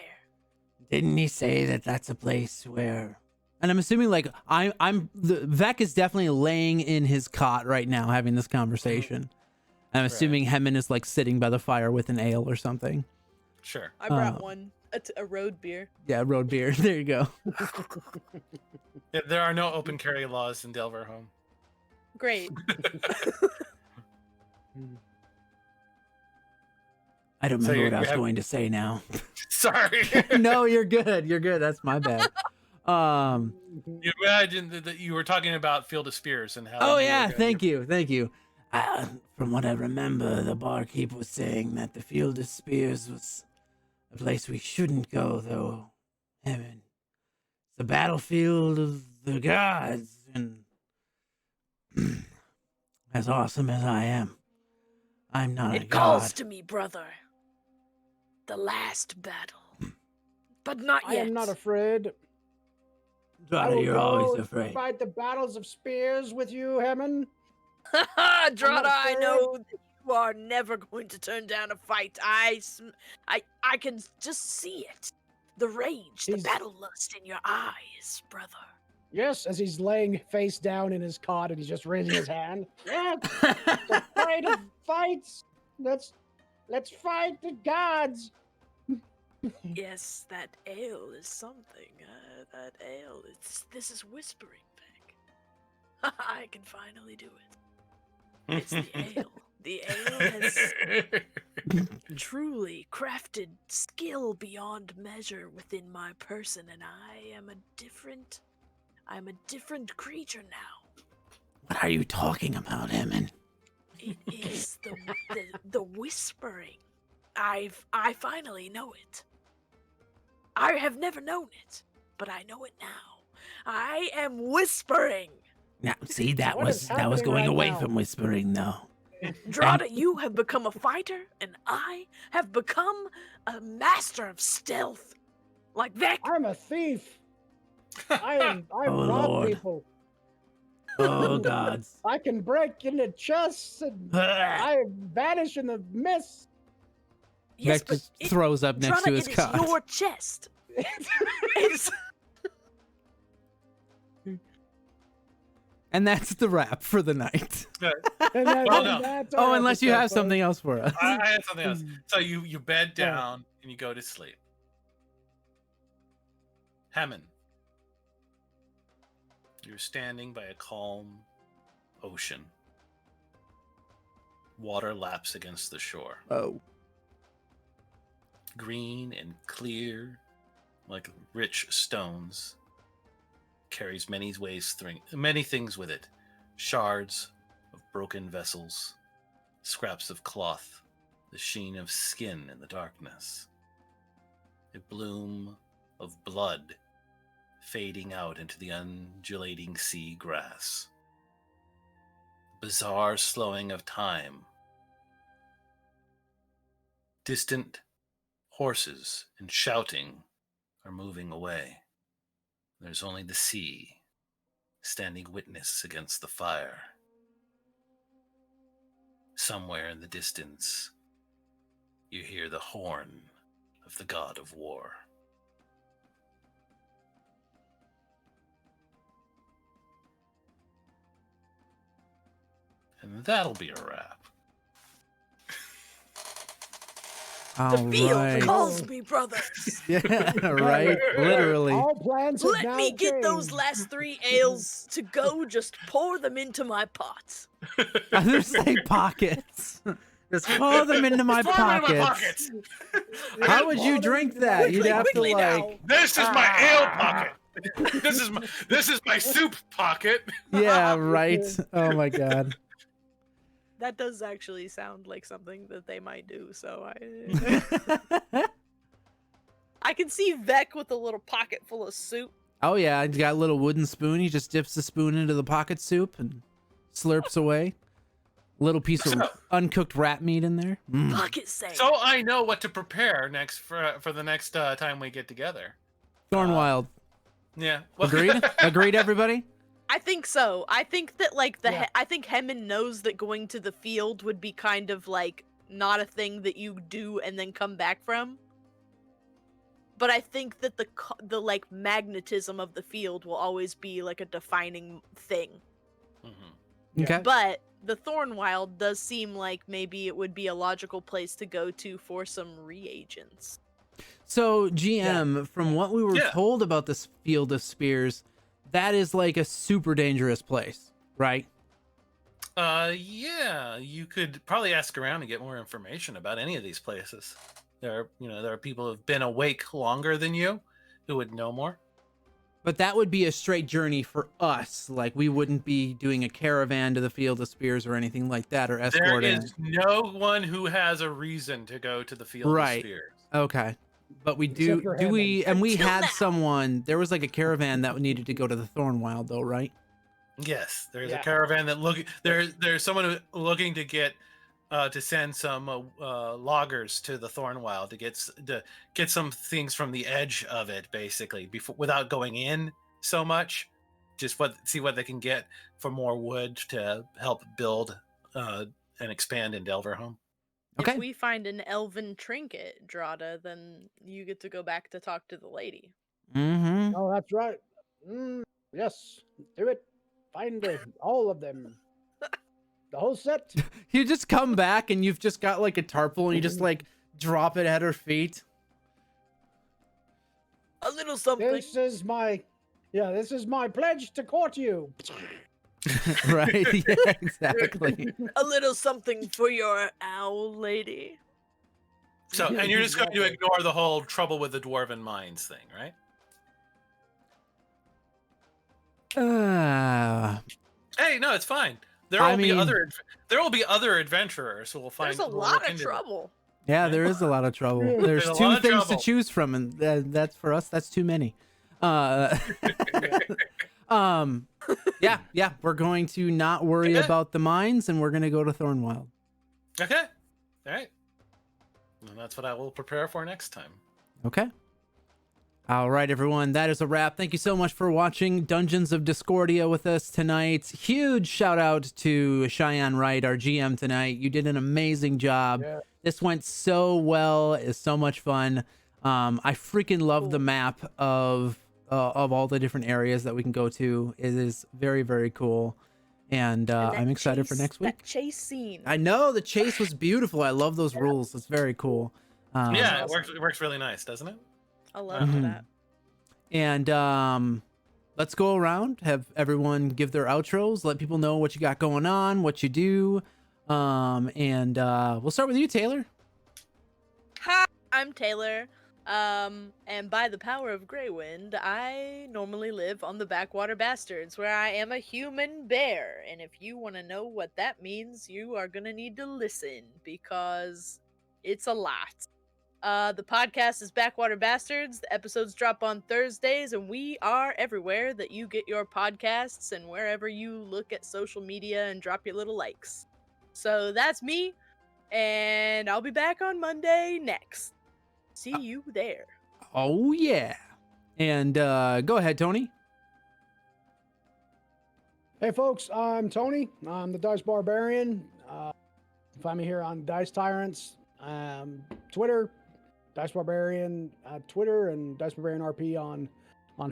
Didn't he say that that's a place where? And I'm assuming like Vec is definitely laying in his cot right now having this conversation. I'm assuming Hemin is like sitting by the fire with an ale or something. Sure. I brought one, a road beer. Yeah, road beer. There you go. Yeah, there are no open carry laws in Delver Home. Great. I don't So remember you- what I you was have- going to say now. Sorry. No, you're good. You're good. That's my bad. You imagine that you were talking about Field of Spears and how. Oh you were yeah, gonna- thank you. Thank you. From what I remember, the barkeep was saying that the Field of Spears was a place we shouldn't go, though. Heaven. It's the battlefield of the gods, and as awesome as I am, I'm not a It calls god. to me, brother. The last battle. But not I yet. am not afraid. I Daughter, will you're go always and afraid. Fight the battles of spears with you, Hammond. Haha, Drada, I afraid. know that you are never going to turn down a fight. I can just see it. The rage, the He's- battle lust in your eyes, brother. Yes, as he's laying face down in his cot and he's just raising his hand. Yeah, the fight of fights. Let's fight the gods. Yes, that ale is something. That ale, this is whispering back. I can finally do it. It's the ale. The ale has truly crafted skill beyond measure within my person, and I'm a different creature now. What are you talking about, Emin? It is the whispering. I finally know it. I have never known it, but I know it now. I am whispering. Now, see, that What was is that was happening going right away now? from whispering, though. Drada, you have become a fighter, and I have become a master of stealth. Like Vec. I'm a thief. I Oh, rob Lord. people. Oh gods. I can break into chests and I vanish in the mist. Yes, Vec but just throws up next Drada, to his it is cot. your chest. It's And that's the wrap for the night. And then, Well, no. that's our Oh, unless you episode, have folks. something else for us. I had something else. So you bed down and you go to sleep. Hammond, you're standing by a calm ocean. Water laps against the shore. Oh. Green and clear, like rich stones. Carries many things with it. Shards of broken vessels, scraps of cloth, the sheen of skin in the darkness. A bloom of blood fading out into the undulating sea grass. Bizarre slowing of time. Distant horses and shouting are moving away. There's only the sea, standing witness against the fire. Somewhere in the distance, you hear the horn of the god of war. And that'll be a wrap. The field right. calls me, brothers. Yeah, right. Literally. All plans have Let now me get those changed. last 3 ales to go. Just pour them into my pot. I was gonna say pockets. Just pour them into my Pour them in my pockets. pockets. How would you drink that? You'd have to Quickly now. like, This is my ale pocket. This is my soup pocket. yeah, right. Oh my god. That does actually sound like something that they might do. So I can see Vec with a little pocket full of soup. Oh yeah, he's got a little wooden spoon. He just dips the spoon into the pocket soup and slurps away. Little piece of uncooked rat meat in there. Mm. Pocket save. So I know what to prepare next for the next time we get together. Thornwild. Yeah. Well, Agreed? Agreed, everybody? I think so. I think that like I think Hemon knows that going to the field would be kind of like not a thing that you do and then come back from. But I think that the like magnetism of the field will always be like a defining thing. Mhm. Okay. But the Thornwild does seem like maybe it would be a logical place to go to for some reagents. So, GM, from what we were Yeah. told about this field of spears, that is like a super dangerous place, right? Yeah, you could probably ask around to get more information about any of these places. There are people who've been awake longer than you who would know more. But that would be a straight journey for us. Like, we wouldn't be doing a caravan to the field of spears or anything like that, or There escorting. is no one who has a reason to go to the field Right. of spears. Okay. But we Except do for we, and we Until had now. someone, there was like a caravan that needed to go to the Thornwild though, right? Yes, there's Yeah. a caravan that there's someone looking to get to send some loggers to the Thornwild to get some things from the edge of it, basically, before without going in so much. Just see what they can get for more wood to help build and expand in Delverhome. Okay. If we find an elven trinket, Drada, then you get to go back to talk to the lady. Mm-hmm. Oh, that's right. Yes, do it. Find it. All of them. The whole set. You just come back and you've just got like a tarple and you just like drop it at her feet. A little something. This is my pledge to court you. Right? Yeah, exactly. A little something for your owl lady. So, and you're just going to ignore the whole trouble with the dwarven mines thing, right? Hey, no, it's fine. There will be other adventurers who will find. There's a who will lot look of into trouble. Yeah, there is a lot of trouble. There's There's a two lot of things to trouble. choose from, and that's for us. That's too many. Yeah, we're going to not worry Okay. about the mines, and we're going to go to Thornwild. Okay, all right. And that's what I will prepare for next time. Okay. All right, everyone. That is a wrap. Thank you so much for watching Dungeons of Discordia with us tonight. Huge shout out to Cheyenne Wright, our GM tonight. You did an amazing job. Yeah. This went so well. It's so much fun. I freaking love the map of all the different areas that we can go to. It is very, very cool. And And that I'm excited for chase- next week. That chase scene. I know the chase was beautiful. I love those rules. It's very cool. Yeah, awesome. it works really nice, doesn't it? I love Mhm. that. And let's go around, have everyone give their outros, let people know what you got going on, what you do. And we'll start with you, Taylor. Hi, I'm Taylor. And by the power of Greywind, I normally live on the Backwater Bastards, where I am a human bear. And if you want to know what that means, you are gonna need to listen because it's a lot. The podcast is Backwater Bastards. The episodes drop on Thursdays, and we are everywhere that you get your podcasts and wherever you look at social media and drop your little likes. So that's me, and I'll be back on Monday next. See you there. Oh yeah. And go ahead, Tony. Hey folks, I'm Tony. I'm the Dice Barbarian. Find me here on Dice Tyrants, Twitter, Dice Barbarian Twitter, and Dice Barbarian RP on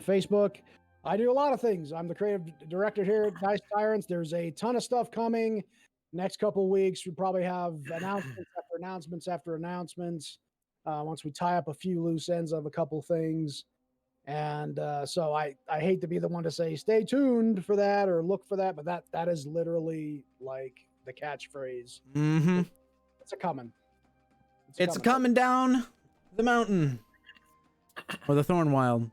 Facebook. I do a lot of things. I'm the creative director here at Dice Tyrants. There's a ton of stuff coming. next couple of weeks, we probably have announcements after announcements after announcements. Once we tie up a few loose ends of a couple things. And so I hate to be the one to say stay tuned for that or look for that, but that is literally like the catchphrase. Mm-hmm. It's a coming. It's coming down the mountain or the Thornwild.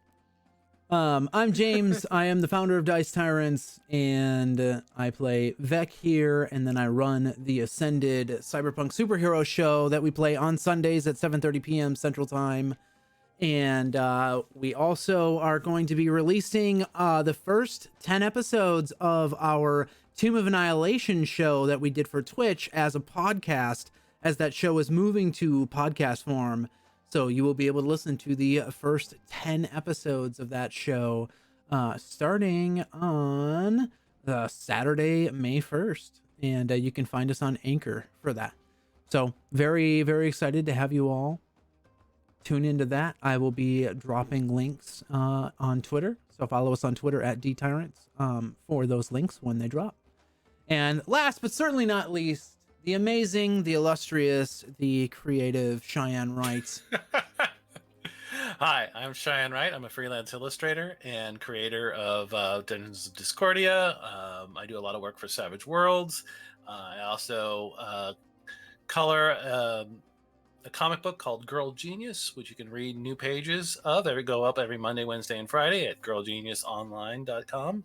I'm James. I am the founder of Dice Tyrants, and I play Vec here, and then I run the Ascended Cyberpunk Superhero Show that we play on Sundays at 7:30 p.m. Central Time. And we also are going to be releasing the first 10 episodes of our Tomb of Annihilation show that we did for Twitch as a podcast, as that show is moving to podcast form. So you will be able to listen to the first 10 episodes of that show starting on Saturday, May 1st. And you can find us on Anchor for that. So very, very excited to have you all tune into that. I will be dropping links on Twitter. So follow us on Twitter at DTyrants for those links when they drop. And last but certainly not least, the amazing, the illustrious, the creative Cheyenne Wright. Hi, I'm Cheyenne Wright. I'm a freelance illustrator and creator of Dungeons of Discordia. I do a lot of work for Savageworlds. I also color a comic book called Girl Genius, which you can read new pages of. They go up every Monday, Wednesday, and Friday at girlgeniusonline.com.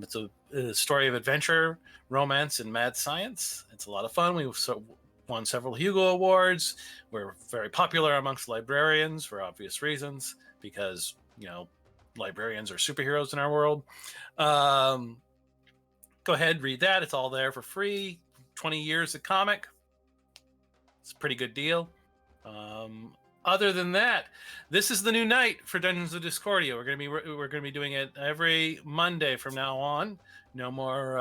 It's a story of adventure, romance, and mad science. It's a lot of fun. We've won several Hugo Awards. We're very popular amongst librarians for obvious reasons, because, you know, librarians are superheroes in our world. Go ahead, read that. It's all there for free. 20 years of comic. It's a pretty good deal. Other than that, this is the new night for Dungeons of Discordia. We're gonna be doing it every Monday from now on. No more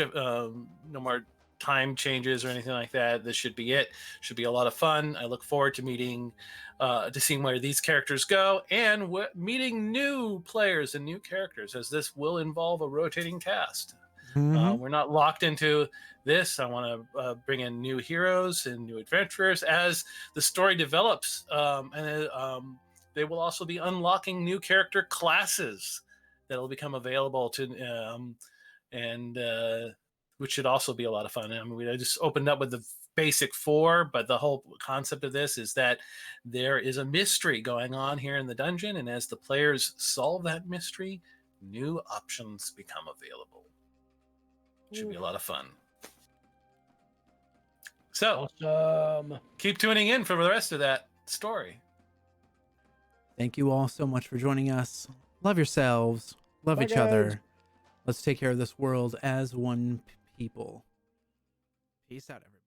no more time changes or anything like that. This should be it. Should be a lot of fun. I look forward to seeing where these characters go and meeting new players and new characters, as this will involve a rotating cast. Mm-hmm. We're not locked into this. I want to bring in new heroes and new adventurers as the story develops, and they will also be unlocking new character classes that will become available to, which should also be a lot of fun. I mean, I just opened up with the basic 4, but the whole concept of this is that there is a mystery going on here in the dungeon, and as the players solve that mystery, new options become available. Should be a lot of fun. So, keep tuning in for the rest of that story. Thank you all so much for joining us. Love yourselves. Love Bye, each guys. other. Let's take care of this world as one people. Peace out, everybody.